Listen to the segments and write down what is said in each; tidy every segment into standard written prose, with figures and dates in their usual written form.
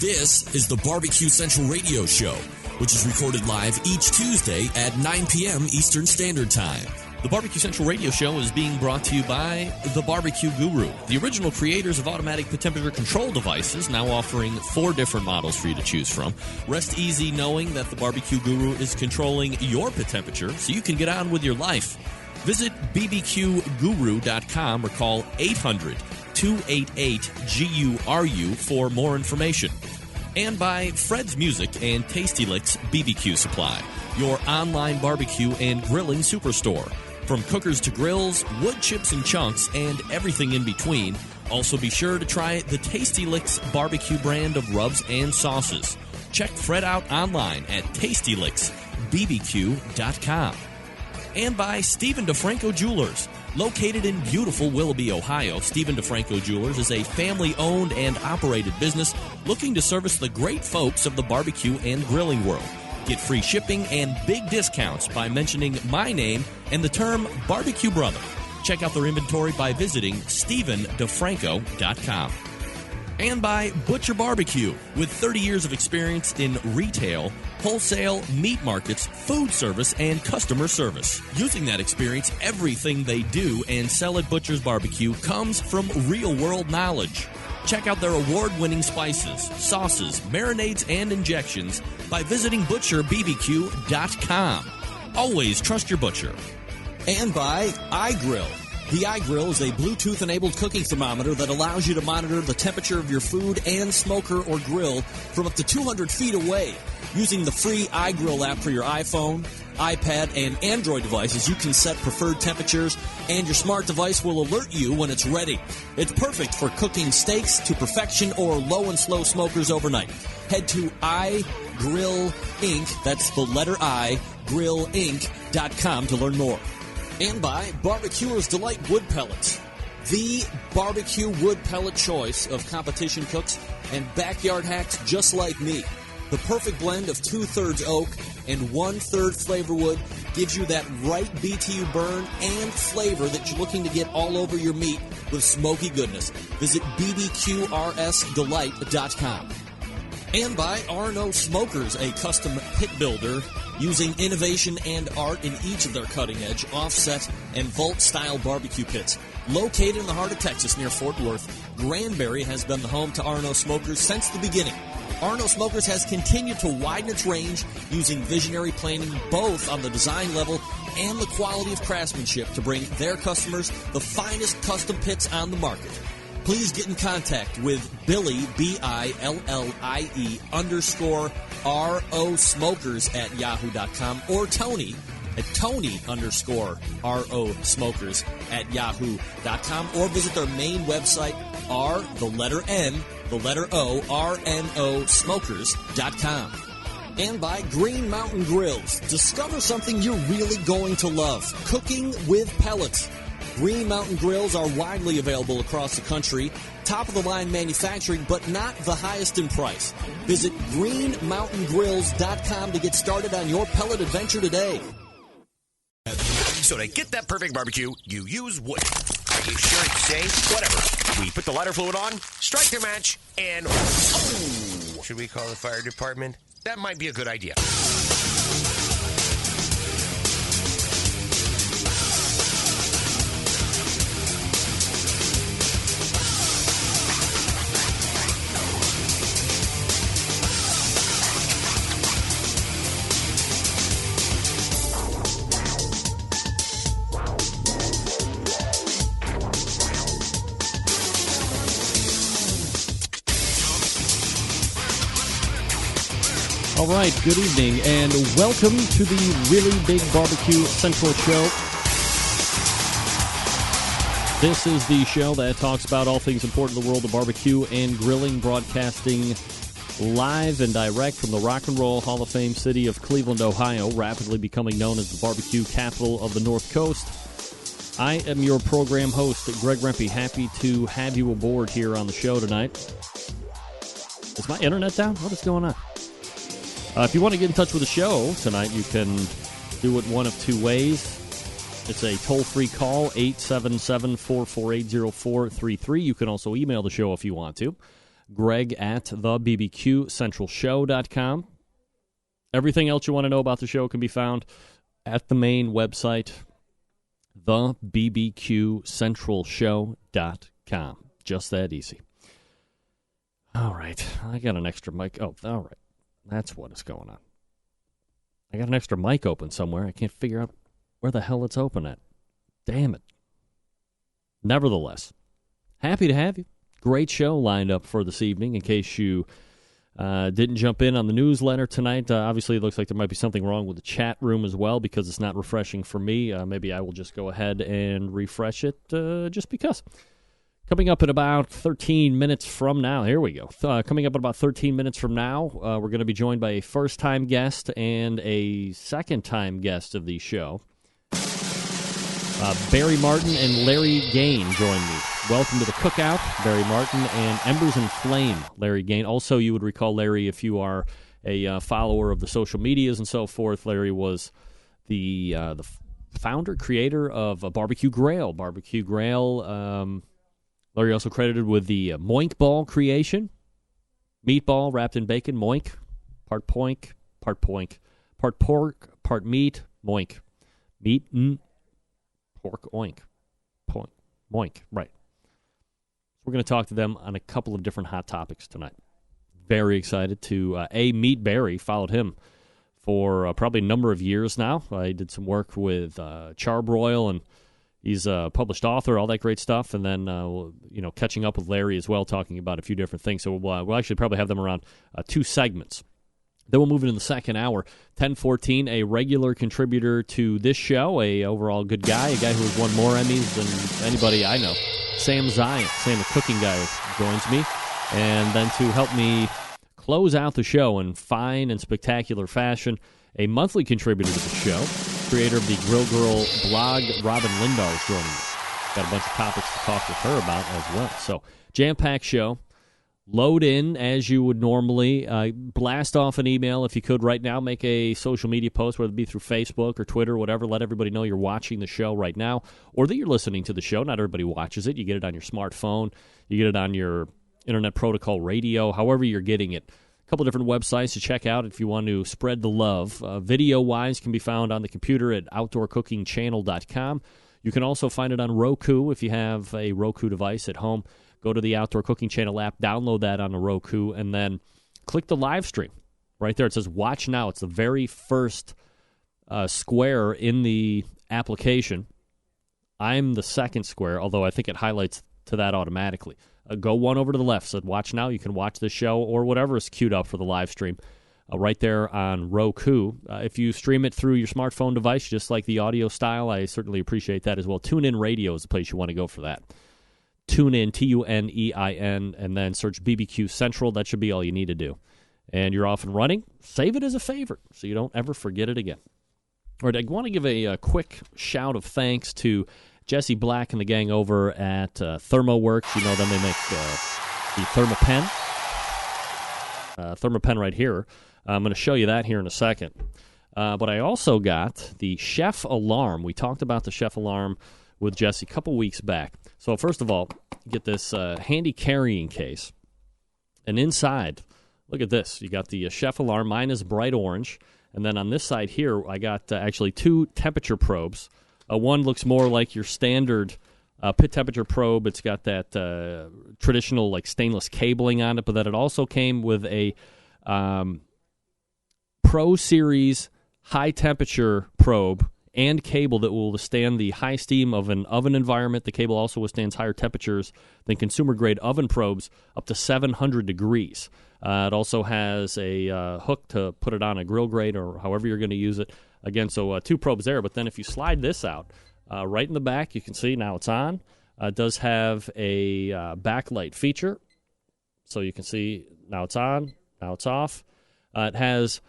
This is the Barbecue Central Radio Show, which is recorded live each Tuesday at 9 p.m. Eastern Standard Time. The Barbecue Central Radio Show is being brought to you by The Barbecue Guru, the original creators of automatic temperature control devices, now offering 4 different models for you to choose from. Rest easy knowing that The Barbecue Guru is controlling your pit temperature so you can get on with your life. Visit bbqguru.com or call 800-288-GURU for more information. And by Fred's Music and Tasty Licks BBQ Supply, your online barbecue and grilling superstore. From cookers to grills, wood chips and chunks, and everything in between. Also be sure to try the Tasty Licks barbecue brand of rubs and sauces. Check Fred out online at tastylicksbbq.com. And by Stephen DeFranco Jewelers. Located in beautiful Willoughby, Ohio, Stephen DeFranco Jewelers is a family-owned and operated business looking to service the great folks of the barbecue and grilling world. Get free shipping and big discounts by mentioning my name and the term Barbecue Brother. Check out their inventory by visiting StephenDeFranco.com. And by Butcher Barbecue, with 30 years of experience in retail, wholesale, meat markets, food service, and customer service. Using that experience, everything they do and sell at Butcher's Barbecue comes from real-world knowledge. Check out their award-winning spices, sauces, marinades, and injections by visiting ButcherBBQ.com. Always trust your butcher. And by iGrill. The iGrill is a Bluetooth-enabled cooking thermometer that allows you to monitor the temperature of your food and smoker or grill from up to 200 feet away. Using the free iGrill app for your iPhone, iPad, and Android devices, you can set preferred temperatures, and your smart device will alert you when it's ready. It's perfect for cooking steaks to perfection or low and slow smokers overnight. Head to iGrill Inc., that's the letter I, grillinc.com to learn more. And by Barbecuer's Delight Wood Pellets, the barbecue wood pellet choice of competition cooks and backyard hacks just like me. The perfect blend of 2/3 oak and 1/3 flavor wood gives you that right BTU burn and flavor that you're looking to get all over your meat with smoky goodness. Visit bbqrsdelight.com. And by R&O Smokers, a custom pit builder using innovation and art in each of their cutting-edge, offset, and vault-style barbecue pits. Located in the heart of Texas near Fort Worth, Granbury has been the home to R&O Smokers since the beginning. R&O Smokers has continued to widen its range using visionary planning both on the design level and the quality of craftsmanship to bring their customers the finest custom pits on the market. Please get in contact with Billy, BILLIE _RO Smokers at yahoo.com or Tony at Tony _RO Smokers at yahoo.com or visit their main website, the letter O, RNO Smokers.com. And by Green Mountain Grills. Discover something you're really going to love. Cooking with pellets. Green Mountain Grills are widely available across the country. Top-of-the-line manufacturing, but not the highest in price. Visit greenmountaingrills.com to get started on your pellet adventure today. So to get that perfect barbecue, you use wood. Are you sure it's safe? Whatever. We put the lighter fluid on, strike the match, and... Oh! Should we call the fire department? That might be a good idea. All right, good evening, and welcome to the Really Big Barbecue Central Show. This is the show that talks about all things important in the world of barbecue and grilling, broadcasting live and direct from the Rock and Roll Hall of Fame city of Cleveland, Ohio, rapidly becoming known as the barbecue capital of the North Coast. I am your program host, Greg Rempe. Happy to have you aboard here on the show tonight. Is my internet down? What is going on? If you want to get in touch with the show tonight, you can do it one of two ways. It's a toll-free call, 877-448-0433. You can also email the show if you want to. Greg at thebbqcentralshow.com. Everything else you want to know about the show can be found at the main website, thebbqcentralshow.com. Just that easy. All right. I got an extra mic. Oh, all right. That's what is going on. I got an extra mic open somewhere. I can't figure out where the hell it's open at. Damn it. Nevertheless, happy to have you. Great show lined up for this evening. In case you didn't jump in on the newsletter tonight, obviously it looks like there might be something wrong with the chat room as well because it's not refreshing for me. Maybe I will just go ahead and refresh it just because. Coming up in about 13 minutes from now, here we go. Coming up in about 13 minutes from now, we're going to be joined by a first-time guest and a second-time guest of the show. Barry Martin and Larry Gain join me. Welcome to the Cookout, Barry Martin, and Embers and Flame, Larry Gain. Also, you would recall Larry if you are a follower of the social medias and so forth. Larry was the founder, creator of Barbecue Grail. Barbecue Grail, Larry also credited with the Moink Ball creation. Meatball wrapped in bacon, moink. Part poink, part poink. Part pork, part meat, moink. Meat, pork, oink. Poink, moink, right. We're going to talk to them on a couple of different hot topics tonight. Very excited to meet Barry. Followed him for probably a number of years now. I did some work with Charbroil, and he's a published author, all that great stuff. And then, catching up with Larry as well, talking about a few different things. So we'll actually probably have them around 2 segments. Then we'll move into the second hour. 10:14, a regular contributor to this show, a overall good guy, a guy who has won more Emmys than anybody I know. Sam Zion, Sam the cooking guy, joins me. And then to help me close out the show in fine and spectacular fashion, a monthly contributor to the show, creator of the Grill Girl blog, Robin Lindar, is joining me. Got a bunch of topics to talk with her about as well. So, jam-packed show. Load in as you would normally. Blast off an email if you could right now. Make a social media post, whether it be through Facebook or Twitter or whatever. Let everybody know you're watching the show right now or that you're listening to the show. Not everybody watches it. You get it on your smartphone. You get it on your Internet Protocol radio, however you're getting it. A couple different websites to check out if you want to spread the love. Video-wise can be found on the computer at OutdoorCookingChannel.com. You can also find it on Roku if you have a Roku device at home. Go to the Outdoor Cooking Channel app, download that on the Roku, and then click the live stream. Right there it says Watch Now. It's the very first square in the application. I'm the second square, although I think it highlights to that automatically. Go one over to the left. Said Watch Now. You can watch the show or whatever is queued up for the live stream right there on Roku. If you stream it through your smartphone device, just like the audio style, I certainly appreciate that as well. TuneIn Radio is the place you want to go for that. TuneIn, TuneIn, and then search BBQ Central. That should be all you need to do. And you're off and running. Save it as a favorite so you don't ever forget it again. All right, I want to give a quick shout of thanks to Jesse Black and the gang over at ThermoWorks. You know them, they make the ThermaPen. ThermaPen right here. I'm going to show you that here in a second. But I also got the Chef Alarm. We talked about the Chef Alarm with Jesse a couple weeks back. So first of all, you get this handy carrying case. And inside, look at this. You got the Chef Alarm. Mine is bright orange. And then on this side here, I got actually 2 temperature probes. One looks more like your standard pit temperature probe. It's got that traditional like stainless cabling on it, but then it also came with a Pro Series high temperature probe and cable that will withstand the high steam of an oven environment. The cable also withstands higher temperatures than consumer-grade oven probes, up to 700 degrees. It also has a hook to put it on a grill grate or however you're going to use it. Again, so 2 probes there. But then if you slide this out, right in the back, you can see now it's on. It does have a backlight feature. So you can see now it's on, now it's off. It has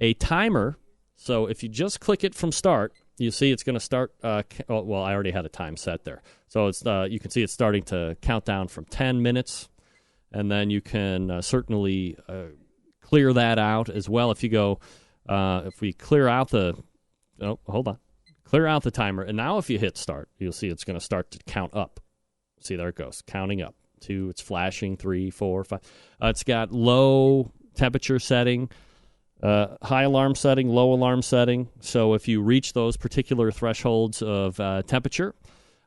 a timer. So if you just click it from start, you see it's going to start, I already had a time set there. So it's you can see it's starting to count down from 10 minutes, and then you can certainly clear that out as well. If you go, if we clear out clear out the timer, and now if you hit start, you'll see it's going to start to count up. See, there it goes, counting up. 2. It's flashing 3, 4, 5. It's got low temperature setting, high alarm setting, low alarm setting. So if you reach those particular thresholds of temperature,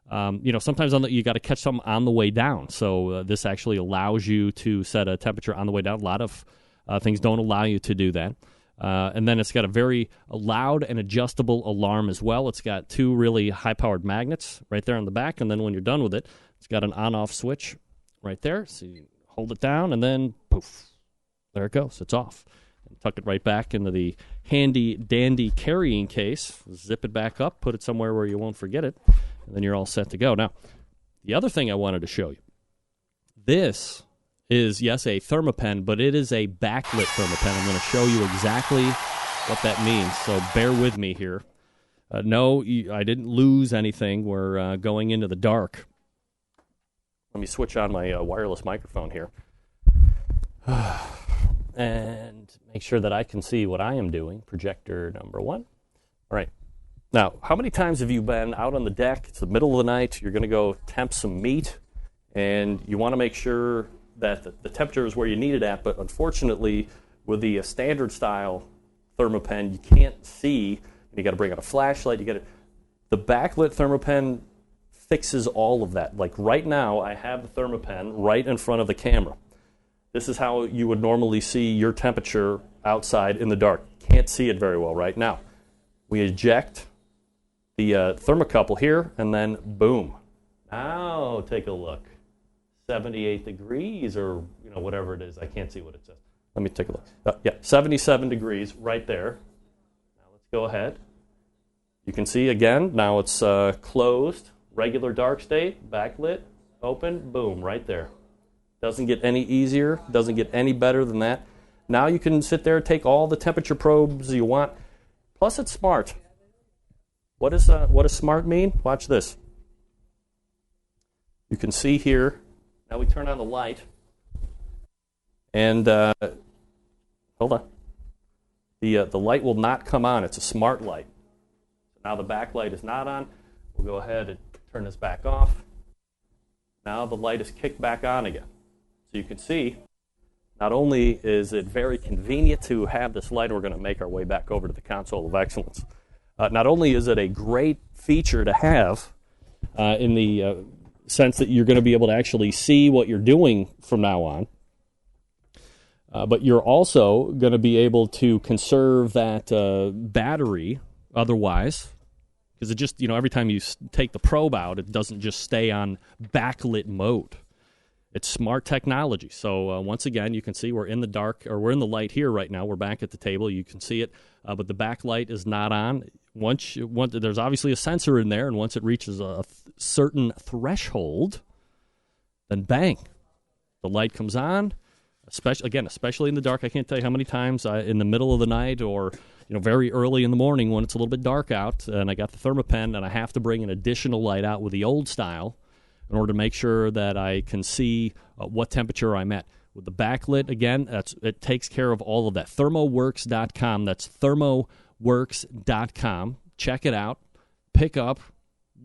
sometimes you got to catch something on the way down. So this actually allows you to set a temperature on the way down. A lot of things don't allow you to do that. And then it's got a very loud and adjustable alarm as well. It's got 2 really high-powered magnets right there on the back, and then when you're done with it, it's got an on-off switch right there. So you hold it down, and then poof, there it goes. It's off. And tuck it right back into the handy-dandy carrying case. Zip it back up, put it somewhere where you won't forget it, and then you're all set to go. Now, the other thing I wanted to show you, this is, yes, a Thermapen, but it is a backlit Thermapen. I'm going to show you exactly what that means, so bear with me here. No, I didn't lose anything. We're going into the dark. Let me switch on my wireless microphone here and make sure that I can see what I am doing. Projector number 1. All right. Now, how many times have you been out on the deck? It's the middle of the night. You're going to go temp some meat, and you want to make sure that the temperature is where you need it at, but unfortunately, with the standard style Thermapen, you can't see. You got to bring out a flashlight. The backlit Thermapen fixes all of that. Like right now, I have the Thermapen right in front of the camera. This is how you would normally see your temperature outside in the dark. Can't see it very well right now. We eject the thermocouple here, and then boom. Now take a look. 78 degrees or whatever it is. I can't see what it says. Let me take a look. 77 degrees right there. Now let's go ahead. You can see again, now it's closed, regular dark state, backlit, open, boom, right there. Doesn't get any easier, doesn't get any better than that. Now you can sit there and take all the temperature probes you want. Plus it's smart. What does smart mean? Watch this. You can see here. Now we turn on the light, and hold on. The light will not come on. It's a smart light. Now the backlight is not on. We'll go ahead and turn this back off. Now the light is kicked back on again. So you can see, not only is it very convenient to have this light, we're going to make our way back over to the Console of Excellence. Not only is it a great feature to have in the sense that you're going to be able to actually see what you're doing from now on, but you're also going to be able to conserve that battery otherwise, because it just, every time you take the probe out, it doesn't just stay on backlit mode. It's smart technology. So once again, you can see we're in the dark, or we're in the light here right now. We're back at the table. You can see it, but the backlight is not on. Once there's obviously a sensor in there, and once it reaches a certain threshold, then bang, the light comes on. Especially in the dark. I can't tell you how many times in the middle of the night or very early in the morning when it's a little bit dark out, and I got the Thermapen, and I have to bring an additional light out with the old style in order to make sure that I can see what temperature I'm at. With the backlit, again, it takes care of all of that. Thermoworks.com. That's Thermoworks.com. Check it out. Pick up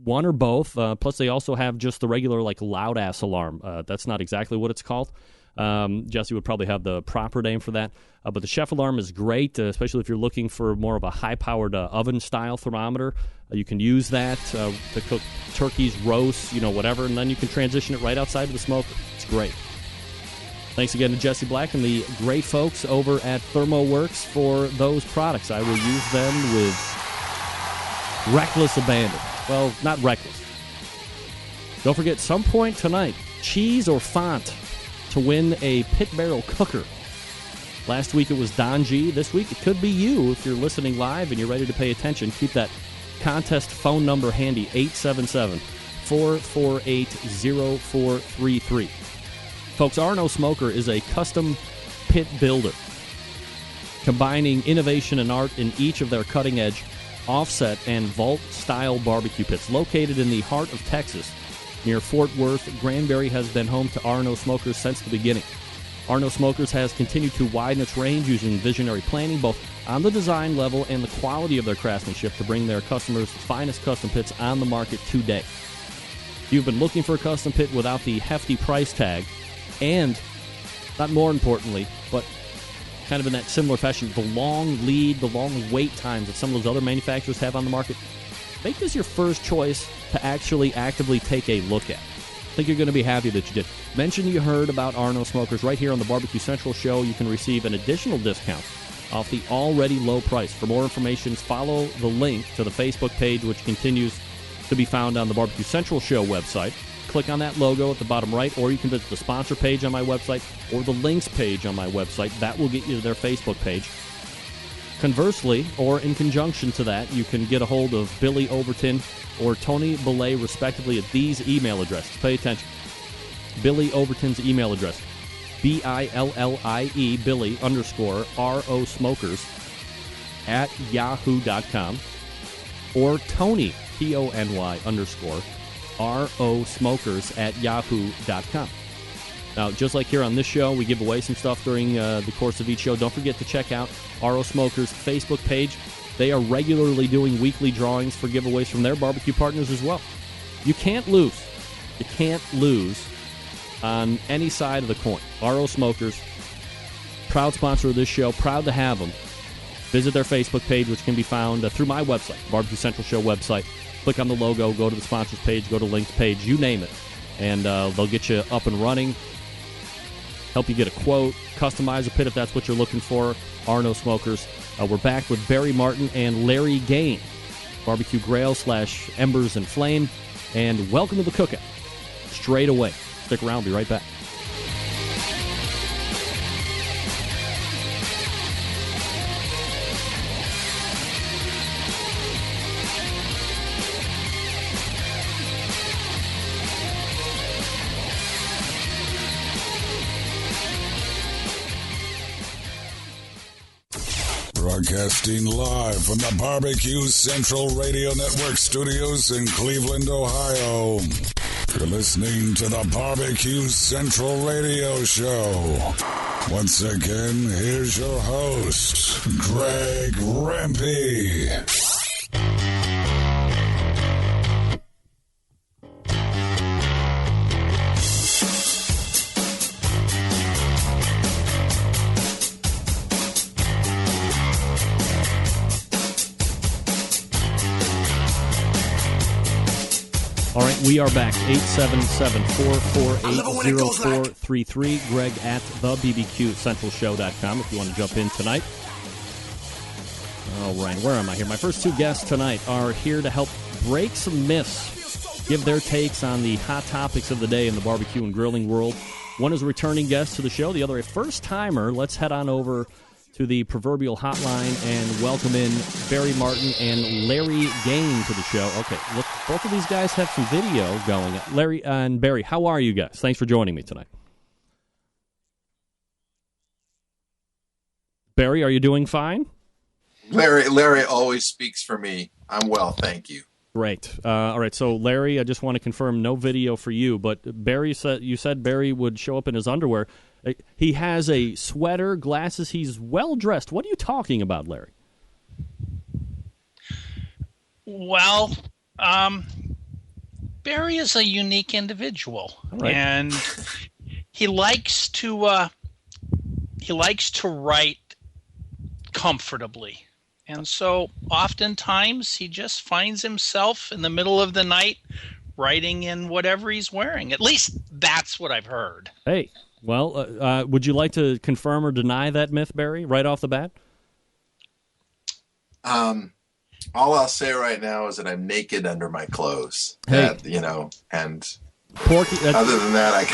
one or both. Plus, they also have just the regular, loud-ass alarm. That's not exactly what it's called. Jesse would probably have the proper name for that. But the Chef Alarm is great, especially if you're looking for more of a high-powered oven-style thermometer. You can use that to cook turkeys, roasts, whatever, and then you can transition it right outside of the smoker. It's great. Thanks again to Jesse Black and the great folks over at ThermoWorks for those products. I will use them with reckless abandon. Well, not reckless. Don't forget, some point tonight, Cheese or Font to win a pit barrel cooker. Last week it was Don G. This week it could be you if you're listening live and you're ready to pay attention. Keep that contest phone number handy, 877-448-0433. Folks, R&O Smoker is a custom pit builder, combining innovation and art in each of their cutting-edge offset and vault-style barbecue pits. Located in the heart of Texas, near Fort Worth, Granbury has been home to R&O Smokers since the beginning. R&O Smokers has continued to widen its range using visionary planning, both on the design level and the quality of their craftsmanship, to bring their customers the finest custom pits on the market today. If you've been looking for a custom pit without the hefty price tag, and not more importantly, but kind of in that similar fashion, the long lead, the long wait times that some of those other manufacturers have on the market, make this your first choice to actually actively take a look at. I think you're going to be happy that you did. Mention you heard about Arno Smokers right here on the Barbecue Central show. You can receive an additional discount off the already low price. For more information, follow the link to the Facebook page, which continues to be found on the Barbecue Central show website. Click on that logo at the bottom right, or you can visit the sponsor page on my website or the links page on my website. That will get you to their Facebook page. Conversely, or in conjunction to that, you can get a hold of Billy Overton or Tony Belay, respectively, at these email addresses. Pay attention. Billy Overton's email address, BILLIE, Billy _RO Smokers at yahoo.com, or Tony, TONY _RO Smokers at yahoo.com. Now, just like here on this show, we give away some stuff during the course of each show. Don't forget to check out RO Smokers' Facebook page. They are regularly doing weekly drawings for giveaways from their barbecue partners as well. You can't lose. You can't lose on any side of the coin. RO Smokers, proud sponsor of this show, proud to have them. Visit their Facebook page, which can be found through my website, Barbecue Central Show website. Click on the logo, go to the sponsors page, go to links page, you name it. And they'll get you up and running, help you get a quote, customize a pit if that's what you're looking for. Arno Smokers. We're back with Barry Martin and Larry Gain, Barbecue Grail / Embers and Flame. And welcome to the cookout. Straight away. Stick around, be right back. Broadcasting live from the Barbecue Central Radio Network studios in Cleveland, Ohio. You're listening to the Barbecue Central Radio Show. Once again, here's your host, Greg Rempe. All right, we are back. 877-448-0433. Greg at thebbqcentralshow.com if you want to jump in tonight. All right, where am I here? My first two guests tonight are here to help break some myths, give their takes on the hot topics of the day in the barbecue and grilling world. One is a returning guest to the show, the other a first-timer. Let's head on over to the proverbial hotline and welcome in Barry Martin and Larry Gain to the show. Okay, look, both of these guys have some video going. Larry and Barry, how are you guys? Thanks for joining me tonight. Barry, are you doing fine? Larry always speaks for me. I'm well, thank you. Great. All right, so Larry, I just want to confirm no video for you, but Barry you said Barry would show up in his underwear. He has a sweater, glasses. He's well-dressed. What are you talking about, Larry? Well, Barry is a unique individual, right. And he likes to write comfortably. And so oftentimes he just finds himself in the middle of the night writing in whatever he's wearing. At least that's what I've heard. Hey. Well, would you like to confirm or deny that myth, Barry, right off the bat? All I'll say right now is that I'm naked under my clothes. Hey. And Porky, other than that, I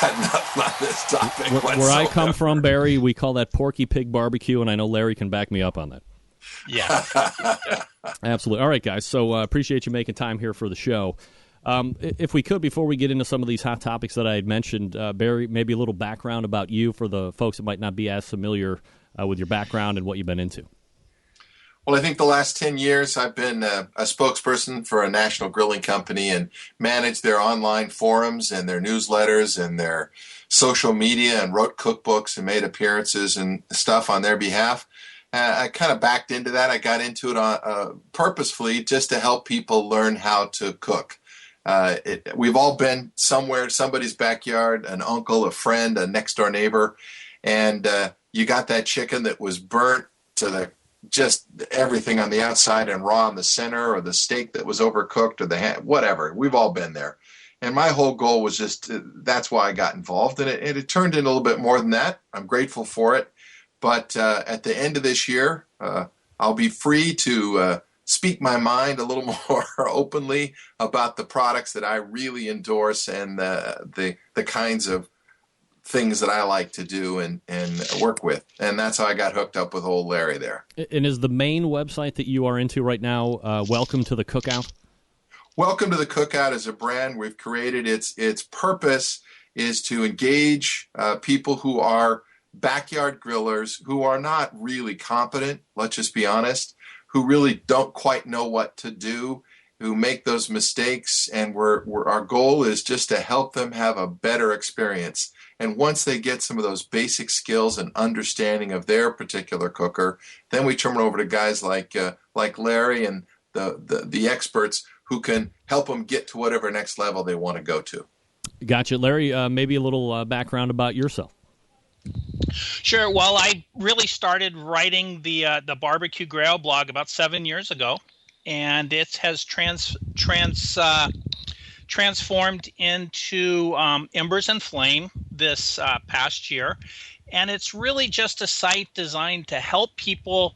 got nothing on this topic whatsoever. Where I come from, Barry, we call that Porky Pig Barbecue, and I know Larry can back me up on that. Yeah. Absolutely. All right, guys, so appreciate you making time here for the show. If we could, before we get into some of these hot topics that I had mentioned, Barry, maybe a little background about you for the folks that might not be as familiar with your background and what you've been into. Well, I think the last 10 years I've been a spokesperson for a national grilling company and managed their online forums and their newsletters and their social media and wrote cookbooks and made appearances and stuff on their behalf. I kind of backed into that. I got into it purposefully just to help people learn how to cook. We've all been somewhere, somebody's backyard, an uncle, a friend, a next door neighbor, and you got that chicken that was burnt to just everything on the outside and raw in the center, or the steak that was overcooked, or the ham, whatever. We've all been there. And my whole goal was just, that's why I got involved. And it turned in a little bit more than that. I'm grateful for it. But at the end of this year, I'll be free to speak my mind a little more openly about the products that I really endorse and the kinds of things that I like to do and work with. And that's how I got hooked up with old Larry there. And is the main website that you are into right now, Welcome to the Cookout? Welcome to the Cookout is a brand we've created. Its purpose is to engage people who are backyard grillers, who are not really competent, let's just be honest, who really don't quite know what to do, who make those mistakes. And our goal is just to help them have a better experience. And once they get some of those basic skills and understanding of their particular cooker, then we turn it over to guys like Larry and the experts who can help them get to whatever next level they want to go to. Gotcha. Larry, maybe a little background about yourself. Sure. Well, I really started writing the Barbecue Grail blog about 7 years ago, and it has transformed into Embers and Flame this past year. And it's really just a site designed to help people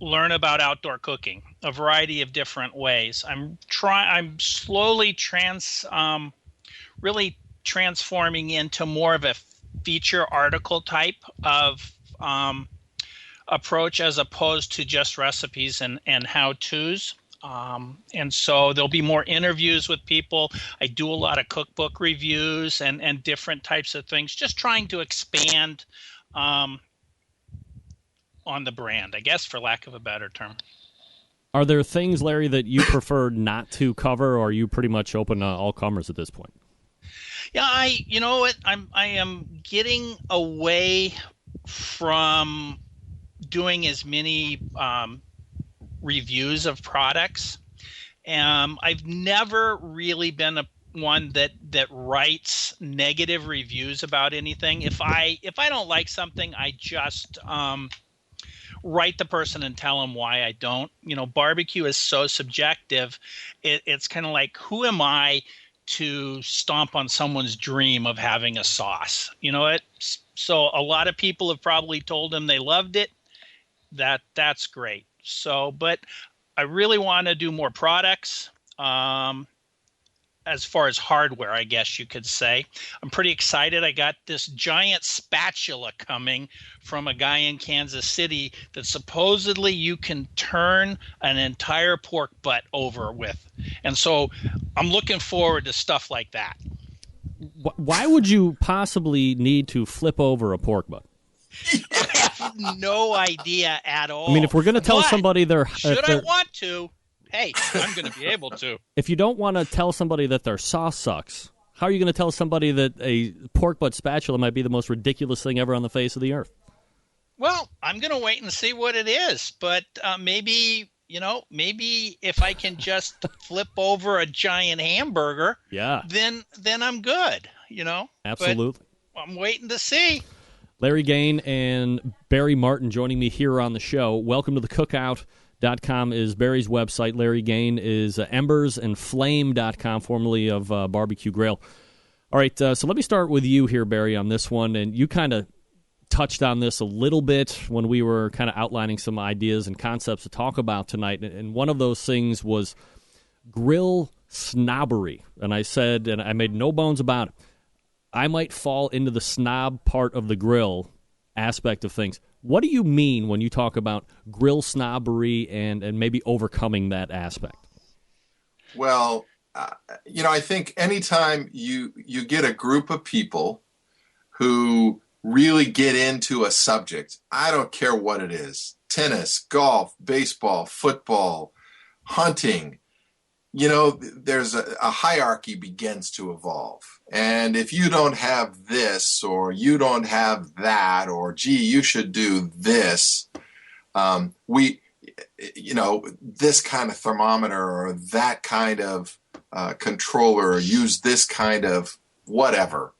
learn about outdoor cooking a variety of different ways. I'm slowly really transforming into more of a feature article type of approach, as opposed to just recipes and how-tos. And so there'll be more interviews with people. I do a lot of cookbook reviews and different types of things, just trying to expand on the brand, I guess, for lack of a better term. Are there things, Larry, that you prefer not to cover, or are you pretty much open to all comers at this point? Yeah, I am getting away from doing as many reviews of products. I've never really been one that writes negative reviews about anything. If I don't like something, I just write the person and tell them why I don't. Barbecue is so subjective. It's kind of like, who am I to stomp on someone's dream of having a sauce? So a lot of people have probably told them they loved it. That's great. So, but I really want to do more products. As far as hardware, I guess you could say. I'm pretty excited. I got this giant spatula coming from a guy in Kansas City that supposedly you can turn an entire pork butt over with. And so I'm looking forward to stuff like that. Why would you possibly need to flip over a pork butt? I have no idea at all. I mean, if we're going to tell somebody they're... Should I want to? Hey, I'm going to be able to. If you don't want to tell somebody that their sauce sucks, how are you going to tell somebody that a pork butt spatula might be the most ridiculous thing ever on the face of the earth? Well, I'm going to wait and see what it is. But maybe if I can just flip over a giant hamburger, then I'm good, Absolutely. But I'm waiting to see. Larry Gain and Barry Martin joining me here on the show. Welcome to the Cookout.com is Barry's website. Larry Gain is embersandflame.com, formerly of Barbecue Grail. All right, so let me start with you here, Barry, on this one. And you kind of touched on this a little bit when we were kind of outlining some ideas and concepts to talk about tonight. And one of those things was grill snobbery. And I said, and I made no bones about it, I might fall into the snob part of the grill aspect of things. What do you mean when you talk about grill snobbery and maybe overcoming that aspect? Well, I think anytime you get a group of people who really get into a subject, I don't care what it is, tennis, golf, baseball, football, hunting, there's a hierarchy begins to evolve. And if you don't have this, or you don't have that, or gee, you should do this, this kind of thermometer or that kind of controller or use this kind of whatever.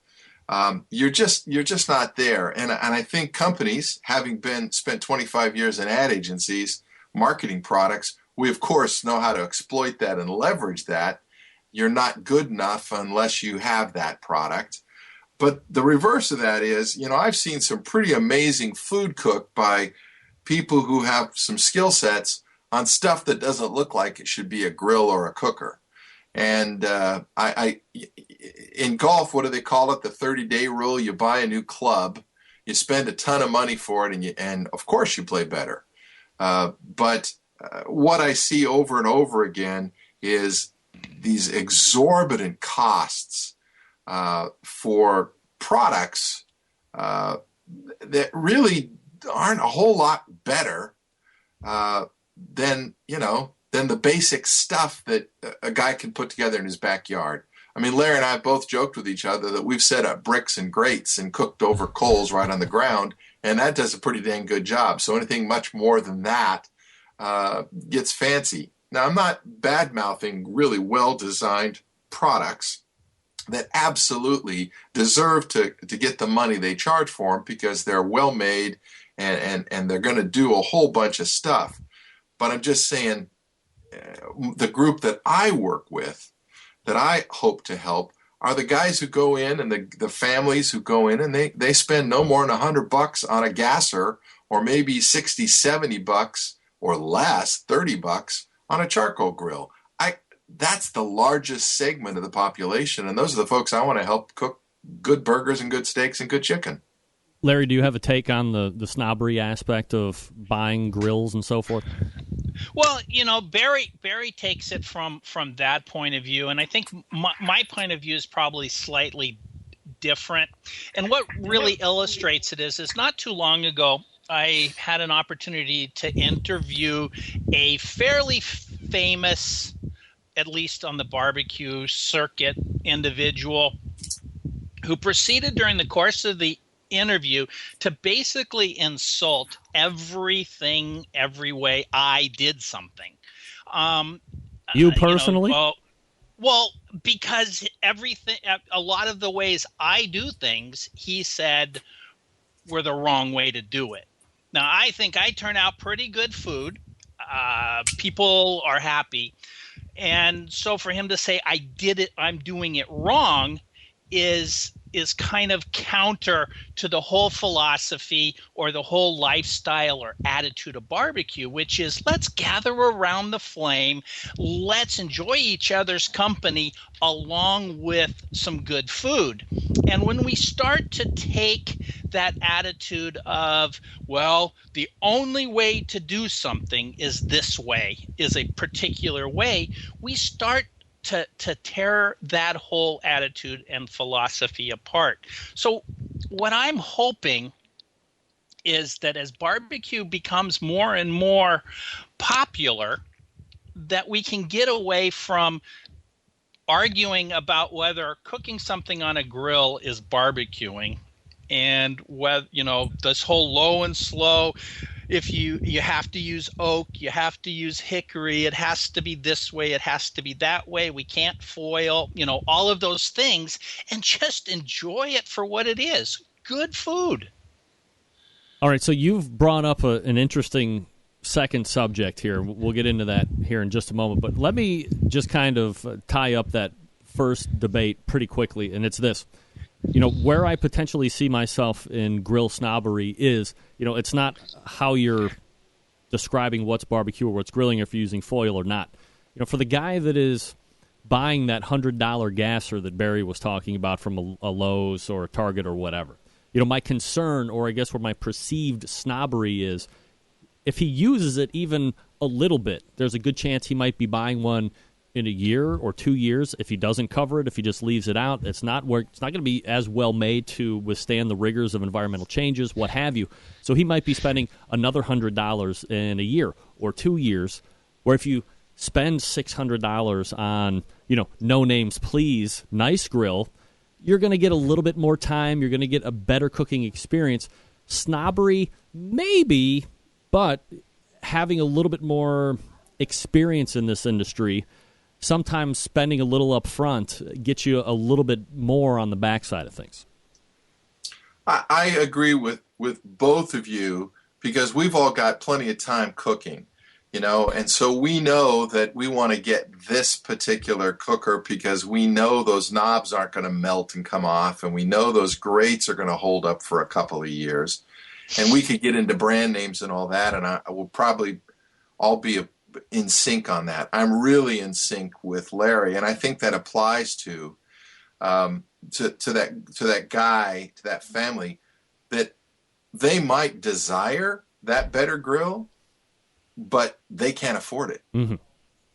You're just not there. And I think companies, having spent 25 years in ad agencies marketing products, we of course know how to exploit that and leverage that. You're not good enough unless you have that product. But the reverse of that is, I've seen some pretty amazing food cooked by people who have some skill sets on stuff that doesn't look like it should be a grill or a cooker. And in golf, what do they call it? The 30-day rule. You buy a new club, you spend a ton of money for it, and of course you play better. But what I see over and over again is these exorbitant costs for products that really aren't a whole lot better than the basic stuff that a guy can put together in his backyard. I mean, Larry and I both joked with each other that we've set up bricks and grates and cooked over coals right on the ground, and that does a pretty dang good job. So anything much more than that gets fancy. Now, I'm not bad-mouthing really well-designed products that absolutely deserve to get the money they charge for them because they're well-made and they're going to do a whole bunch of stuff. But I'm just saying the group that I work with, that I hope to help, are the guys who go in and the families who go in and they spend no more than $100 on a gasser, or maybe $60-$70 or less, $30 on a charcoal grill. That's the largest segment of the population, and those are the folks I want to help cook good burgers and good steaks and good chicken. Larry, do you have a take on the snobbery aspect of buying grills and so forth? Well, Barry takes it from that point of view, and I think my point of view is probably slightly different. And what really illustrates it is not too long ago, I had an opportunity to interview a fairly famous, at least on the barbecue circuit, individual who proceeded during the course of the interview to basically insult everything, every way I did something. You personally? Well, because a lot of the ways I do things, he said were the wrong way to do it. Now, I think I turn out pretty good food. People are happy. And so for him to say I did it, I'm doing it wrong is kind of counter to the whole philosophy or the whole lifestyle or attitude of barbecue, which is let's gather around the flame, let's enjoy each other's company along with some good food. And when we start to take that attitude of, well, the only way to do something is this way, is a particular way, we start to tear that whole attitude and philosophy apart. So what I'm hoping is that as barbecue becomes more and more popular, that we can get away from arguing about whether cooking something on a grill is barbecuing, and whether, this whole low and slow, if you have to use oak, you have to use hickory, it has to be this way, it has to be that way, we can't foil, all of those things, and just enjoy it for what it is, good food. All right, so you've brought up an interesting second subject here. We'll get into that here in just a moment, but let me just kind of tie up that first debate pretty quickly, and it's this. Where I potentially see myself in grill snobbery is, it's not how you're describing what's barbecue or what's grilling, if you're using foil or not. For the guy that is buying that $100 gasser that Barry was talking about from a Lowe's or a Target or whatever, my concern, or I guess where my perceived snobbery is, if he uses it even a little bit, there's a good chance he might be buying one in a year or 2 years. If he doesn't cover it, if he just leaves it out, it's not going to be as well made to withstand the rigors of environmental changes, what have you. So he might be spending another $100 in a year or 2 years, where if you spend $600 on, No Names Please, nice grill, you're going to get a little bit more time, you're going to get a better cooking experience. Snobbery, maybe, but having a little bit more experience in this industry sometimes spending a little up front gets you a little bit more on the backside of things. I agree with both of you, because we've all got plenty of time cooking, and so we know that we want to get this particular cooker because we know those knobs aren't going to melt and come off, and we know those grates are going to hold up for a couple of years. And we could get into brand names and all that, and I will probably all be in sync on that. I'm really in sync with Larry, and I think that applies to that guy, to that family, that they might desire that better grill, but they can't afford it. Mm-hmm.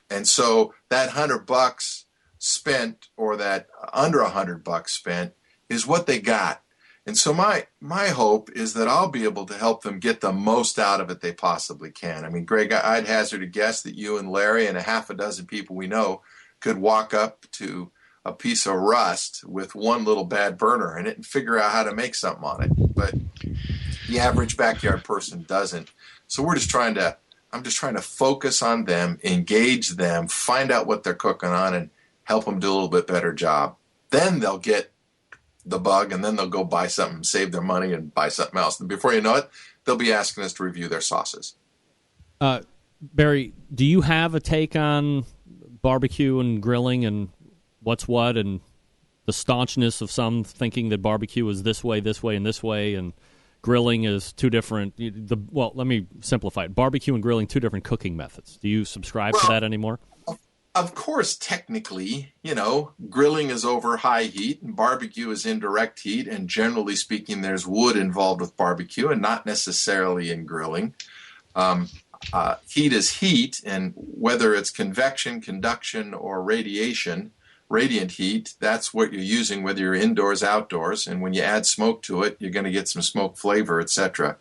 And so that $100 spent, or that under $100 spent, is what they got. And so my hope is that I'll be able to help them get the most out of it they possibly can. I mean, Greg, I'd hazard a guess that you and Larry and a half a dozen people we know could walk up to a piece of rust with one little bad burner in it and figure out how to make something on it. But the average backyard person doesn't. So I'm just trying to focus on them, engage them, find out what they're cooking on, and help them do a little bit better job. Then they'll get the bug, and then they'll go buy something, save their money, and buy something else. And before you know it, they'll be asking us to review their sauces. Barry, do you have a take on barbecue and grilling and what's what, and the staunchness of some thinking that barbecue is this way, and this way, and grilling is two different? Well, let me simplify it. Barbecue and grilling, two different cooking methods. Do you subscribe to that anymore? Of course, technically, grilling is over high heat and barbecue is indirect heat. And generally speaking, there's wood involved with barbecue and not necessarily in grilling. Heat is heat, and whether it's convection, conduction, or radiant heat, that's what you're using, whether you're indoors, outdoors. And when you add smoke to it, you're going to get some smoke flavor, etc.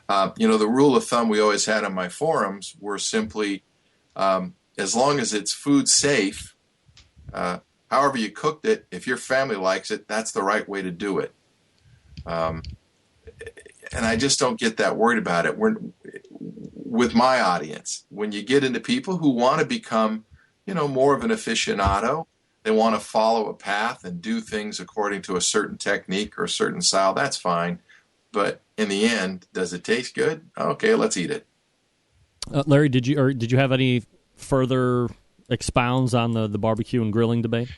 The rule of thumb we always had on my forums were simply, as long as it's food safe, however you cooked it, if your family likes it, that's the right way to do it. And I just don't get that worried about it. With my audience, when you get into people who want to become, more of an aficionado, they want to follow a path and do things according to a certain technique or a certain style, that's fine. But in the end, does it taste good? Okay, let's eat it. Larry, did you have any further expounds on the barbecue and grilling debate?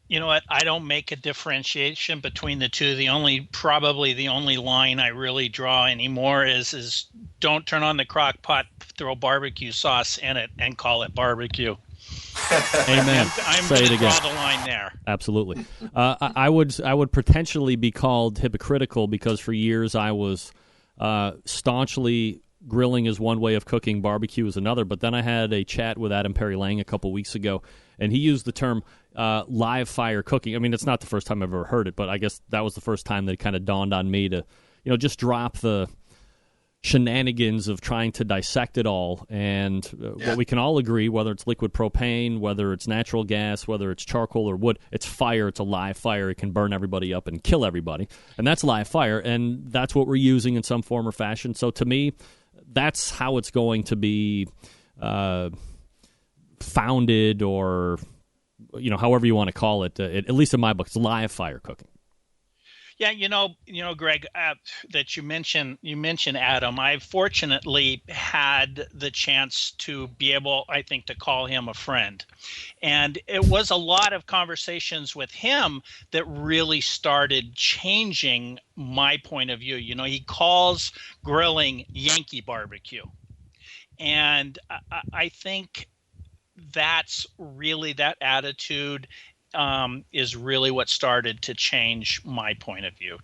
You know what? I don't make a differentiation between the two. Probably the only line I really draw anymore is don't turn on the crock pot, throw barbecue sauce in it, and call it barbecue. Amen. I'm going to draw the line there. Absolutely. I would potentially be called hypocritical because for years I was staunchly grilling is one way of cooking, barbecue is another. But then I had a chat with Adam Perry Lang a couple weeks ago, and he used the term live fire cooking. I mean, it's not the first time I've ever heard it, but I guess that was the first time that it kind of dawned on me to, just drop the shenanigans of trying to dissect it all. And what we can all agree, whether it's liquid propane, whether it's natural gas, whether it's charcoal or wood, it's fire. It's a live fire. It can burn everybody up and kill everybody. And that's live fire, and that's what we're using in some form or fashion. So to me, that's how it's going to be founded, or however you want to call it. At least in my book, it's live fire cooking. Yeah, Greg, that you mentioned Adam. I fortunately had the chance to be able, I think, to call him a friend. And it was a lot of conversations with him that really started changing my point of view. He calls grilling Yankee barbecue. And I think that's really, that attitude is really what started to change my point of view.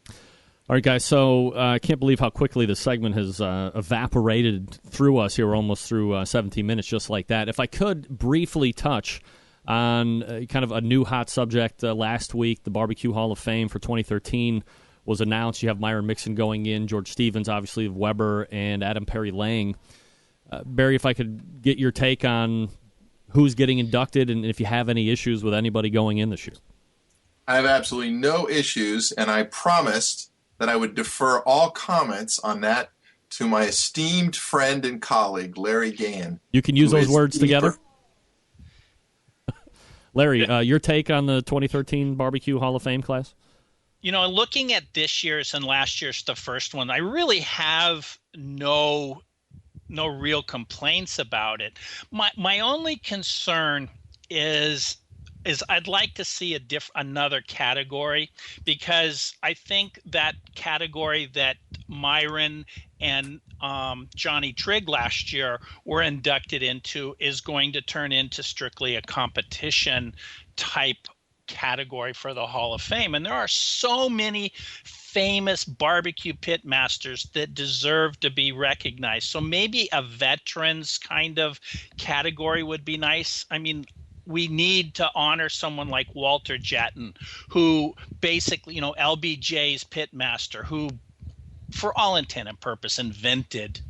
All right, guys, so I can't believe how quickly the segment has evaporated through us here. We're almost through 17 minutes just like that. If I could briefly touch on kind of a new hot subject. Last week, the Barbecue Hall of Fame for 2013 was announced. You have Myron Mixon going in, George Stevens, obviously, of Weber, and Adam Perry Lang. Barry, if I could get your take on who's getting inducted, and if you have any issues with anybody going in this year. I have absolutely no issues, and I promised that I would defer all comments on that to my esteemed friend and colleague, Larry Gann. You can use those words together? Larry, your take on the 2013 Barbecue Hall of Fame class? Looking at this year's and last year's, the first one, I really have no real complaints about it. My only concern is I'd like to see another category, because I think that category that Myron and Johnny Trigg last year were inducted into is going to turn into strictly a competition type category for the Hall of Fame. And there are so many famous barbecue pit masters that deserve to be recognized. So maybe a veterans kind of category would be nice. I mean, we need to honor someone like Walter Jetton, who basically, LBJ's pit master, who for all intent and purpose invented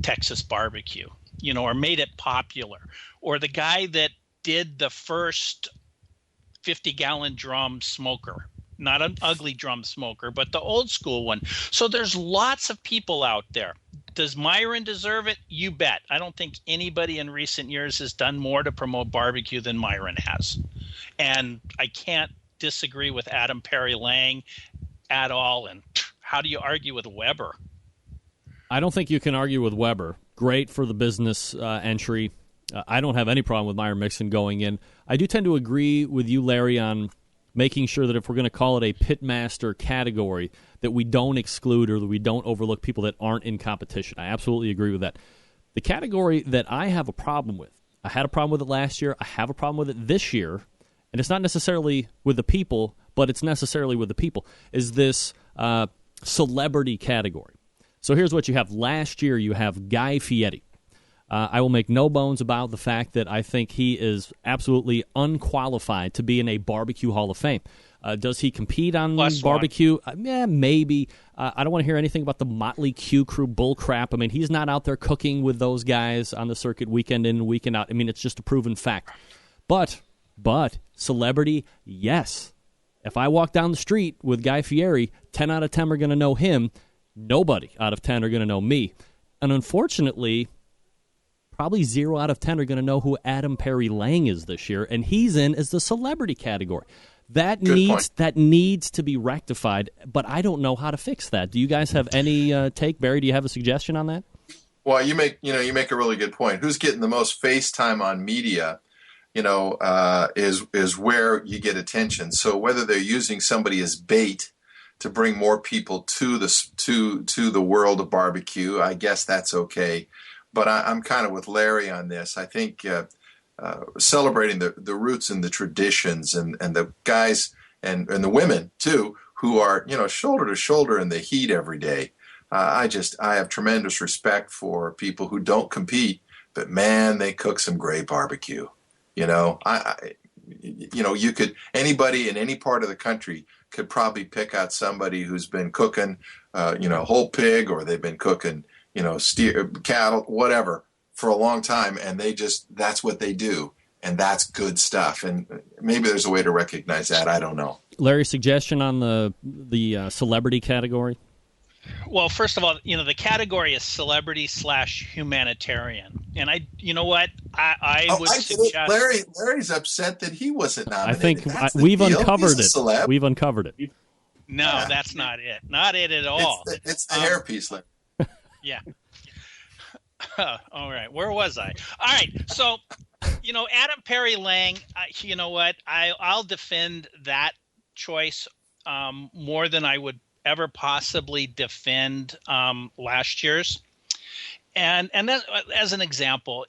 Texas barbecue, or made it popular, or the guy that did the first 50-gallon drum smoker, not an ugly drum smoker, but the old school one. So there's lots of people out there. Does Myron deserve it? You bet. I don't think anybody in recent years has done more to promote barbecue than Myron has. And I can't disagree with Adam Perry Lang at all. And how do you argue with Weber? I don't think you can argue with Weber. Great for the business entry. I don't have any problem with Myron Mixon going in. I do tend to agree with you, Larry, on making sure that if we're going to call it a pitmaster category, that we don't exclude or that we don't overlook people that aren't in competition. I absolutely agree with that. The category that I have a problem with, I had a problem with it last year, I have a problem with it this year, and it's not necessarily with the people, but it's necessarily with the people, is this celebrity category. So here's what you have. Last year, you have Guy Fieri. I will make no bones about the fact that I think he is absolutely unqualified to be in a Barbecue Hall of Fame. Does he compete on barbecue? Yeah, maybe. I don't want to hear anything about the Motley Q crew bull crap. I mean, he's not out there cooking with those guys on the circuit weekend in and weekend out. I mean, it's just a proven fact. But celebrity, yes. If I walk down the street with Guy Fieri, 10 out of 10 are going to know him. Nobody out of 10 are going to know me. And unfortunately, probably 0 out of 10 are going to know who Adam Perry Lang is this year, and he's in as the celebrity category. That needs to be rectified, but I don't know how to fix that. Do you guys have any take? Barry, do you have a suggestion on that? Well, you make a really good point. Who's getting the most face time on media, is where you get attention. So whether they're using somebody as bait to bring more people to the world of barbecue, I guess that's okay. But I'm kind of with Larry on this. I think celebrating the roots and the traditions and the guys and the women, too, who are, shoulder to shoulder in the heat every day. I have tremendous respect for people who don't compete, but, man, they cook some great barbecue. You could, anybody in any part of the country could probably pick out somebody who's been cooking, whole pig, or they've been cooking, steer, cattle, whatever, for a long time, and that's what they do, and that's good stuff. And maybe there's a way to recognize that. I don't know. Larry, suggestion on the celebrity category? Well, first of all, the category is celebrity/humanitarian, and I would suggest Larry's upset that he wasn't nominated. I think we've uncovered it. We've uncovered it. No, that's not it. Not it at all. It's the hairpiece, Larry. Yeah. All right. Where was I? All right. So, Adam Perry Lang, you know what? I'll defend that choice more than I would ever possibly defend last year's. And that, as an example,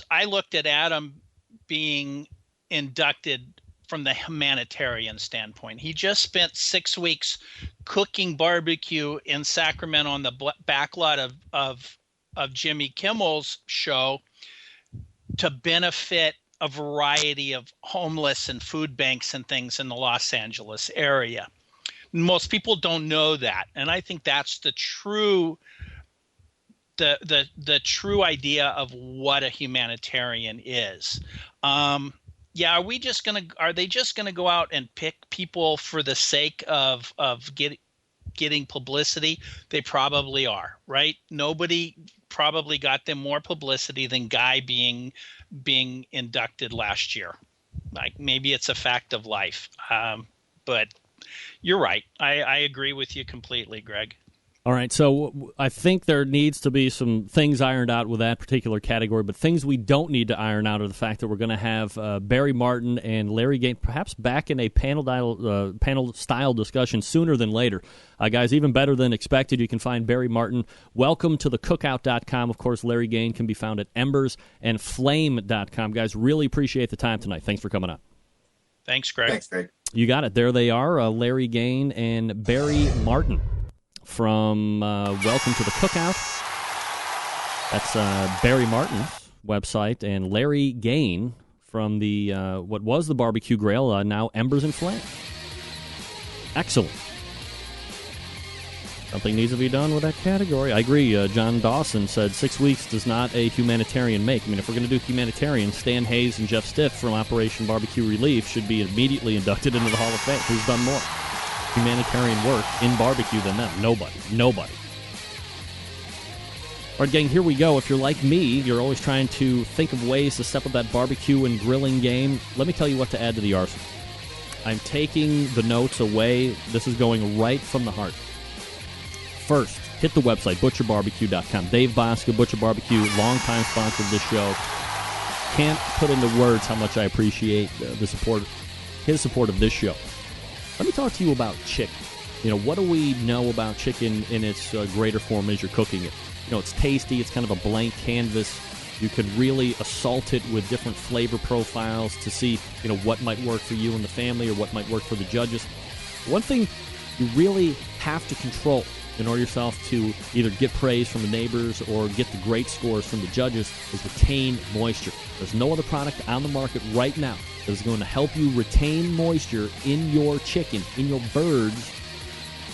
I looked at Adam being inducted from the humanitarian standpoint. He just spent 6 weeks cooking barbecue in Sacramento on the backlot of Jimmy Kimmel's show to benefit a variety of homeless and food banks and things in the Los Angeles area. Most people don't know that, and I think that's the true idea of what a humanitarian is. Yeah, are they just gonna go out and pick people for the sake of getting publicity, they probably are, right? Nobody probably got them more publicity than Guy being inducted last year. Like, maybe it's a fact of life. But you're right. I agree with you completely, Greg. All right, so I think there needs to be some things ironed out with that particular category, but things we don't need to iron out are the fact that we're going to have Barry Martin and Larry Gain perhaps back in a panel-style discussion sooner than later. Guys, even better than expected, you can find Barry Martin. Welcome to thecookout.com. Of course, Larry Gain can be found at embersandflame.com. Guys, really appreciate the time tonight. Thanks for coming on. Thanks, Greg. Thanks, Greg. You got it. There they are, Larry Gain and Barry Martin from Welcome to the Cookout. That's Barry Martin's website, and Larry Gain from the what was the Barbecue Grill, now Embers and Flame. Excellent. Something needs to be done with that category. I agree. John Dawson said 6 weeks does not a humanitarian make. I mean, if we're going to do humanitarian, Stan Hayes and Jeff Stiff from Operation Barbecue Relief should be immediately inducted into the Hall of Fame. Who's done more humanitarian work in barbecue than them? Nobody. All right, gang, here we go. If you're like me, you're always trying to think of ways to step up that barbecue and grilling game. Let me tell you what to add to the arsenal. I'm taking the notes away. This is going right from the heart. First, hit the website, butcherbarbecue.com. Dave Bosca, Butcher Barbecue, longtime sponsor of this show. Can't put into words how much I appreciate his support of this show. Let me talk to you about chicken. You know, what do we know about chicken in its greater form as you're cooking it? You know, it's tasty. It's kind of a blank canvas. You can really assault it with different flavor profiles to see, you know, what might work for you and the family or what might work for the judges. One thing you really have to control in order yourself to either get praise from the neighbors or get the great scores from the judges is retain moisture. There's no other product on the market right now that is going to help you retain moisture in your chicken, in your birds,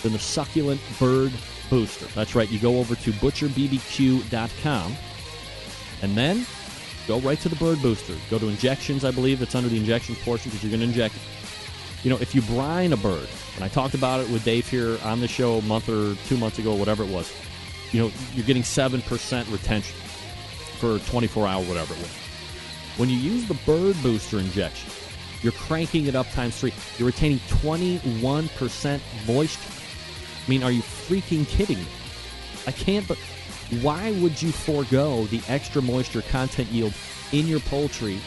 than the Succulent Bird Booster. That's right. You go over to butcherbbq.com and then go right to the Bird Booster. Go to injections, I believe. It's under the injections portion because you're going to inject it. You know, if you brine a bird, and I talked about it with Dave here on the show a month or 2 months ago, whatever it was, you know, you're getting 7% retention for 24 hours, whatever it was. When you use the Bird Booster injection, you're cranking it up times 3. You're retaining 21% moisture. I mean, are you freaking kidding me? I can't, but why would you forego the extra moisture content yield in your poultry,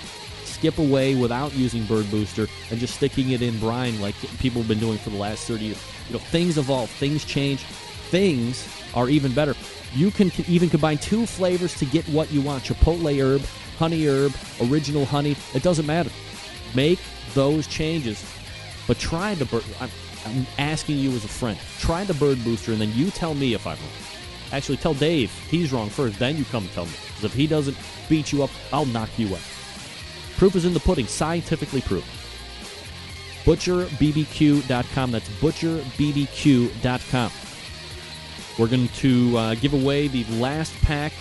skip away without using Bird Booster, and just sticking it in brine like people have been doing for the last 30 years? You know, things evolve, things change, things are even better. You can even combine 2 flavors to get what you want. Chipotle herb, honey herb, original honey. It doesn't matter. Make those changes. But try the Bird. I'm asking you as a friend. Try the Bird Booster, and then you tell me if I'm wrong. Actually, tell Dave he's wrong first. Then you come and tell me. Because if he doesn't beat you up, I'll knock you out. Proof is in the pudding. Scientifically proven. ButcherBBQ.com. That's ButcherBBQ.com. We're going to give away the last pack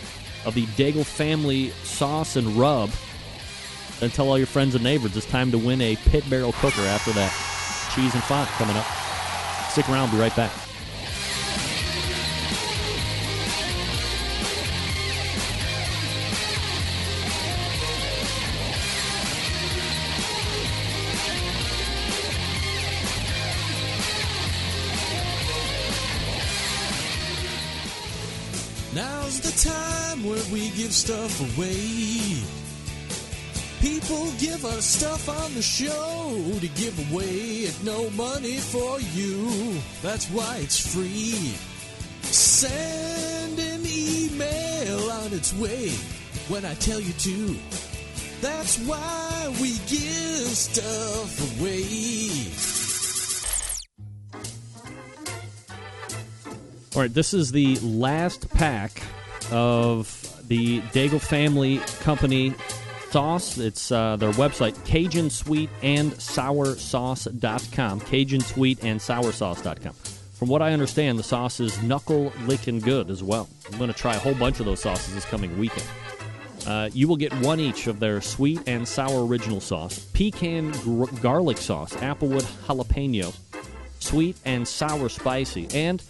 of the Daigle family sauce and rub. Then tell all your friends and neighbors it's time to win a pit barrel cooker after that. Cheese and font coming up. Stick around. We'll be right back. Now's the time where we give stuff away. People give us stuff on the show to give away at no money for you. That's why it's free. Send an email on its way when I tell you to. That's why we give stuff away. All right, this is the last pack of the Daigle Family Company sauce. It's their website, CajunSweetAndSourSauce.com. CajunSweetAndSourSauce.com. From what I understand, the sauce is knuckle licking good as well. I'm going to try a whole bunch of those sauces this coming weekend. You will get one each of their sweet and sour original sauce, pecan garlic sauce, applewood jalapeno, sweet and sour spicy. And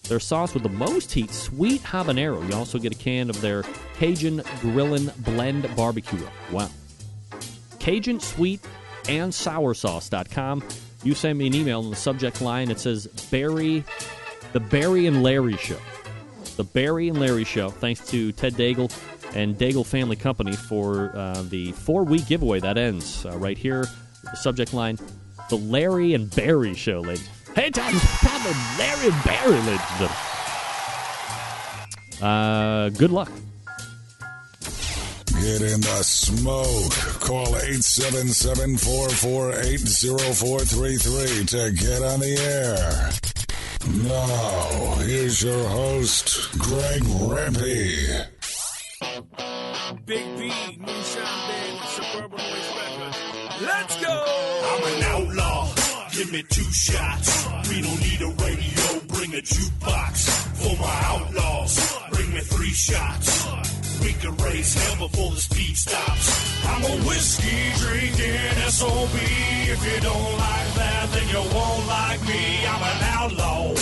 their sauce with the most heat, sweet habanero. You also get a can of their Cajun Grillin' Blend Barbecue. Wow. Cajun Sweet and Sour Sauce.com. You send me an email in the subject line. It says The Barry and Larry Show. The Barry and Larry Show. Thanks to Ted Daigle and Daigle Family Company for the 4-week giveaway that ends right here. The subject line, The Larry and Barry Show, ladies. Hey, time the Larry and Barry, ladies and gentlemen. Good luck. Get in the smoke. Call 877-448-0433 to get on the air. Now, here's your host, Greg Rempe. Big B, Moonshine Band, Suburban Noise Records. Let's go! I'm an outlaw. Give me 2 shots. We don't need a radio. Bring a jukebox. For my outlaws, bring me 3 shots. We can raise hell before the speed stops. I'm a whiskey drinking SOB. If you don't like that, then you won't like me. I'm an outlaw.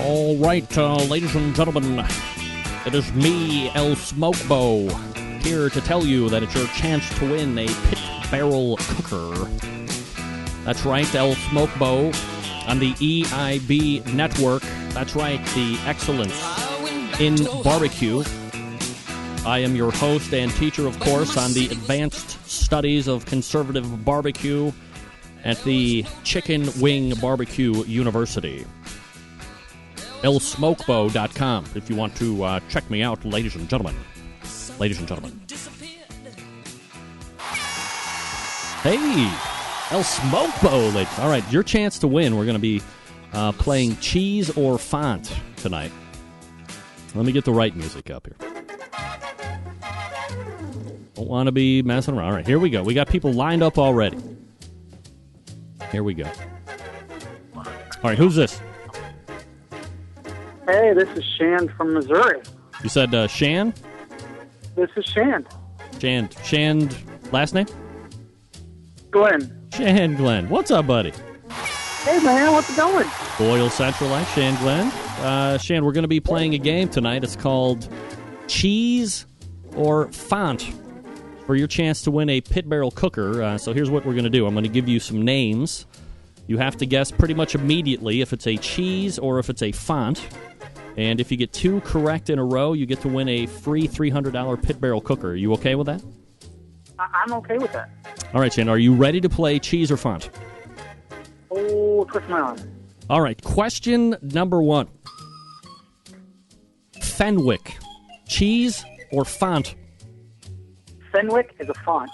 All right, ladies and gentlemen, it is me, El Smokebo, here to tell you that it's your chance to win a pit barrel cooker. That's right, El Smokebo on the EIB network. That's right, the excellence in barbecue. I am your host and teacher, of course, on the advanced studies of conservative barbecue at the Chicken Wing Barbecue University. ElSmokebo.com if you want to check me out, ladies and gentlemen. Ladies and gentlemen. Hey, El Smokebo, ladies. All right, your chance to win. We're going to be playing Cheese or Font tonight. Let me get the right music up here. Don't want to be messing around. All right, here we go. We got people lined up already. Here we go. All right, who's this? Hey, this is Shan from Missouri. You said Shan? This is Shan. Shan, last name? Glenn. Shan Glenn. What's up, buddy? Hey, man, what's it going? Loyal Centralite, Shan Glenn. Shan, we're going to be playing a game tonight. It's called Cheese or Font for your chance to win a pit barrel cooker. So here's what we're going to do. I'm going to give you some names. You have to guess pretty much immediately if it's a cheese or if it's a font. And if you get 2 correct in a row, you get to win a free $300 pit barrel cooker. Are you okay with that? I'm okay with that. All right, Shan, are you ready to play cheese or font? Oh, twist my arm. All right, question number 1. Fenwick, cheese or font? Fenwick is a font.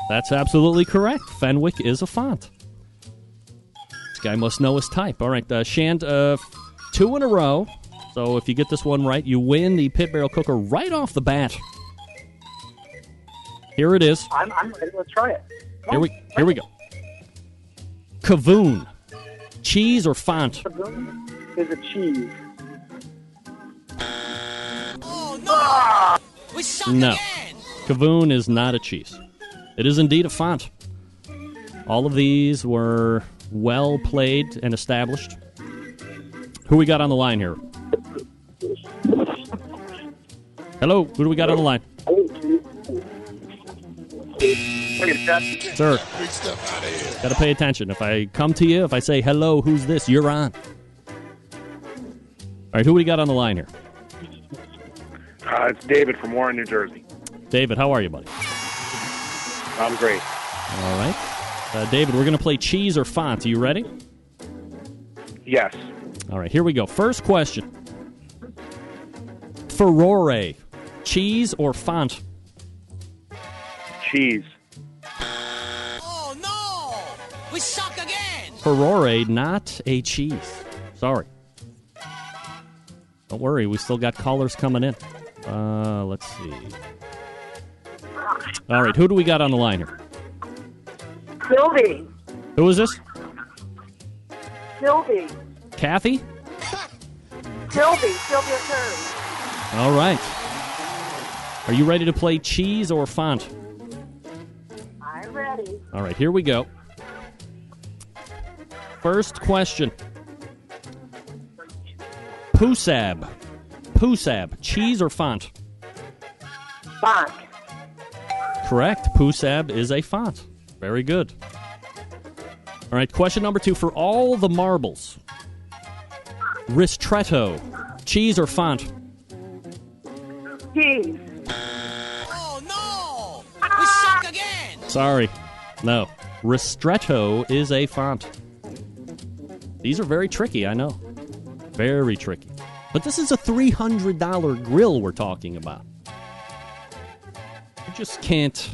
That's absolutely correct. Fenwick is a font. This guy must know his type. All right, Shand, 2 in a row. So if you get this one right, you win the pit barrel cooker right off the bat. Here it is. I'm ready. Let's try it. Here we go. Kavoon, cheese or font? Kavoon is a cheese. Oh, no! We suck No. again! Kavoon is not a cheese. It is indeed a font. All of these were well played and established. Who we got on the line here? Hello, who do we got on the line? Sir, got to pay attention. If I come to you, if I say, hello, who's this? You're on. All right, who we got on the line here? It's David from Warren, New Jersey. David, how are you, buddy? I'm great. All right. David, we're going to play cheese or font. Are you ready? Yes. All right, here we go. First question. Furore, cheese or font? Cheese. Oh, no! We suck again! Furore, not a cheese. Sorry. Don't worry, we still got callers coming in. Let's see. All right, who do we got on the line here? Sylvie. Who is this? Sylvie. Kathy? Sylvia Curry. All right. Are you ready to play cheese or font? I'm ready. All right, here we go. First question. Pusab. Pusab, cheese or font? Font. Correct. Pusab is a font. Very good. All right, question number 2. For all the marbles, Ristretto, cheese or font? Cheese. Oh, no! We suck again! Sorry. No. Ristretto is a font. These are very tricky, I know. Very tricky. But this is a $300 grill we're talking about. You just can't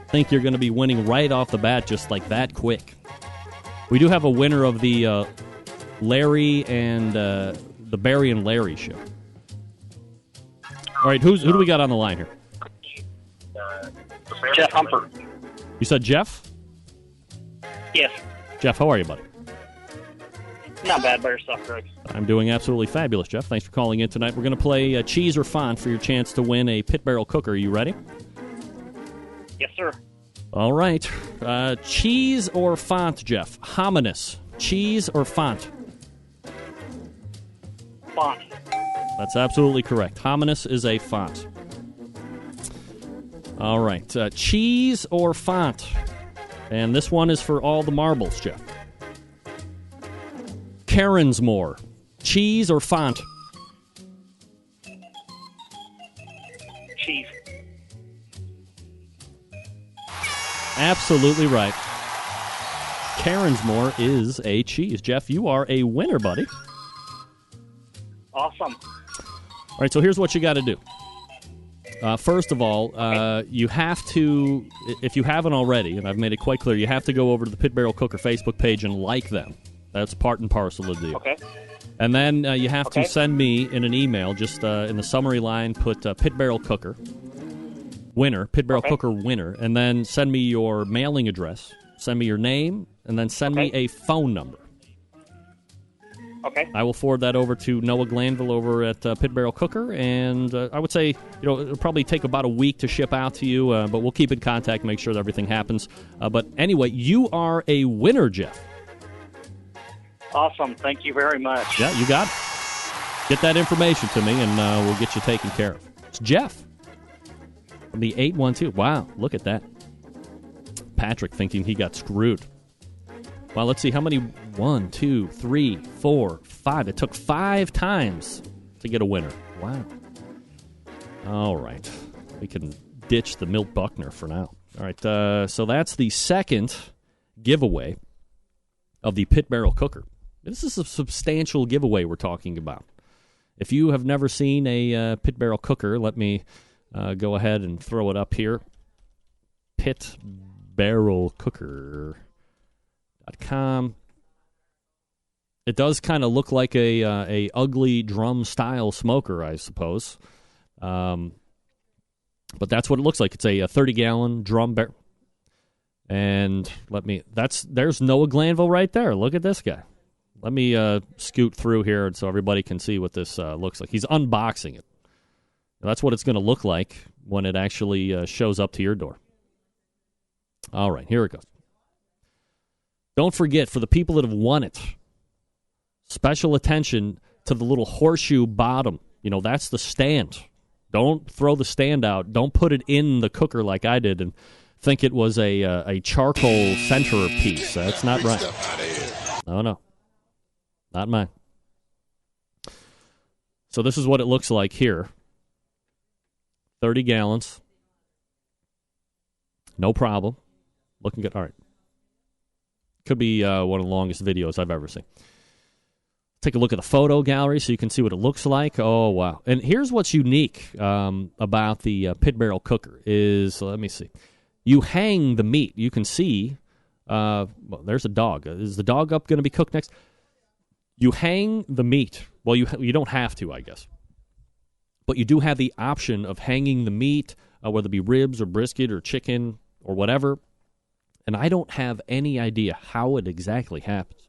think you're going to be winning right off the bat just like that quick. We do have a winner of the Larry and the Barry and Larry show. All right, who do we got on the line here? Jeff Humper. You said Jeff? Yes. Jeff, how are you, buddy? Not bad by yourself, Greg. I'm doing absolutely fabulous, Jeff. Thanks for calling in tonight. We're going to play cheese or font for your chance to win a pit barrel cooker. Are you ready? Yes, sir. All right. Cheese or font, Jeff? Hominis. Cheese or font? Font. That's absolutely correct. Hominis is a font. All right. Cheese or font? And this one is for all the marbles, Jeff. Carensmore. Cheese or font? Cheese. Absolutely right. Carensmore is a cheese. Jeff, you are a winner, buddy. Awesome. All right, so here's what you got to do. First of all, you have to, if you haven't already, and I've made it quite clear, you have to go over to the Pit Barrel Cooker Facebook page and like them. That's part and parcel of the deal. Okay. And then you have to send me in an email, just in the summary line, put Pit Barrel Cooker winner, Pit Barrel Cooker winner, and then send me your mailing address, send me your name, and then send me a phone number. Okay. I will forward that over to Noah Glanville over at Pit Barrel Cooker, and I would say, it'll probably take about a week to ship out to you, but we'll keep in contact, make sure that everything happens. But anyway, you are a winner, Jeff. Awesome. Thank you very much. Yeah, you got it. Get that information to me, and we'll get you taken care of. It's Jeff from the 812. Wow, look at that. Patrick thinking he got screwed. Well, let's see how many. 1, 2, 3, 4, 5. It took 5 times to get a winner. Wow. All right. We can ditch the Milt Buckner for now. All right. So that's the second giveaway of the Pit Barrel Cooker. This is a substantial giveaway we're talking about. If you have never seen a Pit Barrel Cooker, let me go ahead and throw it up here. pitbarrelcooker.com. It does kind of look like a ugly drum-style smoker, I suppose. But that's what it looks like. It's a 30-gallon drum barrel. And there's Noah Glanville right there. Look at this guy. Let me scoot through here so everybody can see what this looks like. He's unboxing it. Now, that's what it's going to look like when it actually shows up to your door. All right, here it goes. Don't forget, for the people that have won it, special attention to the little horseshoe bottom. You know, that's the stand. Don't throw the stand out. Don't put it in the cooker like I did and think it was a charcoal center piece. That's not right. No. Not mine. So this is what it looks like here. 30 gallons. No problem. Looking good. All right. Could be one of the longest videos I've ever seen. Take a look at the photo gallery so you can see what it looks like. Oh, wow. And here's what's unique about the Pit Barrel Cooker is, let me see. You hang the meat. You can see, well, there's a dog. Is the dog up going to be cooked next? You hang the meat. Well, you don't have to, I guess. But you do have the option of hanging the meat whether it be ribs or brisket or chicken or whatever. And I don't have any idea how it exactly happens.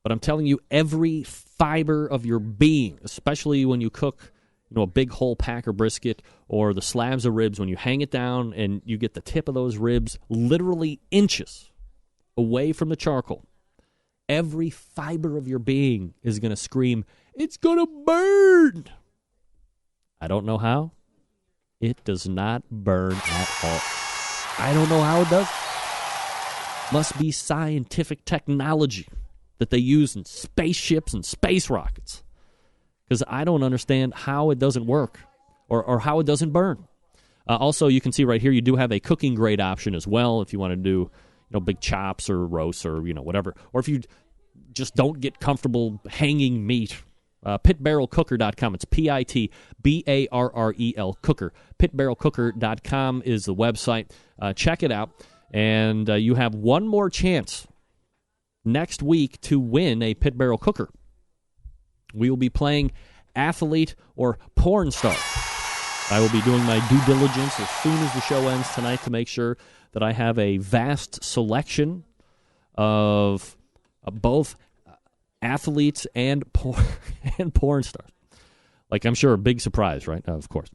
But I'm telling you, every fiber of your being, especially when you cook a big whole pack or brisket or the slabs of ribs, when you hang it down and you get the tip of those ribs literally inches away from the charcoal, every fiber of your being is going to scream, "It's going to burn!" I don't know how. It does not burn at all. I don't know how it does. Must be scientific technology that they use in spaceships and space rockets. Because I don't understand how it doesn't work or how it doesn't burn. Also, you can see right here, you do have a cooking grade option as well if you want to do big chops or roasts or whatever. Or if you just don't get comfortable hanging meat, pitbarrelcooker.com. It's PITBARREL Cooker. Pitbarrelcooker.com is the website. Check it out. And you have one more chance next week to win a Pit Barrel Cooker. We will be playing athlete or porn star. I will be doing my due diligence as soon as the show ends tonight to make sure that I have a vast selection of both athletes and porn stars. Like, I'm sure a big surprise, right? Of course.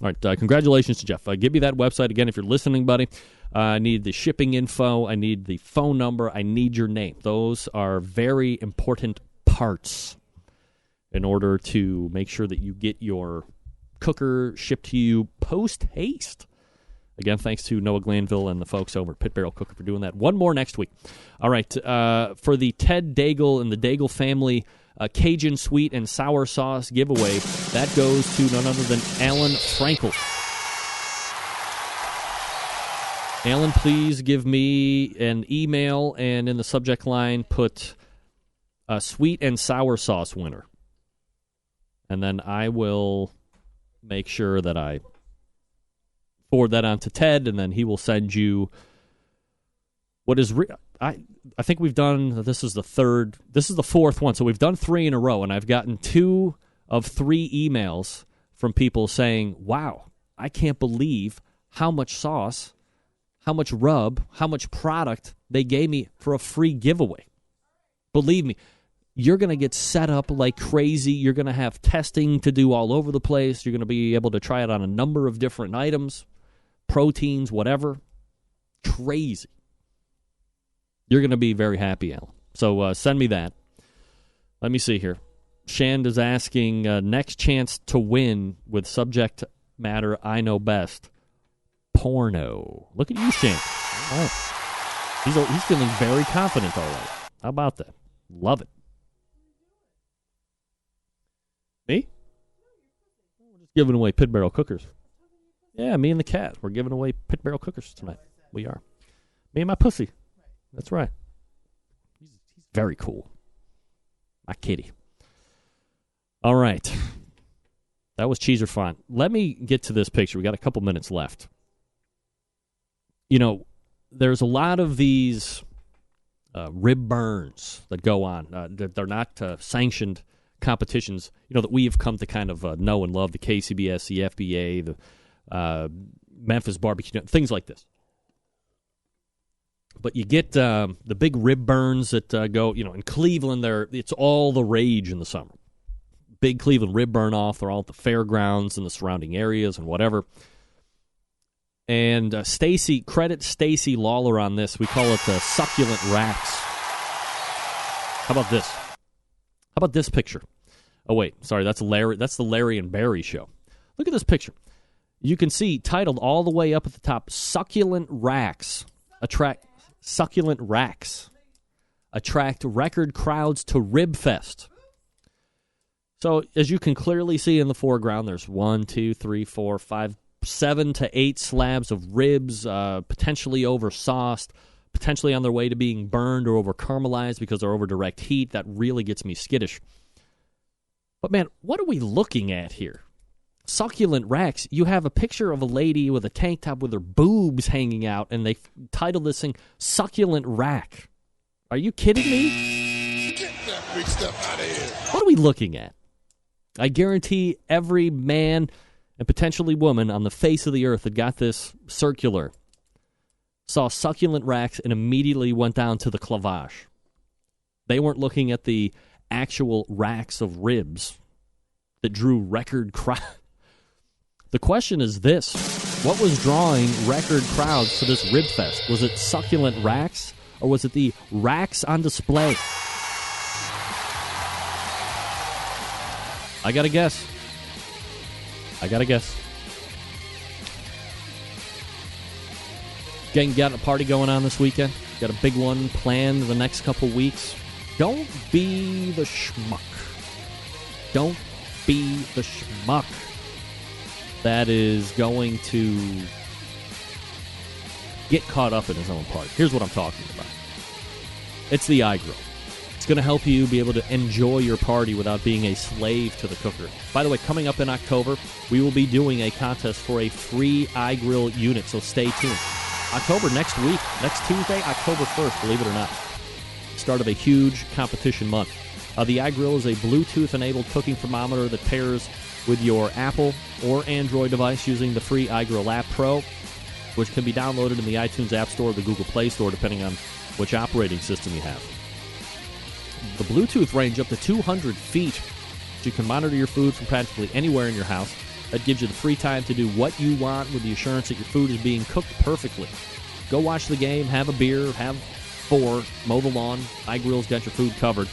All right, congratulations to Jeff. Give me that website again if you're listening, buddy. I need the shipping info. I need the phone number. I need your name. Those are very important parts in order to make sure that you get your cooker shipped to you post-haste. Again, thanks to Noah Glanville and the folks over at Pit Barrel Cooker for doing that. One more next week. All right, for the Ted Daigle and the Daigle family Cajun sweet and sour sauce giveaway, that goes to none other than Alan Frankel. Alan, please give me an email and in the subject line put a sweet and sour sauce winner. And then I will make sure that I forward that on to Ted, and then he will send you what is I think we've done, this is the fourth one, so we've done 3 in a row, and I've gotten 2 of 3 emails from people saying, wow, I can't believe how much sauce, how much rub, how much product they gave me for a free giveaway. Believe me, you're going to get set up like crazy. You're going to have testing to do all over the place. You're going to be able to try it on a number of different items, proteins, whatever. Crazy. You're going to be very happy, Alan. So send me that. Let me see here. Shand is asking, next chance to win with subject matter I know best. Porno. Look at you, Shand. All right. He's feeling very confident already. How about that? Love it. Me? We're just giving away Pit Barrel Cookers. Yeah, me and the cat. We're giving away Pit Barrel Cookers tonight. We are. Me and my pussy. That's right. He's very cool. My kitty. All right. That was Cheeser Font. Let me get to this picture. We got a couple minutes left. There's a lot of these rib burns that go on. They're not sanctioned competitions, that we have come to kind of know and love, the KCBS, the FBA, the Memphis Barbecue, things like this. But you get the big rib burns that go, in Cleveland, it's all the rage in the summer. Big Cleveland rib burn off. They're all at the fairgrounds and the surrounding areas and whatever. And credit Stacy Lawler on this. We call it succulent racks. How about this? How about this picture? Oh, wait. Sorry, that's Larry. That's the Larry and Barry show. Look at this picture. You can see, titled all the way up at the top, Succulent Racks attract record crowds to Rib Fest. So, as you can clearly see in the foreground, there's 1, 2, 3, 4, 5, 7 to 8 slabs of ribs, potentially over-sauced, potentially on their way to being burned or over-caramelized because they're over direct heat. That really gets me skittish. But, man, what are we looking at here? Succulent racks. You have a picture of a lady with a tank top with her boobs hanging out, and they titled this thing Succulent Rack. Are you kidding me? Get that big stuff out of here. What are we looking at? I guarantee every man and potentially woman on the face of the earth that got this circular saw succulent racks and immediately went down to the clavage. They weren't looking at the actual racks of ribs that drew record crowds. The question is this: what was drawing record crowds to this rib fest? Was it succulent racks, or was it the racks on display? I gotta guess. Gang, got a party going on this weekend? Got a big one planned the next couple weeks? Don't be the schmuck. Don't be the schmuck that is going to get caught up in his own party. Here's what I'm talking about. It's the iGrill. It's going to help you be able to enjoy your party without being a slave to the cooker. By the way, coming up in October, we will be doing a contest for a free iGrill unit, so stay tuned. October, next week, next Tuesday, October 1st, believe it or not. Start of a huge competition month. The iGrill is a Bluetooth-enabled cooking thermometer that pairs with your Apple or Android device using the free iGrill App Pro, which can be downloaded in the iTunes App Store or the Google Play Store, depending on which operating system you have. The Bluetooth range up to 200 feet, so you can monitor your food from practically anywhere in your house. That gives you the free time to do what you want with the assurance that your food is being cooked perfectly. Go watch the game, have a beer, have 4, mow the lawn. iGrill's got your food covered.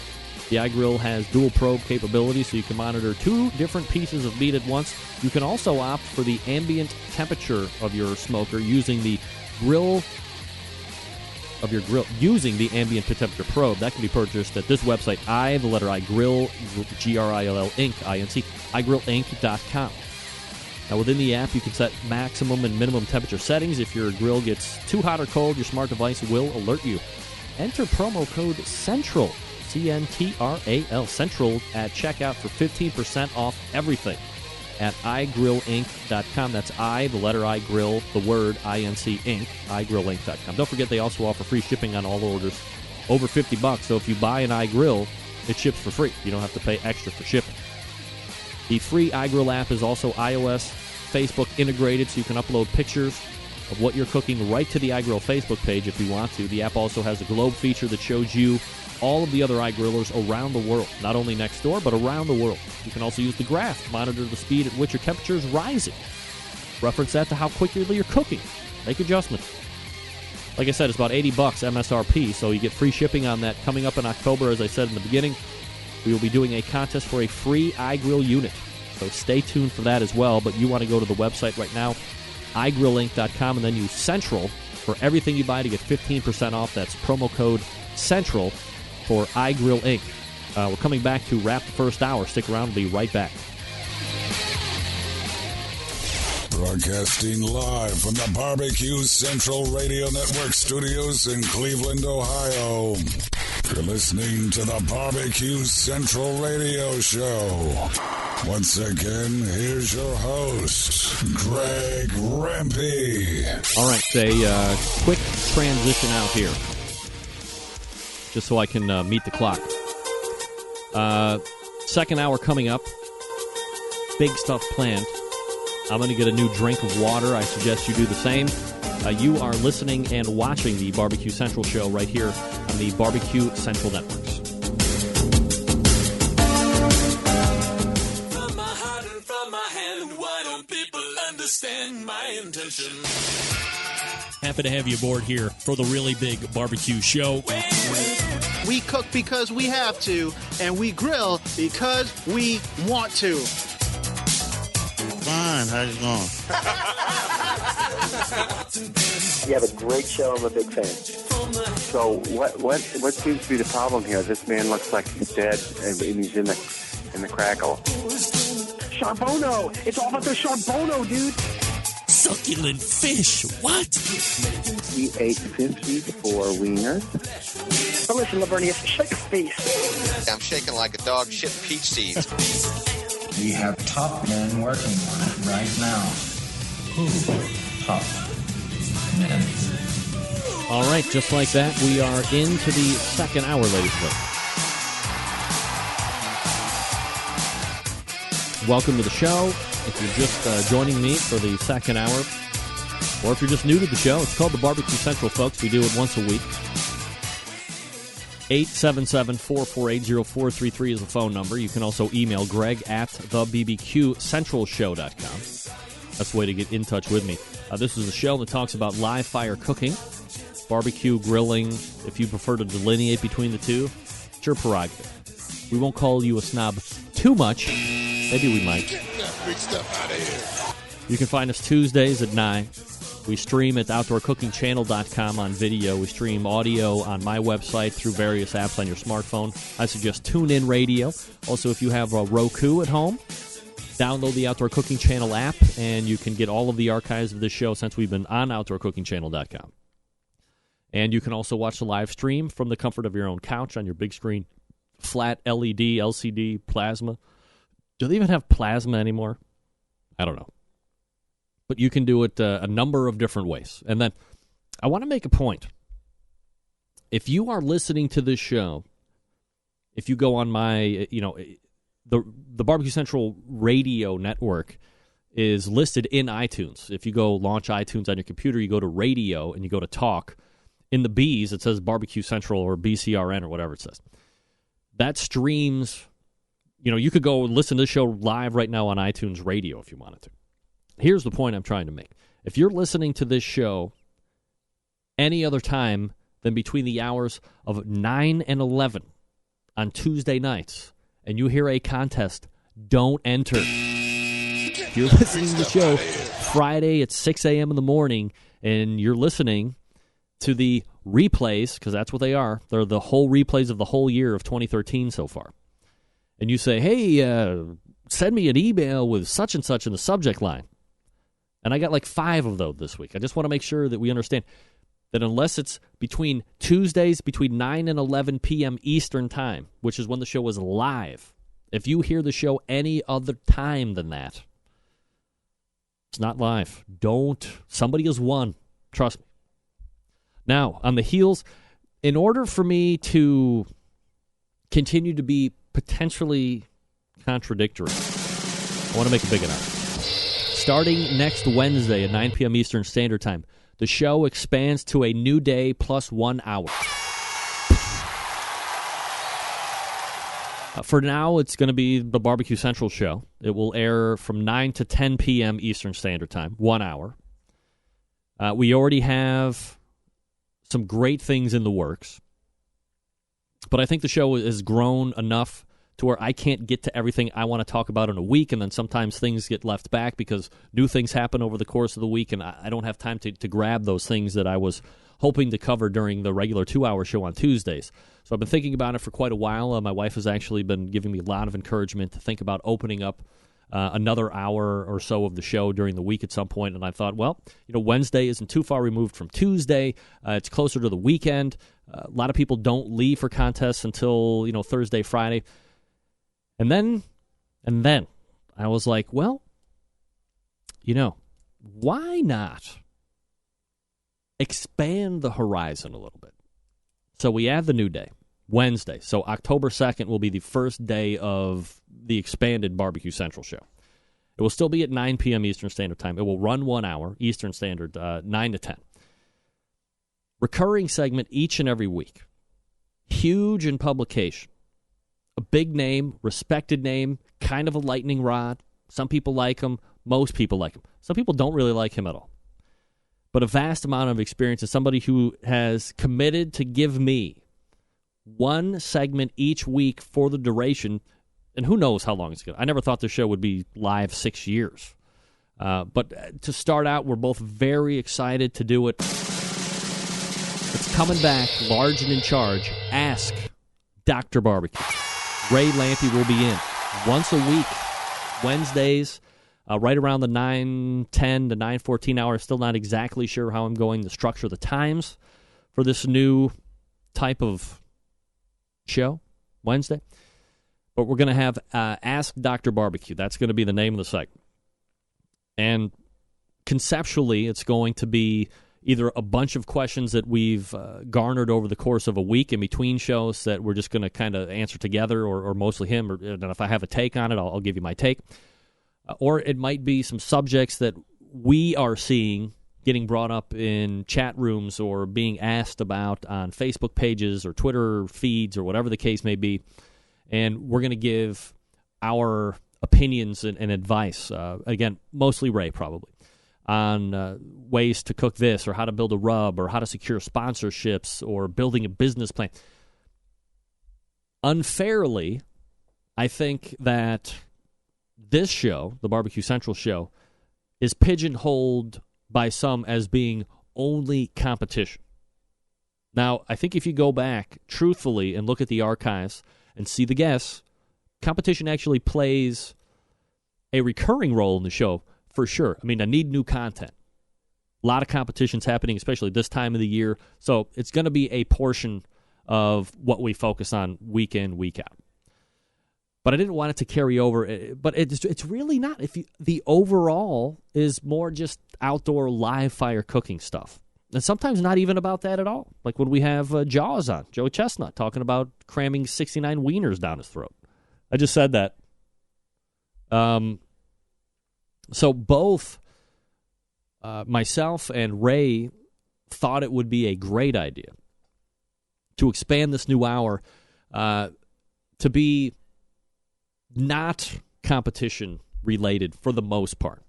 The iGrill has dual probe capability, so you can monitor 2 different pieces of meat at once. You can also opt for the ambient temperature of your smoker using the using the ambient temperature probe. That can be purchased at this website, iGrill, G-R-I-L-L, Inc., I-N-C, iGrillInc.com. Now, within the app, you can set maximum and minimum temperature settings. If your grill gets too hot or cold, your smart device will alert you. Enter promo code CENTRAL, C-N-T-R-A-L, CENTRAL, at checkout for 15% off everything at iGrillInc.com. That's I, the letter I, grill, the word I-N-C, Inc., iGrillInc.com. Don't forget, they also offer free shipping on all orders over $50. So if you buy an iGrill, it ships for free. You don't have to pay extra for shipping. The free iGrill app is also iOS, Facebook integrated, so you can upload pictures of what you're cooking right to the iGrill Facebook page if you want to. The app also has a globe feature that shows you all of the other iGrillers around the world, not only next door, but around the world. You can also use the graph to monitor the speed at which your temperature is rising. Reference that to how quickly you're cooking. Make adjustments. Like I said, it's about $80 MSRP, so you get free shipping on that. Coming up in October, as I said in the beginning, we will be doing a contest for a free iGrill unit. So stay tuned for that as well. But you want to go to the website right now, iGrillInc.com, and then use CENTRAL for everything you buy to get 15% off. That's promo code CENTRAL for iGrill Inc. We're coming back to wrap the first hour. Stick around. We'll be right back. Broadcasting live from the Barbecue Central Radio Network studios in Cleveland, Ohio. You're listening to the Barbecue Central Radio Show. Once again, here's your host, Greg Rempe. All right, a quick transition out here, just so I can meet the clock. Second hour coming up. Big stuff planned. I'm going to get a new drink of water. I suggest you do the same. You are listening and watching the Barbecue Central show right here on the Barbecue Central Networks. From my heart and from my hand, why don't people understand my intention? Happy to have you aboard here for the really big barbecue show. We cook because we have to, and we grill because we want to. Fine, how's it going? You have a great show. I'm a big fan. So what seems to be the problem here? This man looks like he's dead, and he's in the crackle. Charbono! It's all about the Charbono, dude! Succulent fish! What? He ate 54 wieners. But listen, Lavernius, shake a face. I'm shaking like a dog shit peach seeds. We have top men working on it right now. Who? Top men. All right, just like that, we are into the second hour, ladies and gentlemen. Welcome to the show. If you're just joining me for the second hour, or if you're just new to the show, it's called the Barbecue Central, folks. We do it once a week. 877-448-0433 is the phone number. You can also email Greg at thebbqcentralshow.com. That's the way to get in touch with me. This is a show that talks about live fire cooking, barbecue, grilling. If you prefer to delineate between the two, it's your prerogative. We won't call you a snob too much. Maybe we might. Get that big stuff out of here. You can find us Tuesdays at 9. We stream at OutdoorCookingChannel.com on video. We stream audio on my website through various apps on your smartphone. I suggest TuneIn Radio. Also, if you have a Roku at home, download the Outdoor Cooking Channel app, and you can get all of the archives of this show since we've been on OutdoorCookingChannel.com. And you can also watch the live stream from the comfort of your own couch on your big screen, flat LED, LCD, plasma. Do they even have plasma anymore? I don't know. But you can do it a number of different ways. And then I want to make a point. If you are listening to this show, if you go on my, the Barbecue Central radio network is listed in iTunes. If you go launch iTunes on your computer, you go to radio and you go to talk. In the B's, it says Barbecue Central or BCRN or whatever it says. That streams, you could go listen to this show live right now on iTunes radio if you wanted to. Here's the point I'm trying to make. If you're listening to this show any other time than between the hours of 9 and 11 on Tuesday nights, and you hear a contest, don't enter. If you're listening to the show Friday at 6 a.m. in the morning, and you're listening to the replays, because that's what they are, they're the whole replays of the whole year of 2013 so far, and you say, hey, send me an email with such and such in the subject line. And I got like 5 of those this week. I just want to make sure that we understand that unless it's between Tuesdays, between 9 and 11 p.m. Eastern Time, which is when the show is live, if you hear the show any other time than that, it's not live. Somebody has won. Trust me. Now, on the heels, in order for me to continue to be potentially contradictory, I want to make a big announcement. Starting next Wednesday at 9 p.m. Eastern Standard Time, the show expands to a new day plus 1 hour. For now, it's going to be the Barbecue Central show. It will air from 9 to 10 p.m. Eastern Standard Time, 1 hour. We already have some great things in the works, but I think the show has grown enough to where I can't get to everything I want to talk about in a week, and then sometimes things get left back because new things happen over the course of the week, and I don't have time to grab those things that I was hoping to cover during the regular 2-hour show on Tuesdays. So I've been thinking about it for quite a while. My wife has actually been giving me a lot of encouragement to think about opening up another hour or so of the show during the week at some point, and I thought, Wednesday isn't too far removed from Tuesday. It's closer to the weekend. A lot of people don't leave for contests until, Thursday, Friday. And then I was like, why not expand the horizon a little bit? So we add the new day, Wednesday. So October 2nd will be the first day of the expanded Barbecue Central show. It will still be at 9 p.m. Eastern Standard Time. It will run 1 hour, Eastern Standard, 9 to 10. Recurring segment each and every week. Huge in publication. A big name, respected name, kind of a lightning rod. Some people like him. Most people like him. Some people don't really like him at all. But a vast amount of experience is somebody who has committed to give me one segment each week for the duration, and who knows how long it's going to. I never thought the show would be live 6 years. But to start out, we're both very excited to do it. It's coming back, large and in charge. Ask Dr. Barbecue. Ray Lampe will be in once a week, Wednesdays, right around the 9:10 to 9:14 hour. Still not exactly sure how I'm going to structure the times for this new type of show, Wednesday. But we're going to have Ask Dr. Barbecue. That's going to be the name of the segment. And conceptually, it's going to be either a bunch of questions that we've garnered over the course of a week in between shows that we're just going to kind of answer together, or mostly him, and if I have a take on it, I'll give you my take. Or it might be some subjects that we are seeing getting brought up in chat rooms or being asked about on Facebook pages or Twitter feeds or whatever the case may be. And we're going to give our opinions and advice, again, mostly Ray probably, on ways to cook this or how to build a rub or how to secure sponsorships or building a business plan. Unfairly, I think that this show, the Barbecue Central show, is pigeonholed by some as being only competition. Now, I think if you go back truthfully and look at the archives and see the guests, competition actually plays a recurring role in the show for sure. I mean, I need new content. A lot of competitions happening, especially this time of the year. So it's going to be a portion of what we focus on week in, week out. But I didn't want it to carry over. But it's really not. The overall is more just outdoor live fire cooking stuff. And sometimes not even about that at all. Like when we have Jaws on, Joe Chestnut, talking about cramming 69 wieners down his throat. I just said that. So both myself and Ray thought it would be a great idea to expand this new hour to be not competition related for the most part.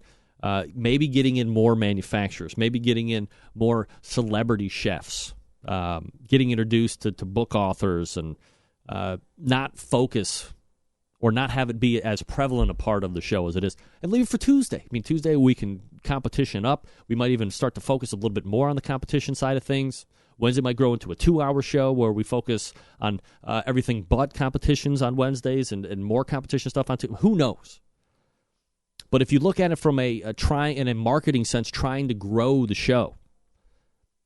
Maybe getting in more manufacturers, maybe getting in more celebrity chefs, getting introduced to book authors, and not focus or not have it be as prevalent a part of the show as it is. And leave it for Tuesday. I mean, Tuesday we can competition up. We might even start to focus a little bit more on the competition side of things. Wednesday might grow into a 2-hour show where we focus on everything but competitions on Wednesdays and more competition stuff on Tuesday. Who knows? But if you look at it from in a marketing sense, trying to grow the show,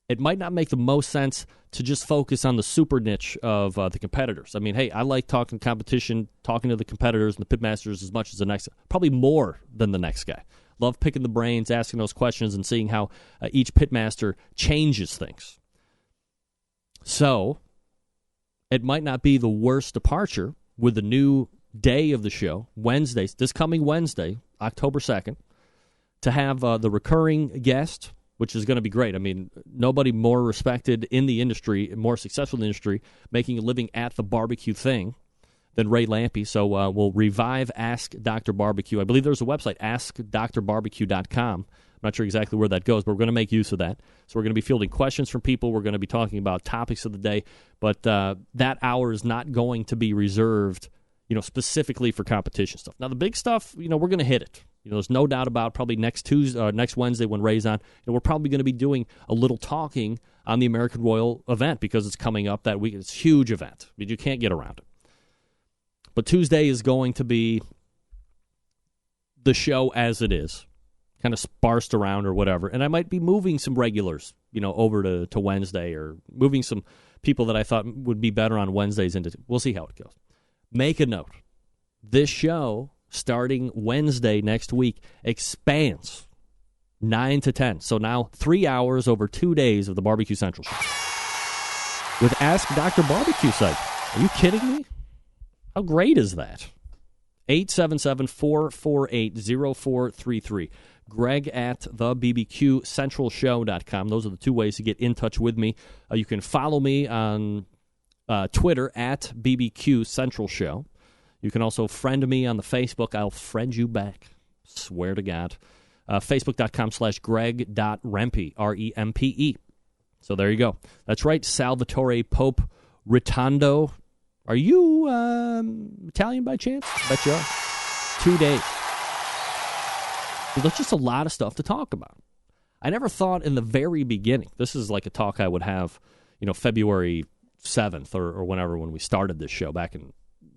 it might not make the most sense to just focus on the super niche of the competitors. I mean, hey, I like talking competition, talking to the competitors and the pitmasters as much as the next, probably more than the next guy. Love picking the brains, asking those questions, and seeing how each pitmaster changes things. So it might not be the worst departure with the new day of the show, Wednesday, this coming Wednesday, October 2nd, to have the recurring guest, which is going to be great. I mean, nobody more respected in the industry, more successful in the industry, making a living at the barbecue thing than Ray Lampe. So we'll revive Ask Dr. Barbecue. I believe there's a website, askdrbarbecue.com. I'm not sure exactly where that goes, but we're going to make use of that. So we're going to be fielding questions from people. We're going to be talking about topics of the day. But that hour is not going to be reserved, specifically for competition stuff. Now, the big stuff, we're going to hit it. There's no doubt about probably next Wednesday when Ray's on, we're probably going to be doing a little talking on the American Royal event because it's coming up that week. It's a huge event. I mean, you can't get around it. But Tuesday is going to be the show as it is, kind of sparsed around or whatever. And I might be moving some regulars, over to Wednesday, or moving some people that I thought would be better on Wednesdays into. We'll see how it goes. Make a note. This show, starting Wednesday next week, expands 9 to 10. So now 3 hours over 2 days of the Barbecue Central show. With Ask Dr. Barbecue site. Are you kidding me? How great is that? 877-448-0433. Greg at thebbqcentralshow.com. Those are the two ways to get in touch with me. You can follow me on Twitter at BBQ Central Show. You can also friend me on the Facebook. I'll friend you back. Swear to God. Facebook.com/Greg.Rempe, R-E-M-P-E. So there you go. That's right, Salvatore Pope Ritondo. Are you Italian by chance? I bet you are. 2 days. There's just a lot of stuff to talk about. I never thought in the very beginning, this is like a talk I would have, February 7th or whenever when we started this show back in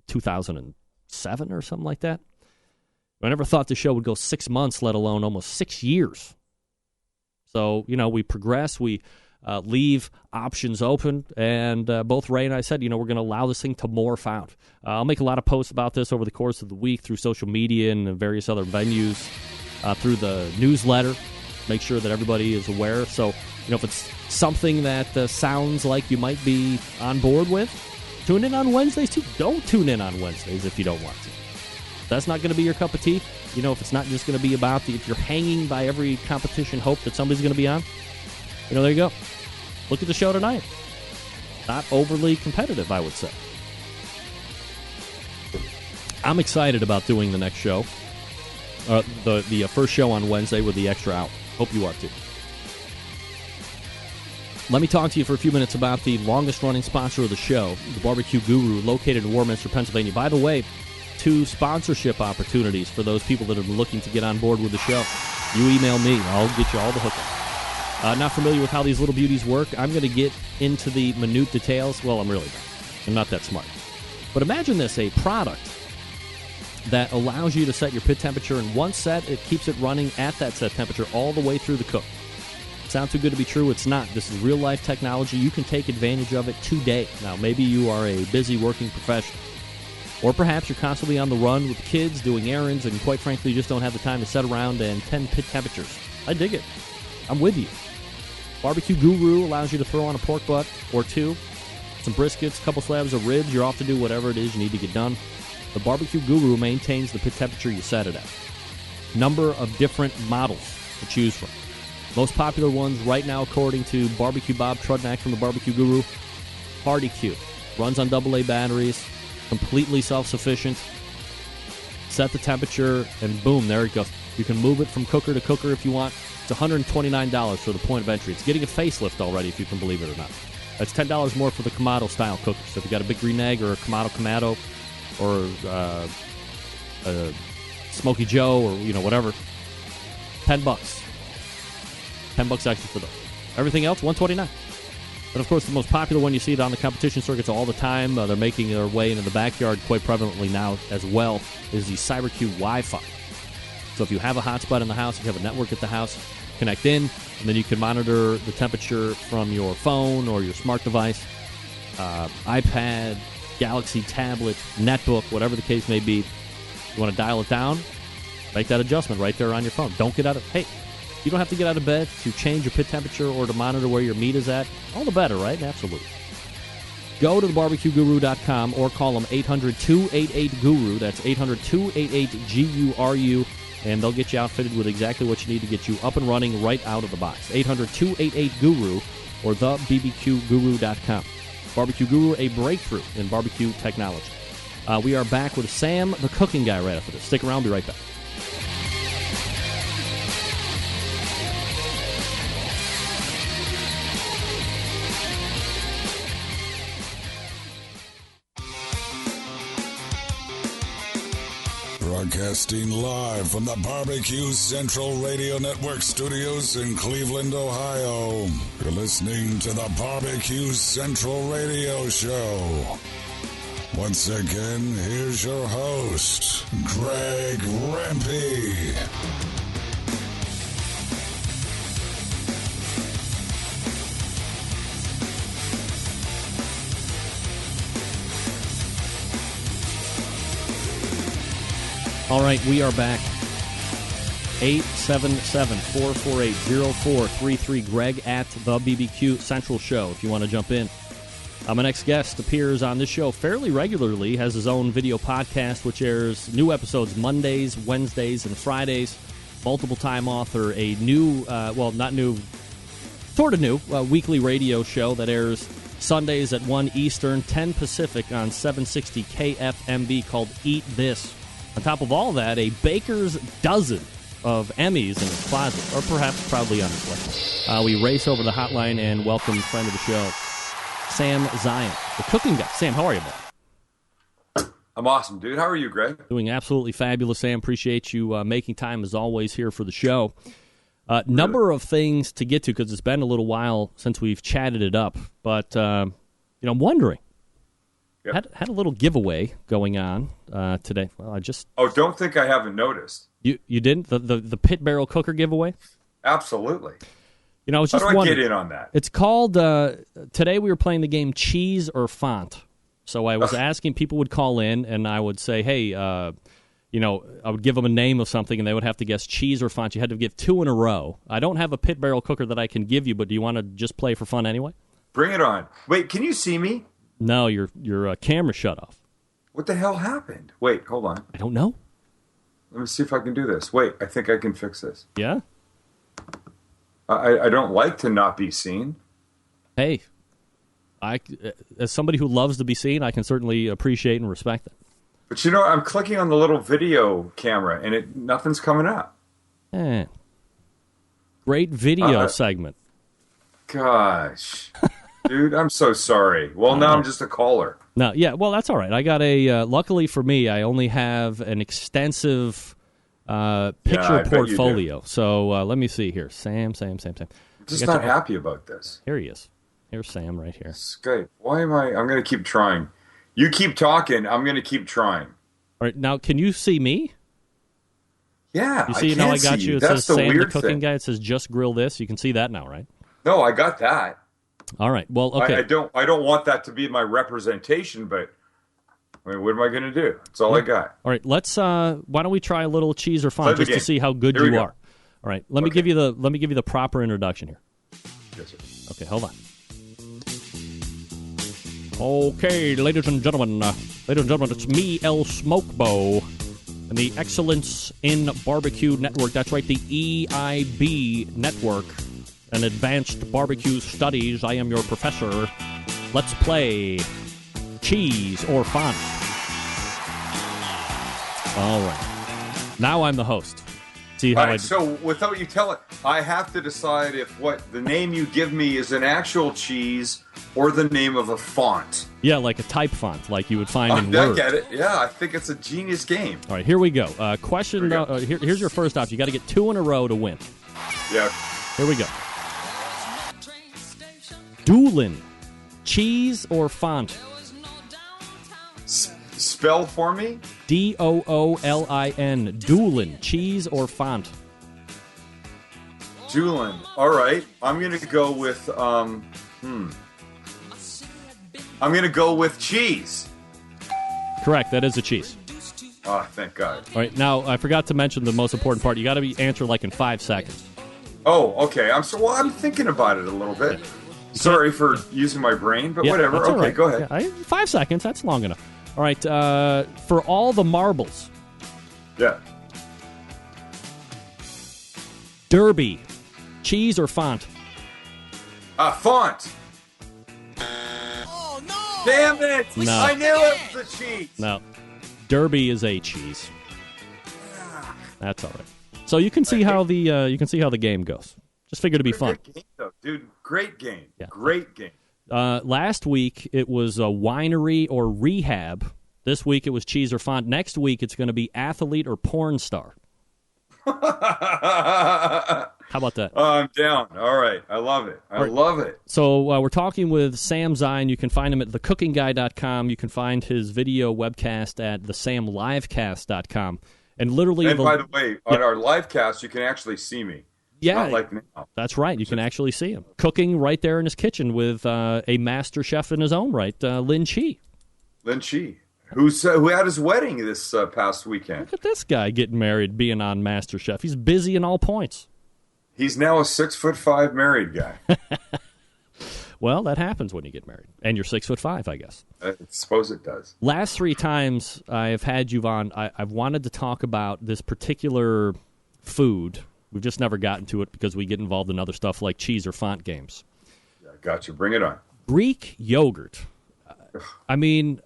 2007 or something like that. I never thought the show would go 6 months, let alone almost 6 years. So, we progress, we leave options open, and both Ray and I said, we're going to allow this thing to morph out. I'll make a lot of posts about this over the course of the week through social media and various other venues, through the newsletter. Make sure that everybody is aware. So, if it's something that sounds like you might be on board with, tune in on Wednesdays too. Don't tune in on Wednesdays if you don't want to. That's not going to be your cup of tea. If it's not just going to be about if you're hanging by every competition hope that somebody's going to be on, there you go. Look at the show tonight. Not overly competitive, I would say. I'm excited about doing the next show. The first show on Wednesday with the extra hour. Hope you are too. Let me talk to you for a few minutes about the longest-running sponsor of the show, the Barbecue Guru, located in Warminster, Pennsylvania. By the way, 2 sponsorship opportunities for those people that are looking to get on board with the show. You email me. I'll get you all the hookups. Not familiar with how these little beauties work? I'm going to get into the minute details. Well, I'm really not. I'm not that smart. But imagine this, a product that allows you to set your pit temperature in one set. It keeps it running at that set temperature all the way through the cook. Sound too good to be true? It's not. This is real-life technology. You can take advantage of it today. Now, maybe you are a busy working professional. Or perhaps you're constantly on the run with the kids, doing errands, and quite frankly, you just don't have the time to sit around and tend pit temperatures. I dig it. I'm with you. Barbecue Guru allows you to throw on a pork butt or 2, some briskets, a couple slabs of ribs. You're off to do whatever it is you need to get done. The Barbecue Guru maintains the pit temperature you set it at. Number of different models to choose from. Most popular ones right now, according to Barbecue Bob Trudnak from the Barbecue Guru, Barbecue. Runs on AA batteries, completely self-sufficient. Set the temperature, and boom, there it goes. You can move it from cooker to cooker if you want. It's $129 for the point of entry. It's getting a facelift already, if you can believe it or not. That's $10 more for the Kamado-style cooker. So if you got a big green egg or a Kamado, or a Smokey Joe, or whatever, $10. $10 extra for those. Everything else, $129. But of course, the most popular one, you see it on the competition circuits all the time. They're making their way into the backyard quite prevalently now as well, is the CyberQ Wi-Fi. So if you have a hotspot in the house, if you have a network at the house, connect in, and then you can monitor the temperature from your phone or your smart device, iPad, Galaxy tablet, netbook, whatever the case may be. You want to dial it down, make that adjustment right there on your phone. Don't get out of... Hey, you don't have to get out of bed to change your pit temperature or to monitor where your meat is at. All the better, right? Absolutely. Go to thebarbecueguru.com or call them 800-288-GURU. That's 800-288-GURU. And they'll get you outfitted with exactly what you need to get you up and running right out of the box. 800-288-GURU or thebbqguru.com. Barbecue Guru, a breakthrough in barbecue technology. We are back with Sam, the cooking guy, right after this. Stick around. Be right back. Broadcasting live from the Barbecue Central Radio Network studios in Cleveland, Ohio. You're listening to the Barbecue Central Radio Show. Once again, here's your host, Greg Rempe. All right, we are back. 877-448-0433. Greg at the BBQ Central Show if you want to jump in. My next guest appears on this show fairly regularly, has his own video podcast, which airs new episodes Mondays, Wednesdays, and Fridays. Multiple-time author, a new, not new, sort of new, weekly radio show that airs Sundays at 1 Eastern, 10 Pacific on 760 KFMB called Eat This. On top of all that, a baker's dozen of Emmys in his closet, or perhaps proudly on his left. We race over the hotline and welcome friend of the show, Sam Zion, the cooking guy. Sam, how are you, bud? I'm awesome, dude. How are you, Greg? Doing absolutely fabulous, Sam. Appreciate you making time, as always, here for the show. Number of things to get to, because it's been a little while since we've chatted it up. But, I'm wondering. Yep. Had a little giveaway going on today. Well, I just... Oh, don't think I haven't noticed. You didn't? The pit barrel cooker giveaway? Absolutely. I was just How do I wondering. get in on that? It's called... today we were playing the game Cheese or Font. So I was asking, people would call in, and I would say, hey, I would give them a name of something, and they would have to guess cheese or font. You had to give 2 in a row. I don't have a pit barrel cooker that I can give you, but do you want to just play for fun anyway? Bring it on. Wait, can you see me? No, your camera shut off. What the hell happened? Wait, hold on. I don't know. Let me see if I can do this. Wait, I think I can fix this. Yeah? I don't like to not be seen. Hey, as somebody who loves to be seen, I can certainly appreciate and respect that. But I'm clicking on the little video camera, and nothing's coming up. Great video segment. Gosh. Dude, I'm so sorry. Well, now I'm just a caller. No, yeah, well, that's all right. I got luckily for me, I only have an extensive picture portfolio. So let me see here. Sam. I'm just not happy about this. Here he is. Here's Sam right here. Skype. Why am I'm going to keep trying. You keep talking. I'm going to keep trying. All right, now, can you see me? Yeah, you see now I got you. It says Sam the Cooking Guy. It says just grill this. You can see that now, right? No, I got that. All right. Well, okay. I don't want that to be my representation, but I mean, what am I going to do? That's all I got. All right. Let's. Why don't we try a little cheese or font just to see how good you are? All right. Let me give you the proper introduction here. Yes, sir. Okay. Hold on. Okay, ladies and gentlemen, it's me, El Smokebo, and the Excellence in Barbecue Network. That's right, the EIB Network, and Advanced Barbecue Studies. I am your professor. Let's play cheese or font. All right. Now I'm the host. See how so without you telling, I have to decide if what the name you give me is an actual cheese or the name of a font. Yeah, like a type font, like you would find in Word. I get it. Yeah, I think it's a genius game. All right, here we go. Question. Here's your first option. You got to get 2 in a row to win. Yeah. Here we go. Doolin, cheese or font? Spell for me. Doolin. Doolin, cheese or font? Doolin. All right. I'm going to go with I'm going to go with cheese. Correct. That is a cheese. Oh, thank God. All right. Now, I forgot to mention the most important part. You got to answer like in 5 seconds. Oh, okay. I'm thinking about it a little bit. Sorry for using my brain, but whatever. Okay, right. Go ahead. Yeah, 5 seconds. That's long enough. All right. For all the marbles. Yeah. Derby, cheese or font? Font. Oh, no! Damn it! No. I knew it was a cheese. No. Derby is a cheese. That's all right. So you can see how the game goes. Just figured it'd be fun. Great game, though, dude. Great game. Yeah. Great game. Last week it was a winery or rehab. This week it was cheese or font. Next week it's going to be athlete or porn star. How about that? I'm down. All right. I love it. I love it. So we're talking with Sam Zine. You can find him at thecookingguy.com. You can find his video webcast at thesamlivecast.com. And literally, and by the way, on our live cast, you can actually see me. Yeah, not like now. That's right. You can actually see him cooking right there in his kitchen with a master chef in his own right, Lin Chi. Lin Chi, who had his wedding this past weekend. Look at this guy getting married, being on Master Chef. He's busy in all points. He's now a 6'5" married guy. Well, that happens when you get married, and you're 6'5", I guess. I suppose it does. Last 3 times I've had you on, I've wanted to talk about this particular food. We've just never gotten to it because we get involved in other stuff like cheese or font games. Yeah, gotcha. Bring it on. Greek yogurt. I mean,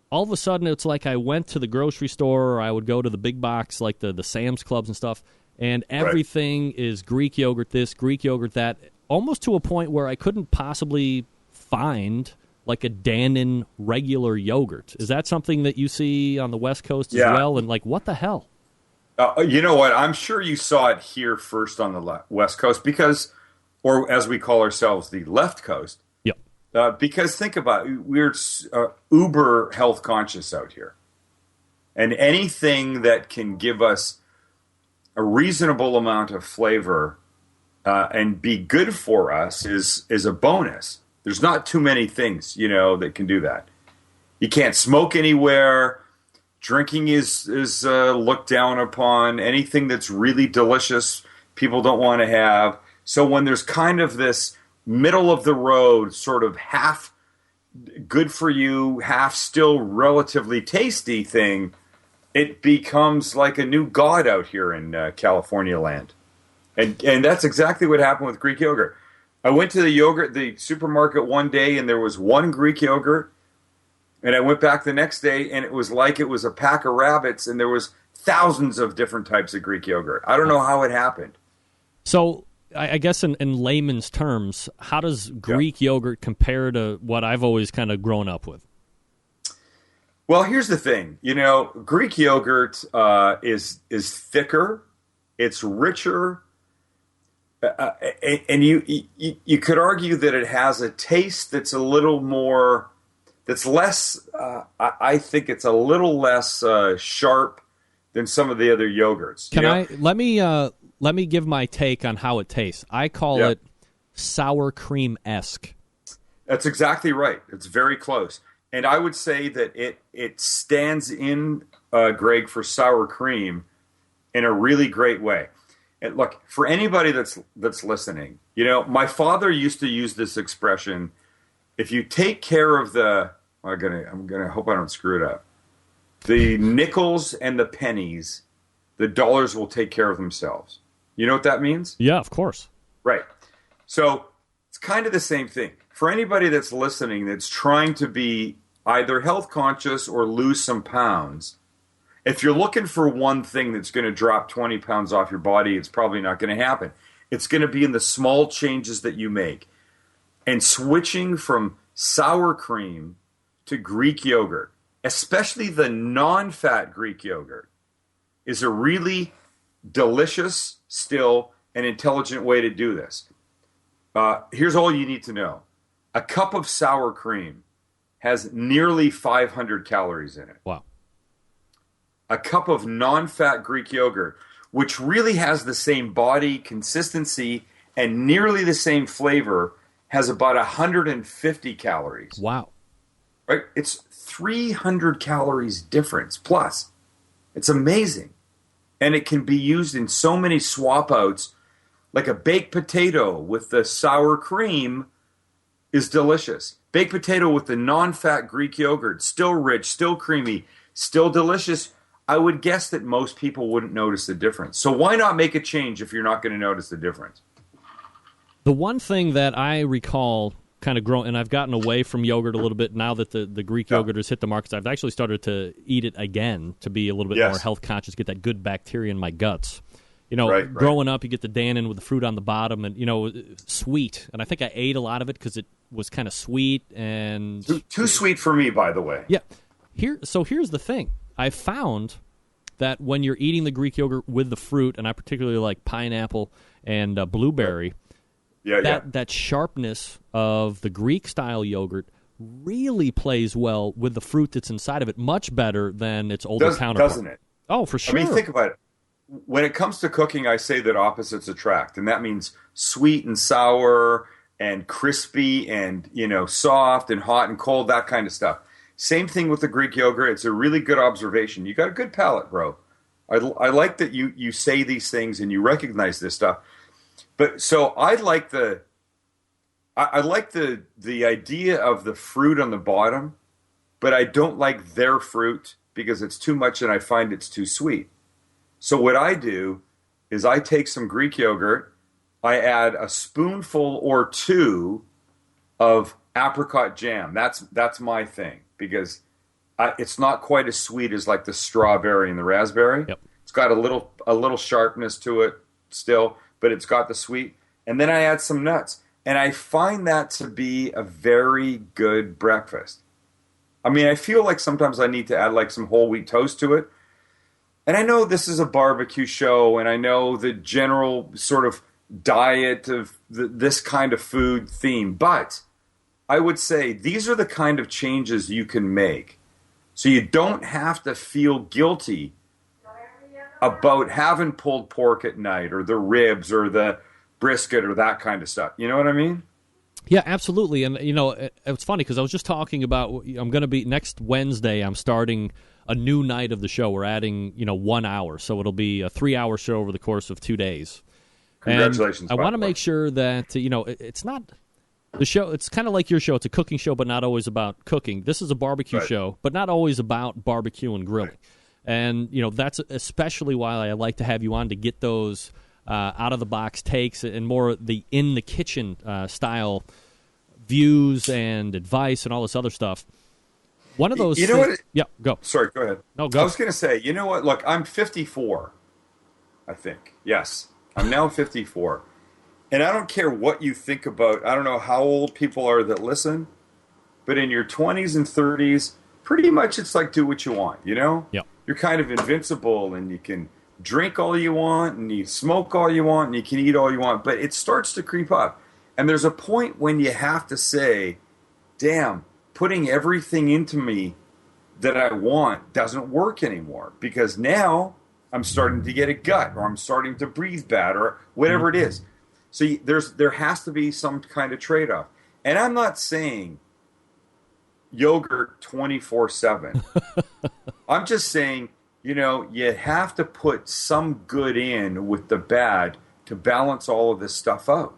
all of a sudden it's like I went to the grocery store or I would go to the big box like the Sam's Clubs and stuff, and everything is Greek yogurt this, Greek yogurt that, almost to a point where I couldn't possibly find like a Dannon regular yogurt. Is that something that you see on the West Coast as well? And like, what the hell? You know what? I'm sure you saw it here first on the West Coast because, or as we call ourselves, the left coast. Yep. Because think about it, we're uber health conscious out here. And anything that can give us a reasonable amount of flavor and be good for us is a bonus. There's not too many things, that can do that. You can't smoke anywhere. Drinking is looked down upon. Anything that's really delicious, people don't want to have. So when there's kind of this middle of the road, sort of half good for you, half still relatively tasty thing, it becomes like a new god out here in California land. And that's exactly what happened with Greek yogurt. I went to the supermarket one day, and there was one Greek yogurt, and I went back the next day, and it was like it was a pack of rabbits, and there was thousands of different types of Greek yogurt. I don't know how it happened. So I guess in layman's terms, how does Greek yogurt compare to what I've always kind of grown up with? Well, here's the thing. Greek yogurt is thicker, it's richer, and you could argue that it has a taste that's a little more, that's less. I think it's a little less sharp than some of the other yogurts. Let me give my take on how it tastes. I call it sour cream-esque. That's exactly right. It's very close. And I would say that it stands in, Greg, for sour cream in a really great way. And look, for anybody that's listening, my father used to use this expression: if you take care of I'm gonna hope I don't screw it up. The nickels and the pennies, the dollars will take care of themselves. You know what that means? Yeah, of course. Right. So it's kind of the same thing. For anybody that's listening that's trying to be either health conscious or lose some pounds, if you're looking for one thing that's going to drop 20 pounds off your body, it's probably not going to happen. It's going to be in the small changes that you make. And switching from sour cream to Greek yogurt, especially the non-fat Greek yogurt, is a really delicious, still, and intelligent way to do this. Here's all you need to know. A cup of sour cream has nearly 500 calories in it. Wow. A cup of non-fat Greek yogurt, which really has the same body, consistency, and nearly the same flavor, has about 150 calories. Wow. Right? It's 300 calories difference plus. It's amazing. And it can be used in so many swap outs, like a baked potato with the sour cream is delicious. Baked potato with the non-fat Greek yogurt, still rich, still creamy, still delicious. I would guess that most people wouldn't notice the difference. So why not make a change if you're not going to notice the difference? The one thing that I recall kind of growing, and I've gotten away from yogurt a little bit now that the Greek yogurt has hit the markets. I've actually started to eat it again to be a little bit more health conscious, get that good bacteria in my guts. Growing up, you get the Dannon with the fruit on the bottom and, sweet. And I think I ate a lot of it because it was kind of sweet and... Too sweet for me, by the way. Yeah. Here's the thing. I found that when you're eating the Greek yogurt with the fruit, and I particularly like pineapple and blueberry... That sharpness of the Greek-style yogurt really plays well with the fruit that's inside of it, much better than its older counterpart. Doesn't it? Oh, for sure. I mean, think about it. When it comes to cooking, I say that opposites attract, and that means sweet and sour and crispy and, soft and hot and cold, that kind of stuff. Same thing with the Greek yogurt. It's a really good observation. You got a good palate, bro. I like that you say these things and you recognize this stuff. But so I like the idea of the fruit on the bottom, but I don't like their fruit because it's too much and I find it's too sweet. So what I do is I take some Greek yogurt, I add a spoonful or two of apricot jam. That's my thing because it's not quite as sweet as like the strawberry and the raspberry. Yep. It's got a little sharpness to it still, but it's got the sweet. And then I add some nuts. And I find that to be a very good breakfast. I mean, I feel like sometimes I need to add like some whole wheat toast to it. And I know this is a barbecue show, and I know the general sort of diet of this kind of food theme. But I would say these are the kind of changes you can make. So you don't have to feel guilty about having pulled pork at night or the ribs or the brisket or that kind of stuff. You know what I mean? Yeah, absolutely. And, it's funny because I was just talking about I'm going to be next Wednesday, I'm starting a new night of the show. We're adding, 1 hour. So it'll be a 3-hour show over the course of 2 days. Congratulations. And I want to make sure that, it's not the show. It's kind of like your show. It's a cooking show, but not always about cooking. This is a barbecue show, but not always about barbecue and grilling. And, that's especially why I like to have you on to get those out-of-the-box takes and more the in-the-kitchen style views and advice and all this other stuff. One of those what? Yeah, go. Sorry, go ahead. No, go. I was going to say, you know what? Look, I'm 54, I think. Yes, I'm now 54. And I don't care what you think about, I don't know how old people are that listen, but in your 20s and 30s, pretty much it's like do what you want, Yeah. You're kind of invincible, and you can drink all you want, and you smoke all you want, and you can eat all you want, but it starts to creep up. And there's a point when you have to say, damn, putting everything into me that I want doesn't work anymore, because now I'm starting to get a gut, or I'm starting to breathe bad, or whatever it is. So there has to be some kind of trade-off. And I'm not saying yogurt 24/7. I'm just saying, you have to put some good in with the bad to balance all of this stuff out.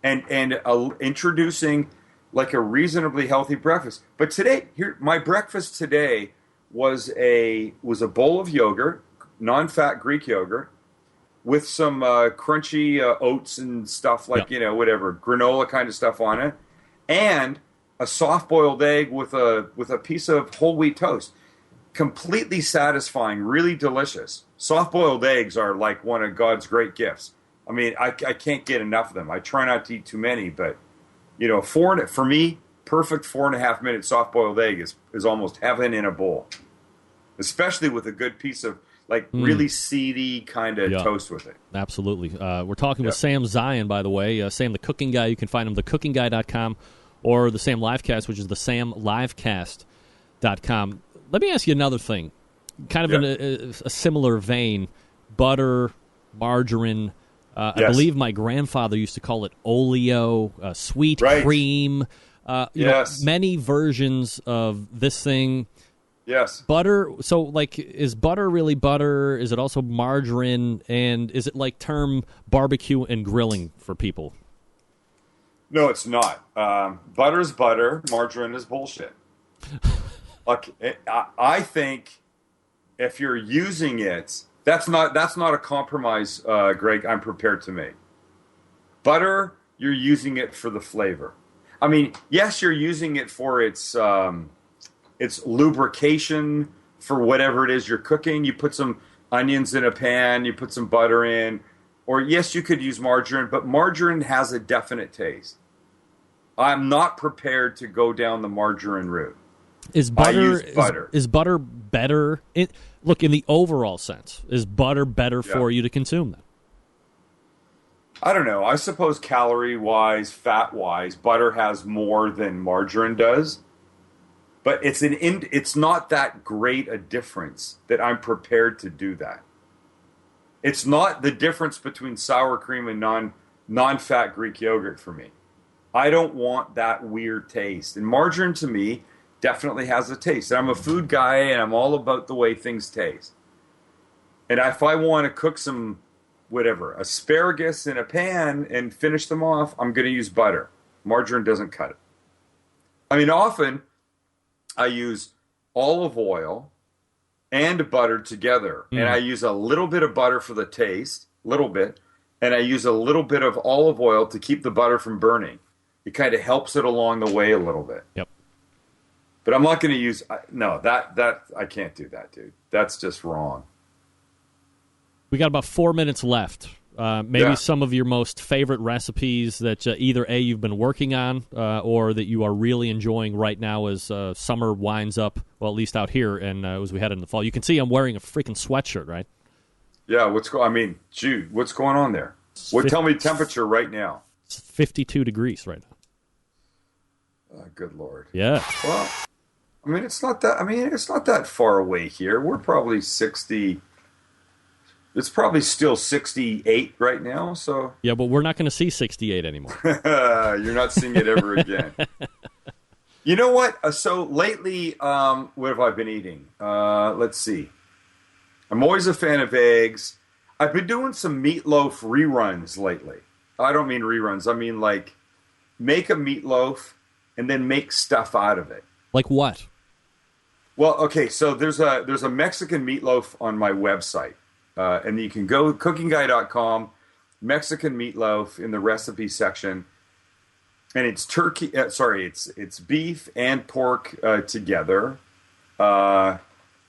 And introducing like a reasonably healthy breakfast. But today, my breakfast today was a bowl of yogurt, non-fat Greek yogurt, with some crunchy oats and stuff like, whatever, granola kind of stuff on it, and a soft-boiled egg with a piece of whole wheat toast. Completely satisfying, really delicious. Soft-boiled eggs are like one of God's great gifts. I mean, I can't get enough of them. I try not to eat too many, but, for me, perfect 4.5-minute soft-boiled egg is almost heaven in a bowl, especially with a good piece of, really seedy kind of toast with it. Absolutely. We're talking with Sam Zion, by the way. Sam, the cooking guy. You can find him thecooking.com or the Sam Livecast, which is the samlivecast.com. Let me ask you another thing, kind of in a similar vein. Butter, margarine. I believe my grandfather used to call it oleo, sweet cream. Many versions of this thing. Yes. Butter. So, is butter really butter? Is it also margarine? And is it term barbecue and grilling for people? No, it's not. Butter's butter. Margarine is bullshit. I think if you're using it, that's not a compromise, Greg, I'm prepared to make. Butter, you're using it for the flavor. I mean, yes, you're using it for its lubrication for whatever it is you're cooking. You put some onions in a pan, you put some butter in, or yes, you could use margarine, but margarine has a definite taste. I'm not prepared to go down the margarine route. Is butter better? In the overall sense, is butter better for you to consume then? I don't know. I suppose calorie-wise, fat-wise, butter has more than margarine does. But it's not that great a difference that I'm prepared to do that. It's not the difference between sour cream and non-fat Greek yogurt for me. I don't want that weird taste. And margarine to me definitely has a taste. I'm a food guy, and I'm all about the way things taste. And if I want to cook some, asparagus in a pan and finish them off, I'm going to use butter. Margarine doesn't cut it. I mean, often I use olive oil and butter together. And I use a little bit of butter for the taste, and I use a little bit of olive oil to keep the butter from burning. It kind of helps it along the way a little bit. Yep. But I'm not going to use that I can't do that, dude. That's just wrong. We got about 4 minutes left. Maybe some of your most favorite recipes that either A, you've been working on or that you are really enjoying right now as summer winds up, well, at least out here, and as we head into the fall. You can see I'm wearing a freaking sweatshirt, right? Yeah, what's going on there? Tell me temperature right now. It's 52 degrees right now. Good Lord. Yeah. Well, it's not that far away here. We're probably 60. It's probably still 68 right now. So yeah, but we're not going to see 68 anymore. You're not seeing it ever again. You know what? So lately, what have I been eating? Let's see. I'm always a fan of eggs. I've been doing some meatloaf reruns lately. I don't mean reruns. I mean make a meatloaf and then make stuff out of it. Like what? Well, okay, so there's a Mexican meatloaf on my website, and you can go cookingguy.com, Mexican meatloaf in the recipe section, and it's turkey. It's beef and pork together, and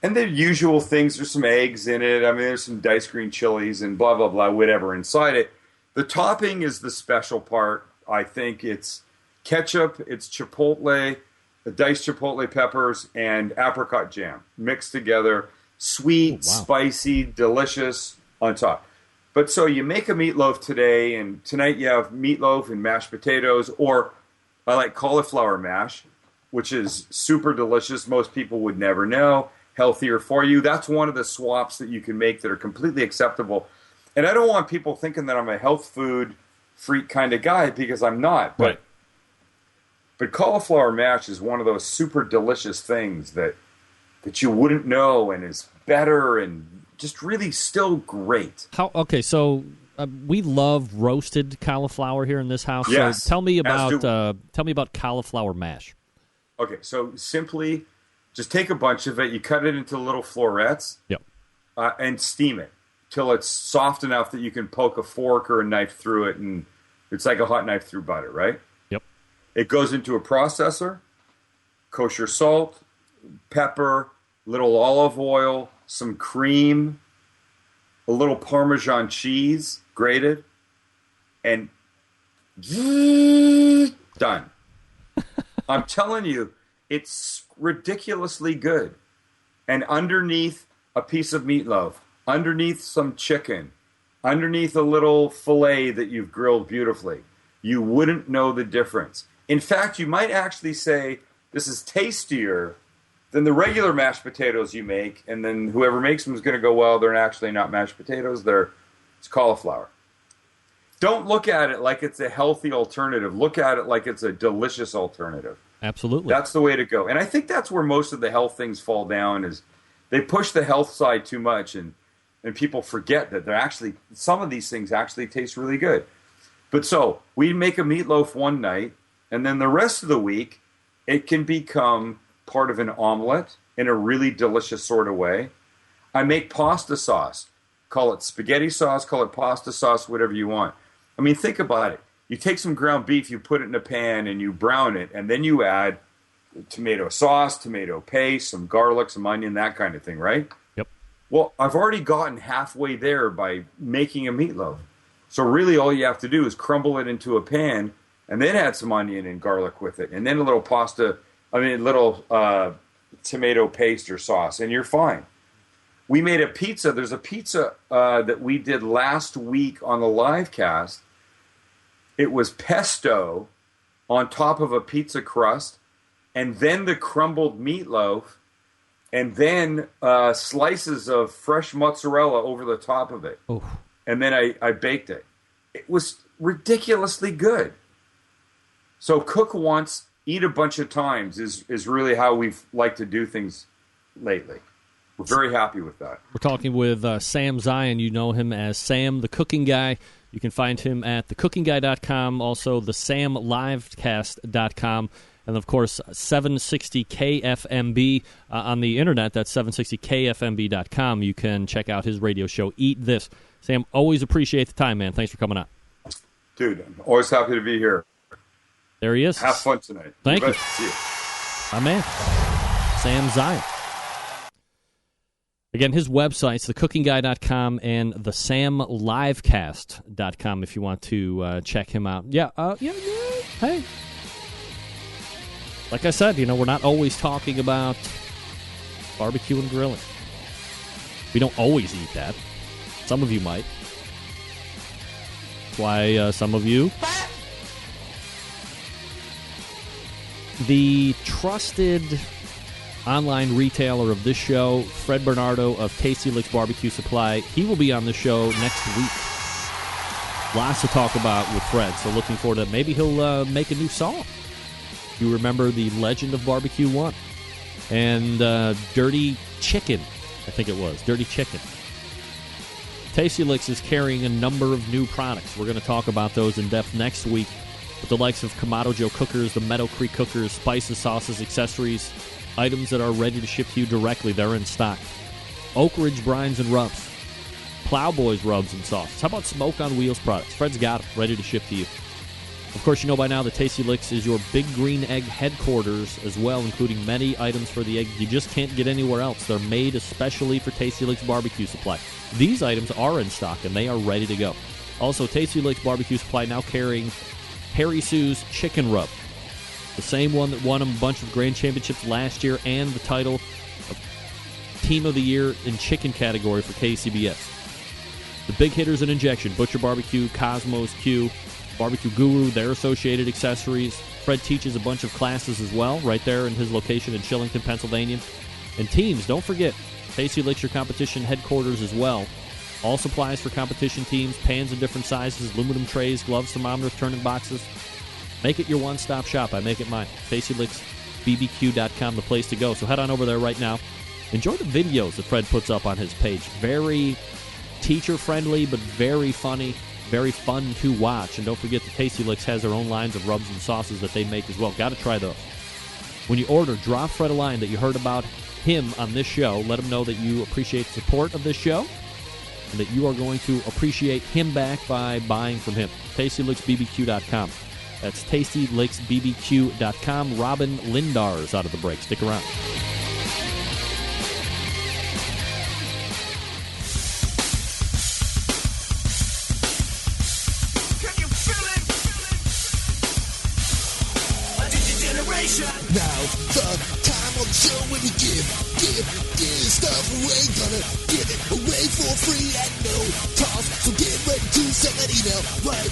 the usual things. There's some eggs in it. I mean, there's some diced green chilies and blah blah blah, whatever inside it. The topping is the special part. I think it's ketchup, it's chipotle, diced chipotle peppers, and apricot jam mixed together. Sweet, spicy, delicious on top. But so you make a meatloaf today, and tonight you have meatloaf and mashed potatoes, or I like cauliflower mash, which is super delicious. Most people would never know. Healthier for you. That's one of the swaps that you can make that are completely acceptable. And I don't want people thinking that I'm a health food freak kind of guy, because I'm not. But cauliflower mash is one of those super delicious things that you wouldn't know, and is better and just really still great. So we love roasted cauliflower here in this house. Yes, so tell me about cauliflower mash. Okay, so simply just take a bunch of it, you cut it into little florets, and steam it till it's soft enough that you can poke a fork or a knife through it, and it's like a hot knife through butter, right? Yep. It goes into a processor, kosher salt, pepper, little olive oil, some cream, a little Parmesan cheese grated, and done. I'm telling you, it's ridiculously good. And underneath a piece of meatloaf, underneath some chicken, underneath a little filet that you've grilled beautifully, you wouldn't know the difference. In fact, you might actually say this is tastier than the regular mashed potatoes you make, and then whoever makes them is going to go, well, they're actually not mashed potatoes, it's cauliflower. Don't look at it like it's a healthy alternative. Look at it like it's a delicious alternative. Absolutely. That's the way to go. And I think that's where most of the health things fall down, is they push the health side too much, and people forget that they're actually, some of these things actually taste really good. But so we make a meatloaf one night, and then the rest of the week, it can become part of an omelet in a really delicious sort of way. I make pasta sauce. Call it spaghetti sauce, call it pasta sauce, whatever you want. I mean, think about it. You take some ground beef, you put it in a pan, and you brown it, and then you add tomato sauce, tomato paste, some garlic, some onion, that kind of thing, right? Yep. Well, I've already gotten halfway there by making a meatloaf. So really all you have to do is crumble it into a pan, and then add some onion and garlic with it, and then a little tomato paste or sauce, and you're fine. We made a pizza. There's a pizza that we did last week on the live cast. It was pesto on top of a pizza crust, and then the crumbled meatloaf, and then slices of fresh mozzarella over the top of it. Oof. And then I baked it. It was ridiculously good. So cook once, eat a bunch of times is really how we've liked to do things lately. We're very happy with that. We're talking with Sam Zion. You know him as Sam, the Cooking Guy. You can find him at thecookingguy.com, also thesamlivecast.com, and, of course, 760KFMB on the internet. That's 760KFMB.com. You can check out his radio show, Eat This. Sam, always appreciate the time, man. Thanks for coming on. Dude, I'm always happy to be here. There he is. Have fun tonight. Thank you. See you. My man, Sam Zion. Again, his website's thecookingguy.com and thesamlivecast.com if you want to check him out. Yeah, hey. Like I said, we're not always talking about barbecue and grilling. We don't always eat that. Some of you might. That's why some of you... The trusted online retailer of this show, Fred Bernardo of Tasty Licks Barbecue Supply, he will be on the show next week. Lots to talk about with Fred, so looking forward to it. Maybe he'll make a new song. You remember the Legend of Barbecue 1 and Dirty Chicken, I think it was, Dirty Chicken. Tasty Licks is carrying a number of new products. We're going to talk about those in depth next week with the likes of Kamado Joe cookers, the Meadow Creek cookers, spices, sauces, accessories, items that are ready to ship to you directly. They're in stock. Oak Ridge brines and rubs. Plowboys rubs and sauces. How about Smoke on Wheels products? Fred's got them, ready to ship to you. Of course, you know by now that Tasty Licks is your Big Green Egg headquarters as well, including many items for the egg you just can't get anywhere else. They're made especially for Tasty Licks Barbecue Supply. These items are in stock, and they are ready to go. Also, Tasty Licks Barbecue Supply now carrying Harry Sue's Chicken Rub, the same one that won him a bunch of Grand Championships last year and the title of Team of the Year in Chicken category for KCBS. The big hitters in injection, Butcher Barbecue, Cosmos Q, Barbecue Guru, their associated accessories. Fred teaches a bunch of classes as well, right there in his location in Shillington, Pennsylvania. And teams, don't forget, Tasty Licks, your competition headquarters as well. All supplies for competition teams, pans in different sizes, aluminum trays, gloves, thermometers, turning boxes. Make it your one-stop shop. I make it mine. TastyLicksBBQ.com, the place to go. So head on over there right now. Enjoy the videos that Fred puts up on his page. Very teacher-friendly, but very funny, very fun to watch. And don't forget that Tasty Licks has their own lines of rubs and sauces that they make as well. Got to try those. When you order, drop Fred a line that you heard about him on this show. Let him know that you appreciate the support of this show and that you are going to appreciate him back by buying from him. TastyLicksBBQ.com. That's TastyLicksBBQ.com. Robin Lindar is out of the break. Stick around. Now, the time on the show when we give stuff away. Gonna give it away for free at no cost. So get ready to send that email right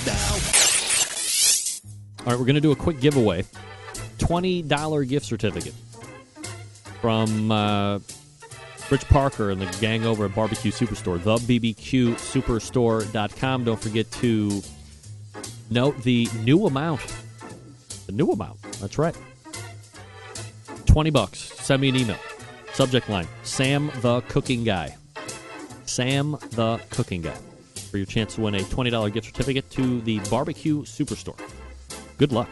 now. All right, we're going to do a quick giveaway. $20 gift certificate from Rich Parker and the gang over at Barbecue Superstore, thebbqsuperstore.com. Don't forget to note the new amount. The new amount. That's right. $20. Send me an email. Subject line, Sam the Cooking Guy. Sam the Cooking Guy. For your chance to win a $20 gift certificate to the Barbecue Superstore. Good luck.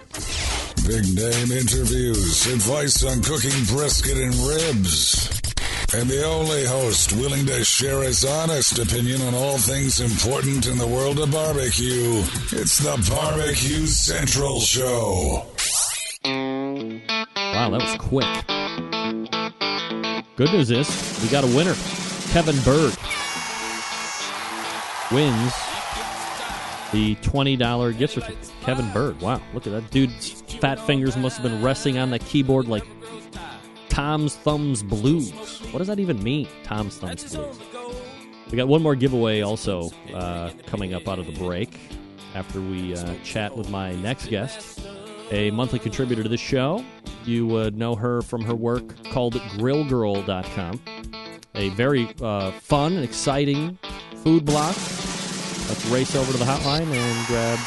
Big name interviews, advice on cooking brisket and ribs. And the only host willing to share his honest opinion on all things important in the world of barbecue. It's the Barbecue Central Show. Wow, that was quick. Good news is, we got a winner. Kevin Bird wins the $20 gift certificate. Kevin Bird, wow, look at that dude's fat fingers must have been resting on the keyboard like Tom's Thumbs Blues. What does that even mean, Tom's Thumbs Blues? We got one more giveaway also coming up out of the break after we chat with my next guest, a monthly contributor to this show. You would know her from her work called GrillGirl.com, a very fun and exciting food blog. Let's race over to the hotline and grab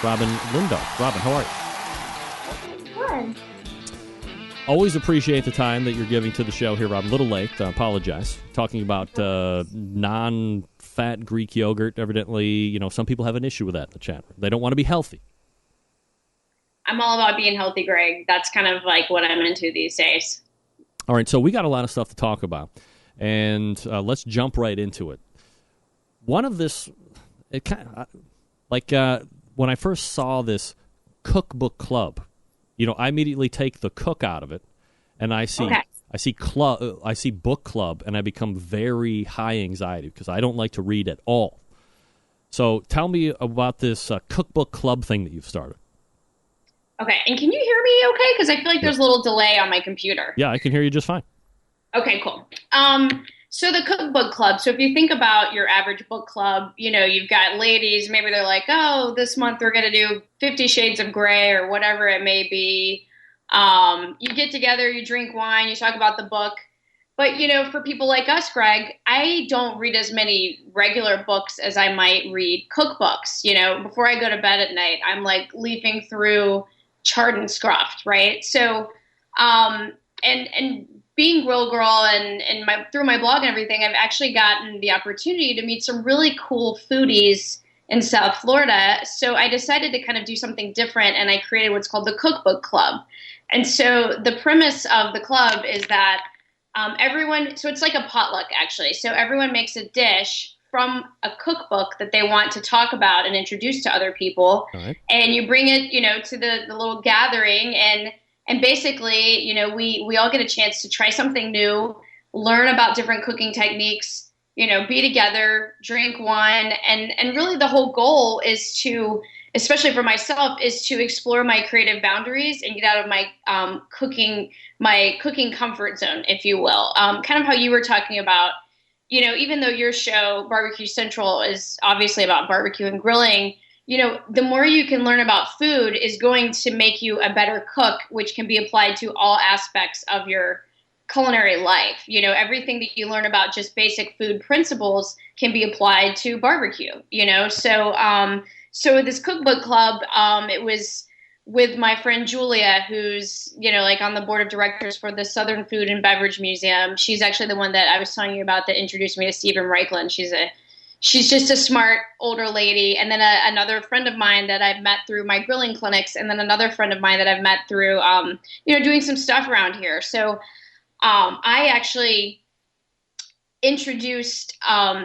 Robin Lindar. Robin, how are you? Good. Always appreciate the time that you're giving to the show here, Rob. A little late. I apologize. Talking about non-fat Greek yogurt. Evidently, you know, some people have an issue with that in the chat. They don't want to be healthy. I'm all about being healthy, Greg. That's kind of like what I'm into these days. All right, so we got a lot of stuff to talk about, and let's jump right into it. One of this, it kind of like when I first saw this cookbook club. You know, I immediately take the cook out of it, and I see I see book club, and I become very high anxiety because I don't like to read at all. So tell me about this cookbook club thing that you've started. Okay, and can you hear me okay? Because I feel like there's a little delay on my computer. Yeah, I can hear you just fine. Okay, cool. So the cookbook club. So if you think about your average book club, you know, you've got ladies, maybe they're like, oh, this month we're going to do 50 Shades of Grey or whatever it may be. You get together, you drink wine, you talk about the book. But, you know, for people like us, Greg, I don't read as many regular books as I might read cookbooks. You know, before I go to bed at night, I'm like leafing through Chart and Scruft, right? So, and being Grill Girl and through my blog and everything, I've actually gotten the opportunity to meet some really cool foodies in South Florida. So I decided to kind of do something different, and I created what's called the Cookbook Club. And so the premise of the club is that so it's like a potluck, actually. So everyone makes a dish from a cookbook that they want to talk about and introduce to other people. Right. And you bring it, to the little gathering, and basically, we all get a chance to try something new, learn about different cooking techniques, be together, drink wine. And really the whole goal is to, especially for myself, is to explore my creative boundaries and get out of my cooking comfort zone, if you will. Kind of how you were talking about, even though your show, Barbecue Central, is obviously about barbecue and grilling, the more you can learn about food is going to make you a better cook, which can be applied to all aspects of your culinary life. Everything that you learn about just basic food principles can be applied to barbecue, So with this cookbook club, it was with my friend Julia, who's, on the board of directors for the Southern Food and Beverage Museum. She's actually the one that I was telling you about that introduced me to Stephen Reichland. She's just a smart older lady. And then another friend of mine that I've met through my grilling clinics, and then another friend of mine that I've met through, doing some stuff around here. So I actually introduced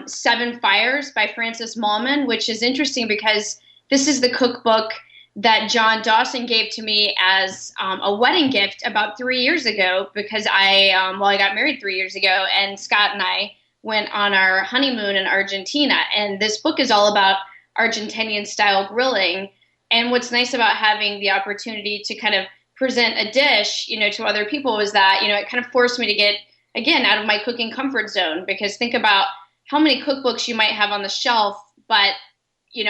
Seven Fires by Francis Mallman, which is interesting because this is the cookbook that John Dawson gave to me as a wedding gift about 3 years ago, because I got married 3 years ago, and Scott and I went on our honeymoon in Argentina. And this book is all about Argentinian style grilling. And what's nice about having the opportunity to kind of present a dish, to other people is that, it kind of forced me to get, again, out of my cooking comfort zone, because think about how many cookbooks you might have on the shelf, but,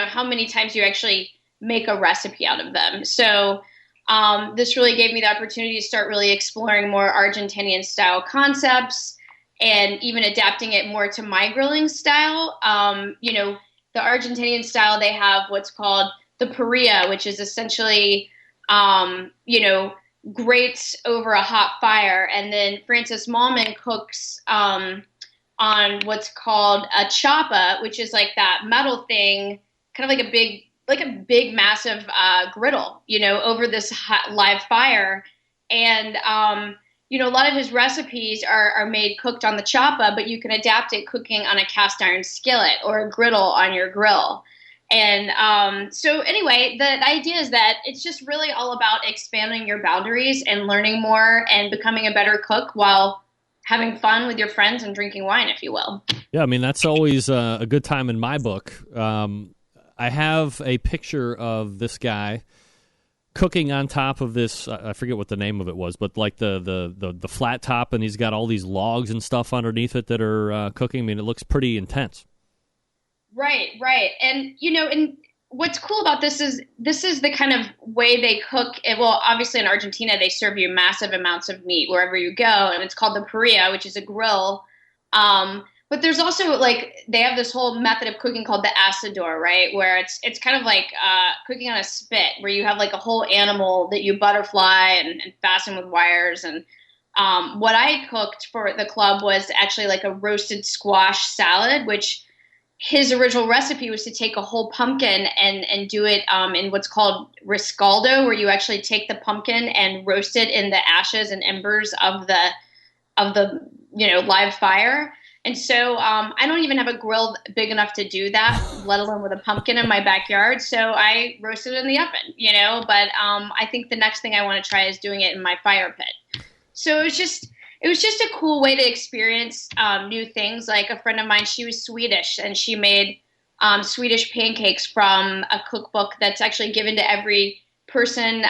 how many times you actually make a recipe out of them. So this really gave me the opportunity to start really exploring more Argentinian style concepts and even adapting it more to my grilling style. The Argentinian style, they have what's called the parrilla, which is essentially, grates over a hot fire. And then Francis Mallman cooks on what's called a chapa, which is like that metal thing, kind of like a big massive griddle, over this hot live fire. And, a lot of his recipes are made cooked on the chapa, but you can adapt it cooking on a cast iron skillet or a griddle on your grill. And so anyway, the idea is that it's just really all about expanding your boundaries and learning more and becoming a better cook while having fun with your friends and drinking wine, if you will. Yeah, I mean, that's always a good time in my book. I have a picture of this guy cooking on top of this, I forget what the name of it was, but like the flat top, and he's got all these logs and stuff underneath it that are cooking. I mean, it looks pretty intense. Right. And, and what's cool about this is the kind of way they cook. Well, obviously in Argentina, they serve you massive amounts of meat wherever you go, and it's called the parrilla, which is a grill. But there's also they have this whole method of cooking called the asador, right? Where it's kind of like cooking on a spit, where you have like a whole animal that you butterfly and fasten with wires. And what I cooked for the club was actually like a roasted squash salad, which his original recipe was to take a whole pumpkin and do it in what's called riscaldo, where you actually take the pumpkin and roast it in the ashes and embers of the live fire. And so I don't even have a grill big enough to do that, let alone with a pumpkin in my backyard. So I roasted it in the oven, but I think the next thing I want to try is doing it in my fire pit. So it was just a cool way to experience new things. Like a friend of mine, she was Swedish, and she made Swedish pancakes from a cookbook that's actually given to every person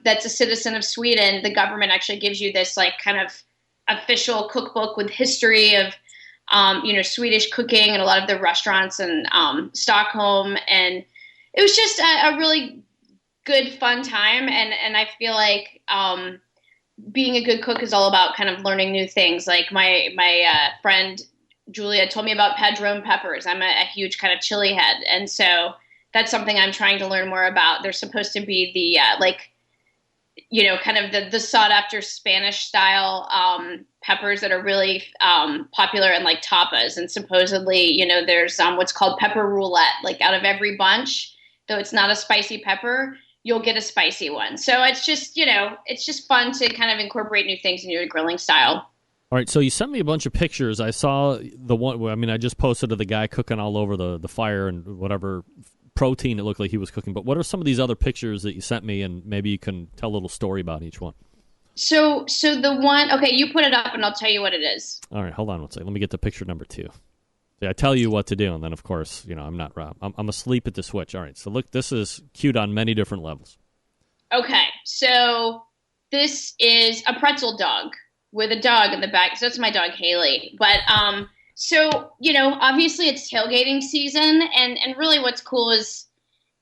that's a citizen of Sweden. The government actually gives you this like kind of official cookbook with history of Swedish cooking and a lot of the restaurants in Stockholm. And it was just a really good, fun time. And I feel like being a good cook is all about kind of learning new things. Like my friend Julia told me about padron peppers. I'm a huge kind of chili head. And so that's something I'm trying to learn more about. They're supposed to be the kind of the sought after Spanish style peppers that are really popular in like tapas. And supposedly, there's what's called pepper roulette. Like out of every bunch, though it's not a spicy pepper, you'll get a spicy one. So it's just, it's just fun to kind of incorporate new things in your grilling style. All right, so you sent me a bunch of pictures. I saw the one, I just posted of the guy cooking all over the fire and whatever protein it looked like he was cooking. But what are some of these other pictures that you sent me, and maybe you can tell a little story about each one? So the one, okay, you put it up and I'll tell you what it is. All right, hold on one second. Let me get to picture number 2. See, I tell you what to do, and then, of course, I'm not Rob. I'm asleep at the switch. All right, so look, this is cute on many different levels. Okay, so this is a pretzel dog with a dog in the back. So that's my dog, Haley. But so, obviously it's tailgating season. And really what's cool is,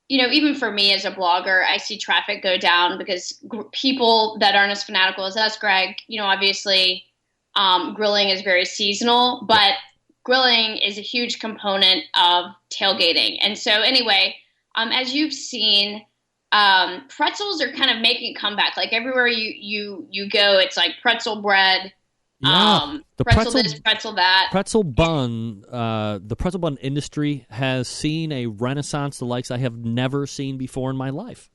even for me as a blogger, I see traffic go down because people that aren't as fanatical as us, Greg, obviously grilling is very seasonal. But grilling is a huge component of tailgating. And so anyway, as you've seen, pretzels are kind of making a comeback. Like everywhere you go, it's like pretzel bread, the pretzel this, pretzel that. Pretzel bun, the pretzel bun industry has seen a renaissance the likes I have never seen before in my life.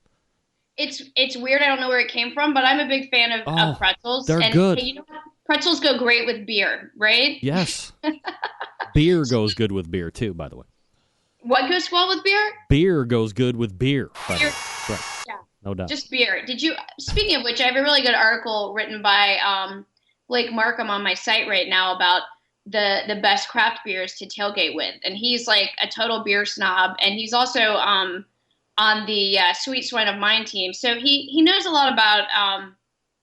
It's weird. I don't know where it came from, but I'm a big fan of pretzels. They're good. Hey, you know what? Pretzels go great with beer, right? Yes. Beer goes good with beer, too, by the way. What goes well with beer? Beer goes good with beer. Beer. Right. Yeah. No doubt. Just beer. Speaking of which, I have a really good article written by Blake Markham on my site right now about the best craft beers to tailgate with. And he's like a total beer snob. And he's also on the Sweet Swine of Mine team. So he knows a lot about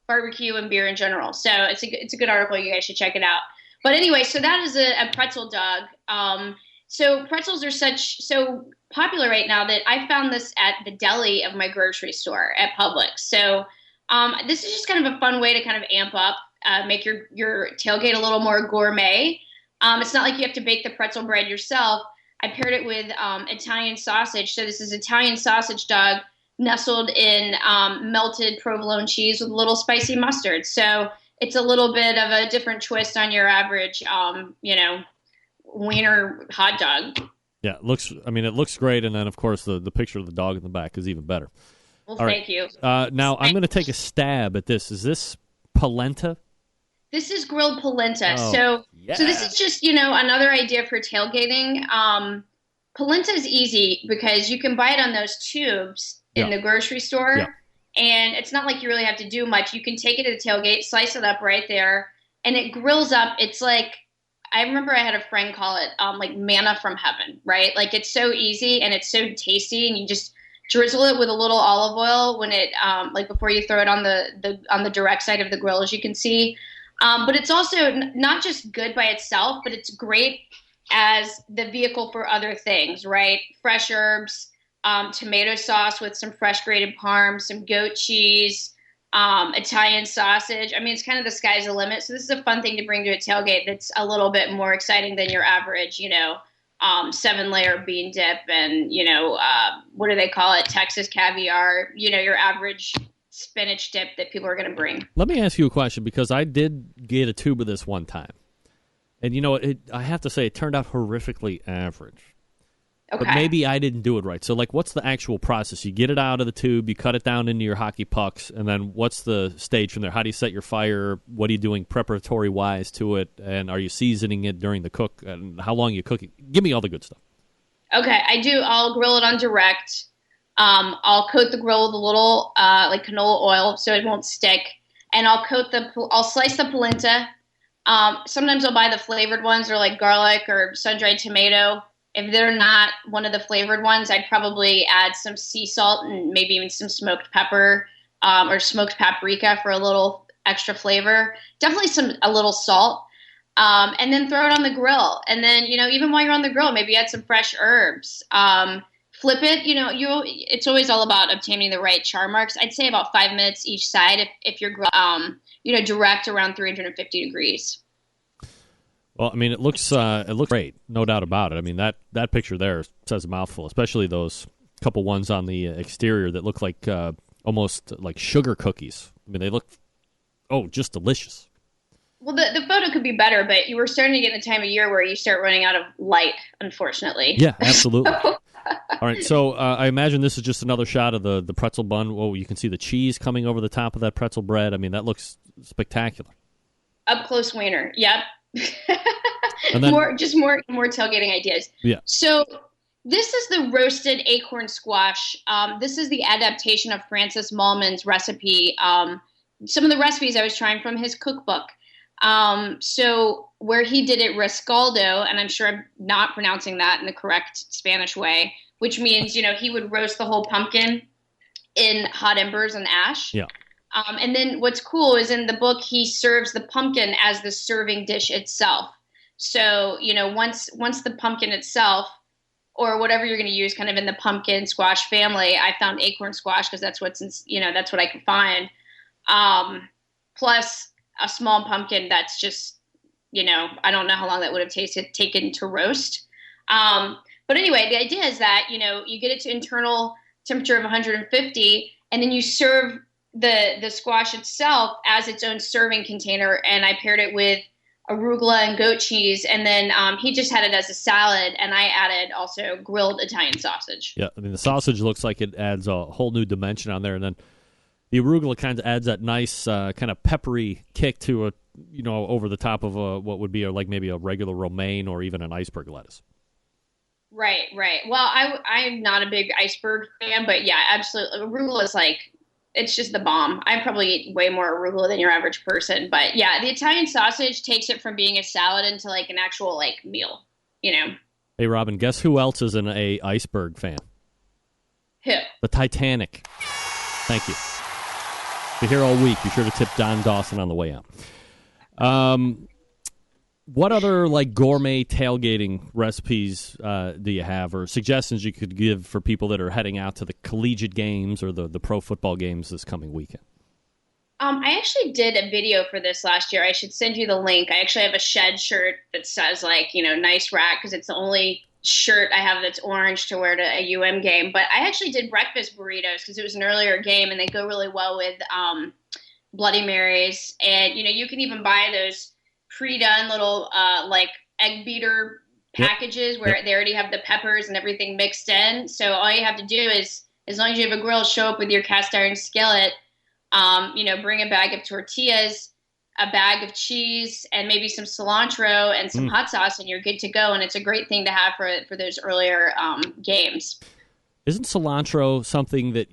barbecue and beer in general. So it's a good article. You guys should check it out. But anyway, so that is a pretzel dog. So pretzels are so popular right now that I found this at the deli of my grocery store at Publix. So this is just kind of a fun way to kind of amp up, make your tailgate a little more gourmet. It's not like you have to bake the pretzel bread yourself. I paired it with Italian sausage. So this is Italian sausage dog nestled in melted provolone cheese with a little spicy mustard. So it's a little bit of a different twist on your average, wiener hot dog. Yeah, it looks great, and then of course the picture of the dog in the back is even better. Well, thank you. Now I'm going to take a stab at this. Is this polenta? This is grilled polenta. Oh, so yeah. So this is just another idea for tailgating. Polenta is easy because you can buy it on those tubes in the grocery store. Yeah. And it's not like you really have to do much. You can take it to the tailgate, slice it up right there, and it grills up. It's like, I remember I had a friend call it like manna from heaven, right? Like it's so easy and it's so tasty, and you just drizzle it with a little olive oil when it like before you throw it on the direct side of the grill, as you can see. But it's also not just good by itself, but it's great as the vehicle for other things, right? Fresh herbs, tomato sauce with some fresh grated parm, some goat cheese, Italian sausage. I mean, it's kind of the sky's the limit. So this is a fun thing to bring to a tailgate that's a little bit more exciting than your average, 7-layer bean dip and, what do they call it? Texas caviar, your average spinach dip that people are going to bring. Let me ask you a question, because I did get a tube of this one time. And, I have to say, it turned out horrifically average. Okay. But maybe I didn't do it right. So, what's the actual process? You get it out of the tube, you cut it down into your hockey pucks, and then what's the stage from there? How do you set your fire? What are you doing preparatory-wise to it? And are you seasoning it during the cook? And how long are you cooking? Give me all the good stuff. Okay, I do. I'll grill it on direct. I'll coat the grill with a little canola oil so it won't stick. And I'll slice the polenta. Sometimes I'll buy the flavored ones, or like garlic or sun-dried tomato. If they're not one of the flavored ones, I'd probably add some sea salt and maybe even some smoked pepper or smoked paprika for a little extra flavor. Definitely a little salt. And then throw it on the grill. And then, even while you're on the grill, maybe add some fresh herbs. Flip it. It's always all about obtaining the right char marks. I'd say about 5 minutes each side if you're direct around 350 degrees. Well, it looks great, no doubt about it. That picture there says a mouthful, especially those couple ones on the exterior that look like almost like sugar cookies. I mean, they look, just delicious. Well, the photo could be better, but you were starting to get in the time of year where you start running out of light, unfortunately. Yeah, absolutely. All right, so I imagine this is just another shot of the pretzel bun. Oh, you can see the cheese coming over the top of that pretzel bread. I mean, that looks spectacular. Up close wiener. Yep. And then, more tailgating ideas. Yeah. So this is the roasted acorn squash. This is the adaptation of Francis Mallman's recipe. Some of the recipes I was trying from his cookbook. So where he did it riscaldo, and I'm sure I'm not pronouncing that in the correct Spanish way, which means, he would roast the whole pumpkin in hot embers and ash. Yeah. And then what's cool is in the book, he serves the pumpkin as the serving dish itself. So, once the pumpkin itself, or whatever you're going to use kind of in the pumpkin squash family, I found acorn squash because that's that's what I could find. Plus a small pumpkin that's just, I don't know how long that would have taken to roast. But anyway, the idea is that, you get it to internal temperature of 150, and then you serve the squash itself as its own serving container. And I paired it with arugula and goat cheese. And then he just had it as a salad, and I added also grilled Italian sausage. Yeah, I mean, the sausage looks like it adds a whole new dimension on there. And then the arugula kind of adds that nice kind of peppery kick to over the top of what would be maybe a regular romaine or even an iceberg lettuce. Right. Well, I'm not a big iceberg fan, but yeah, absolutely. Arugula is it's just the bomb. I probably eat way more arugula than your average person. But yeah, the Italian sausage takes it from being a salad into an actual meal, Hey, Robin, guess who else is an iceberg fan? Who? The Titanic. Thank you. You're here all week. Be sure to tip Don Dawson on the way out. What other gourmet tailgating recipes do you have, or suggestions you could give for people that are heading out to the collegiate games or the pro football games this coming weekend? I actually did a video for this last year. I should send you the link. I actually have a Shed shirt that says nice rack, because it's the only shirt I have that's orange to wear to a UM game. But I actually did breakfast burritos because it was an earlier game, and they go really well with Bloody Marys. And you can even buy those pre-done little egg beater packages where they already have the peppers and everything mixed in. So all you have to do is, as long as you have a grill, show up with your cast iron skillet, bring a bag of tortillas, a bag of cheese, and maybe some cilantro and some hot sauce, and you're good to go. And it's a great thing to have for those earlier games. Isn't cilantro something that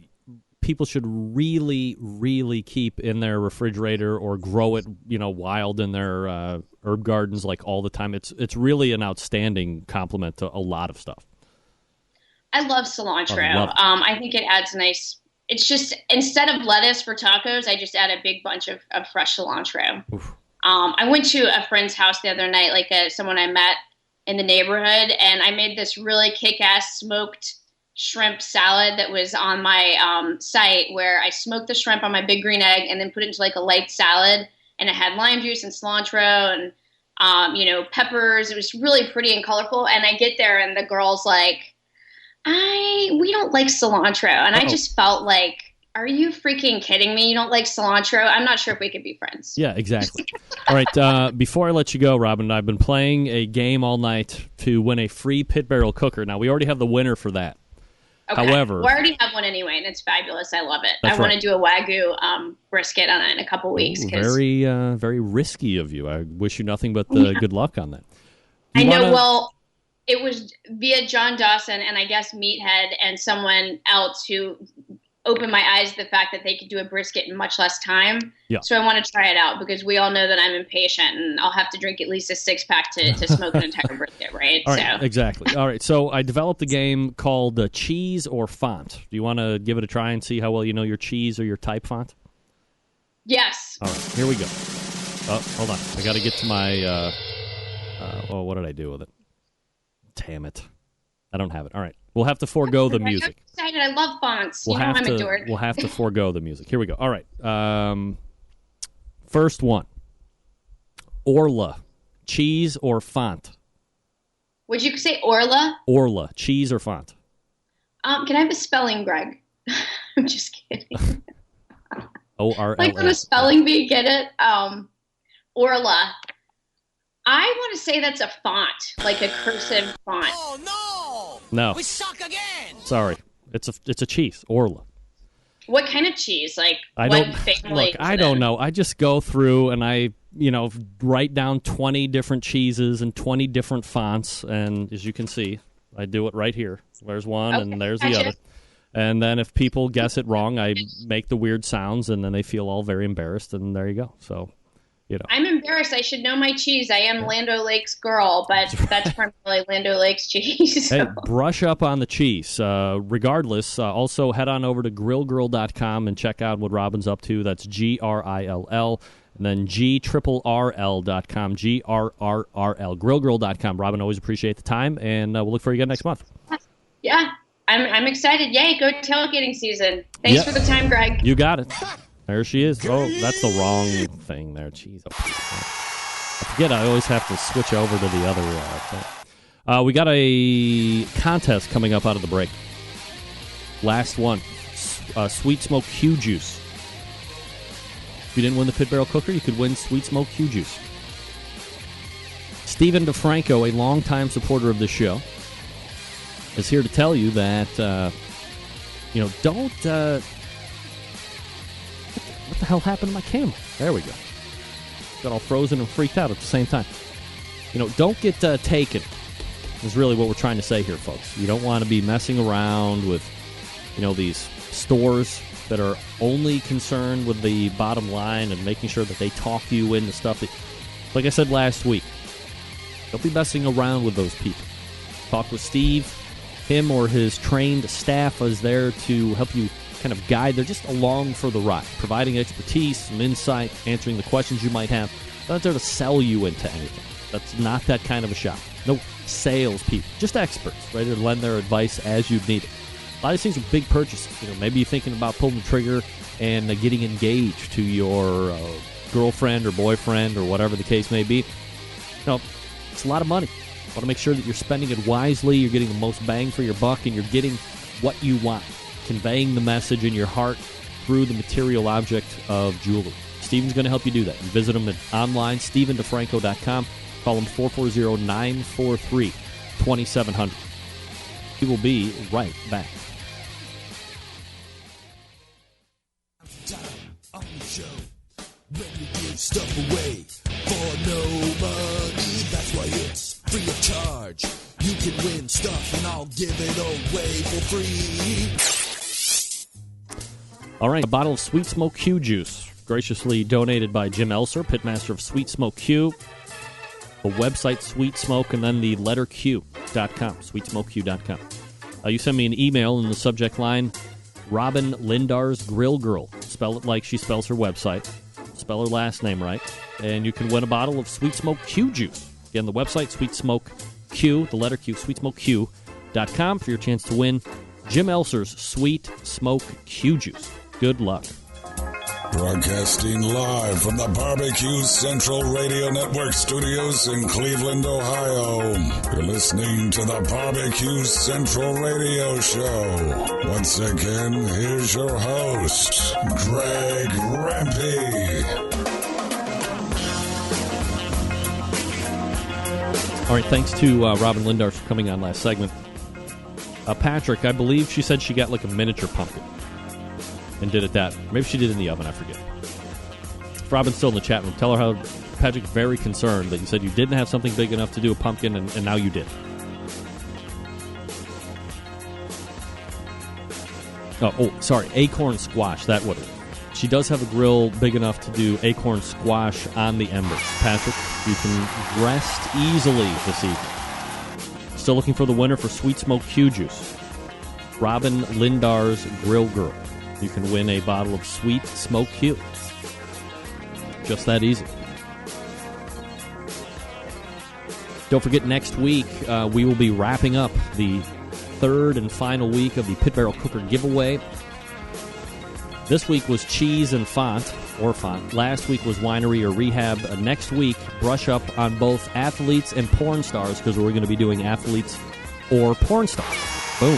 people should really, really keep in their refrigerator or grow it, wild in their herb gardens all the time? It's really an outstanding complement to a lot of stuff. I love cilantro. I think it adds nice. It's just, instead of lettuce for tacos, I just add a big bunch of fresh cilantro. I went to a friend's house the other night, someone I met in the neighborhood, and I made this really kick-ass smoked shrimp salad that was on my site, where I smoked the shrimp on my big green egg and then put it into a light salad, and it had lime juice and cilantro and peppers. It was really pretty and colorful. And I get there and the girl's we don't like cilantro. And I just felt are you freaking kidding me? You don't like cilantro? I'm not sure if we could be friends. Yeah, exactly. All right, before I let you go, Robin, I've been playing a game all night to win a free pit barrel cooker. Now, we already have the winner for that. Okay. However, we already have one anyway, and it's fabulous. I love it. I want to do a Wagyu brisket on it in a couple weeks. Very, very risky of you. I wish you nothing but good luck on that. I know. Well, it was via John Dawson and I guess Meathead and someone else who opened my eyes to the fact that they could do a brisket in much less time. Yeah. So I want to try it out because we all know that I'm impatient and I'll have to drink at least a 6-pack to smoke an entire brisket, right? All right, exactly. All right, so I developed a game called Cheese or Font. Do you want to give it a try and see how well you know your cheese or your type font? Yes. All right, here we go. Oh, hold on. I got to get to my, what did I do with it? Damn it. I don't have it. All right. We'll have to forego the music. I'm excited. I love fonts. I'm a dork. We'll have to forego the music. Here we go. All right. First one. Orla. Cheese or font? Would you say Orla? Orla. Cheese or font? Can I have a spelling, Greg? I'm just kidding. ORLA. Like on a spelling bee, get it? Orla. I want to say that's a font, like a cursive font. Oh, No. We suck again. Sorry. It's a cheese. Orla. What kind of cheese? Like, I what don't family? look. I don't know. I just go through and I, write down 20 different cheeses and 20 different fonts, and as you can see, I do it right here. There's one, and there's the other. And then if people guess it wrong, I make the weird sounds, and then they feel all very embarrassed, and there you go. So, I'm embarrassed. I should know my cheese. I am Lando Lakes girl, but that's primarily Lando Lakes cheese. So. Hey, brush up on the cheese. Regardless, also head on over to grillgirl.com and check out what Robin's up to. That's GRILL, and then GRRL.com, GRRRL, grillgirl.com. Robin, always appreciate the time, and we'll look for you again next month. Yeah, I'm excited. Yay, go tailgating season. Thanks for the time, Greg. You got it. There she is. Oh, that's the wrong thing there. Jeez. I forget I always have to switch over to the other thing. We got a contest coming up out of the break. Last one. Sweet Smoke Q Juice. If you didn't win the Pit Barrel Cooker, you could win Sweet Smoke Q Juice. Steven DeFranco, a longtime supporter of this show, is here to tell you that, don't... What the hell happened to my camera? There we go. Got all frozen and freaked out at the same time. Don't get taken, is really what we're trying to say here, folks. You don't want to be messing around with, these stores that are only concerned with the bottom line and making sure that they talk you into stuff that, like I said last week, don't be messing around with those people. Talk with Steve. Him or his trained staff is there to help you kind of guide. They're just along for the ride, providing expertise, some insight, answering the questions you might have. They're not there to sell you into anything. That's not that kind of a shop. No salespeople, just experts ready to lend their advice as you need it. A lot of these things are big purchases. Maybe you're thinking about pulling the trigger and getting engaged to your girlfriend or boyfriend or whatever the case may be. It's a lot of money. You want to make sure that you're spending it wisely, you're getting the most bang for your buck, and you're getting what you want, conveying the message in your heart through the material object of jewelry. Steven's going to help you do that. You visit him online, StevenDeFranco.com. Call him 440-943-2700. He will be right back. On the show, when we give stuff away for no money, that's why it's free of charge. You can win stuff and I'll give it away for free. All right, a bottle of Sweet Smoke Q Juice, graciously donated by Jim Elser, pitmaster of Sweet Smoke Q. The website, Sweet Smoke, and then the letter Q.com, SweetSmokeQ.com. You send me an email in the subject line, Robin Lindar's Grill Girl. Spell it like she spells her website. Spell her last name right. And you can win a bottle of Sweet Smoke Q Juice. Again, the website, Sweet Smoke Q, the letter Q, SweetSmokeQ.com for your chance to win Jim Elser's Sweet Smoke Q Juice. Good luck. Broadcasting live from the Barbecue Central Radio Network studios in Cleveland, Ohio. You're listening to the Barbecue Central Radio Show. Once again, here's your host, Greg Rempe. All right, thanks to Robin Lindar for coming on last segment. Patrick, I believe she said she got like a miniature pumpkin and did it that. Maybe she did it in the oven, I forget. If Robin's still in the chat room, tell her how Patrick's very concerned that you said you didn't have something big enough to do a pumpkin, and now you did. Oh, sorry, acorn squash, that would have. She does have a grill big enough to do acorn squash on the embers. Patrick, you can rest easily this evening. Still looking for the winner for Sweet Smoke Q Juice. Robin Lindar's Grill Girl. You can win a bottle of Sweet Smoke Q. Just that easy. Don't forget, next week we will be wrapping up the third and final week of the Pit Barrel Cooker giveaway. This week was cheese and font, or font. Last week was winery or rehab. Next week, brush up on both athletes and porn stars, because we're going to be doing athletes or porn stars. Boom.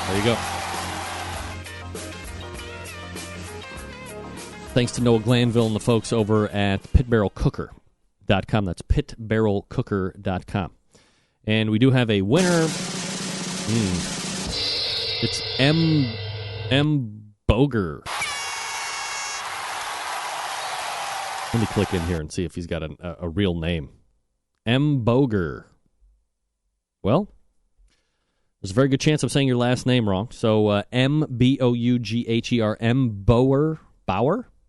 There you go. Thanks to Noah Glanville and the folks over at pitbarrelcooker.com. That's pitbarrelcooker.com. And we do have a winner. It's M. Boger. Let me click in here and see if he's got a real name. M. Boger. Well, there's a very good chance I'm saying your last name wrong. So M-B-O-U-G-H-E-R, M. Bauer?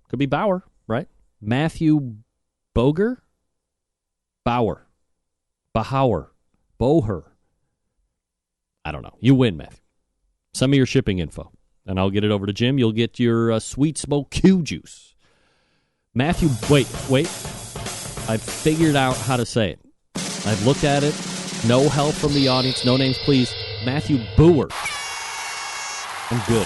Could be Bauer, right? Matthew Boger? Bauer. Boher. I don't know. You win, Matthew. Send me your shipping info, and I'll get it over to Jim. You'll get your Sweet Smoke Q juice. Matthew, wait. I've figured out how to say it. I've looked at it. No help from the audience. No names, please. Matthew Boer. I'm good.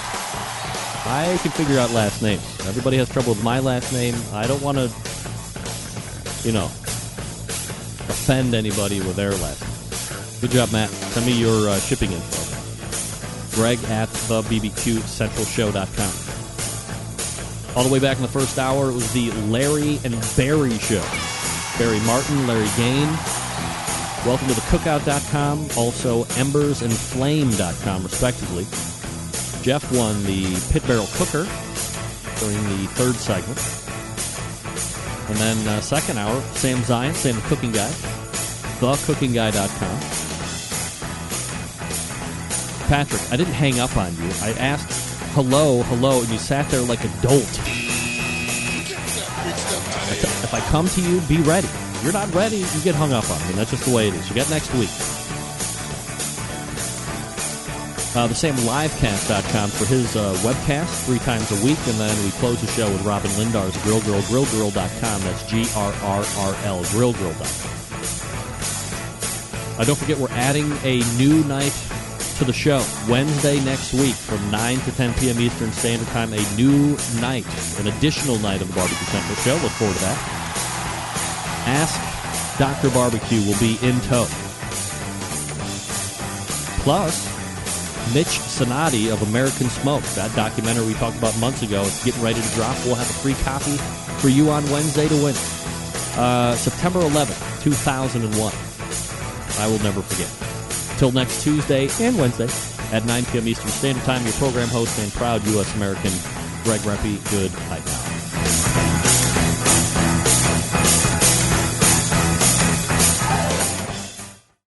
I can figure out last names. Everybody has trouble with my last name. I don't want to, offend anybody with their last name. Good job, Matt. Send me your shipping info. Greg at thebbqcentralshow.com. All the way back in the first hour, it was the Larry and Barry Show. Barry Martin, Larry Gain. Welcome to thecookout.com, also embersandflame.com, respectively. Jeff won the Pit Barrel Cooker during the third segment. And then second hour, Sam Zion, Sam the Cooking Guy, thecookingguy.com. Patrick, I didn't hang up on you. I asked hello, and you sat there like a dolt. If I come to you, be ready. If you're not ready, you get hung up on me. That's just the way it is. You got next week. TheSamLivecast.com for his webcast 3 times a week, and then we close the show with Robin Lindar's Grill Girl, grillgirl.com. That's GRRRL, grillgirl.com. Don't forget, we're adding a new night to the show. Wednesday next week from 9 to 10 p.m. Eastern Standard Time, a new night, an additional night of the Barbecue Central Show. Look forward to that. Ask Dr. Barbecue will be in tow. Plus, Mitch Sonati of American Smoke, that documentary we talked about months ago, it's getting ready to drop. We'll have a free copy for you on Wednesday to win. September 11th, 2001. I will never forget. Till next Tuesday and Wednesday at 9 p.m. Eastern Standard Time, your program host and proud U.S. American, Greg Rempe. Good night now.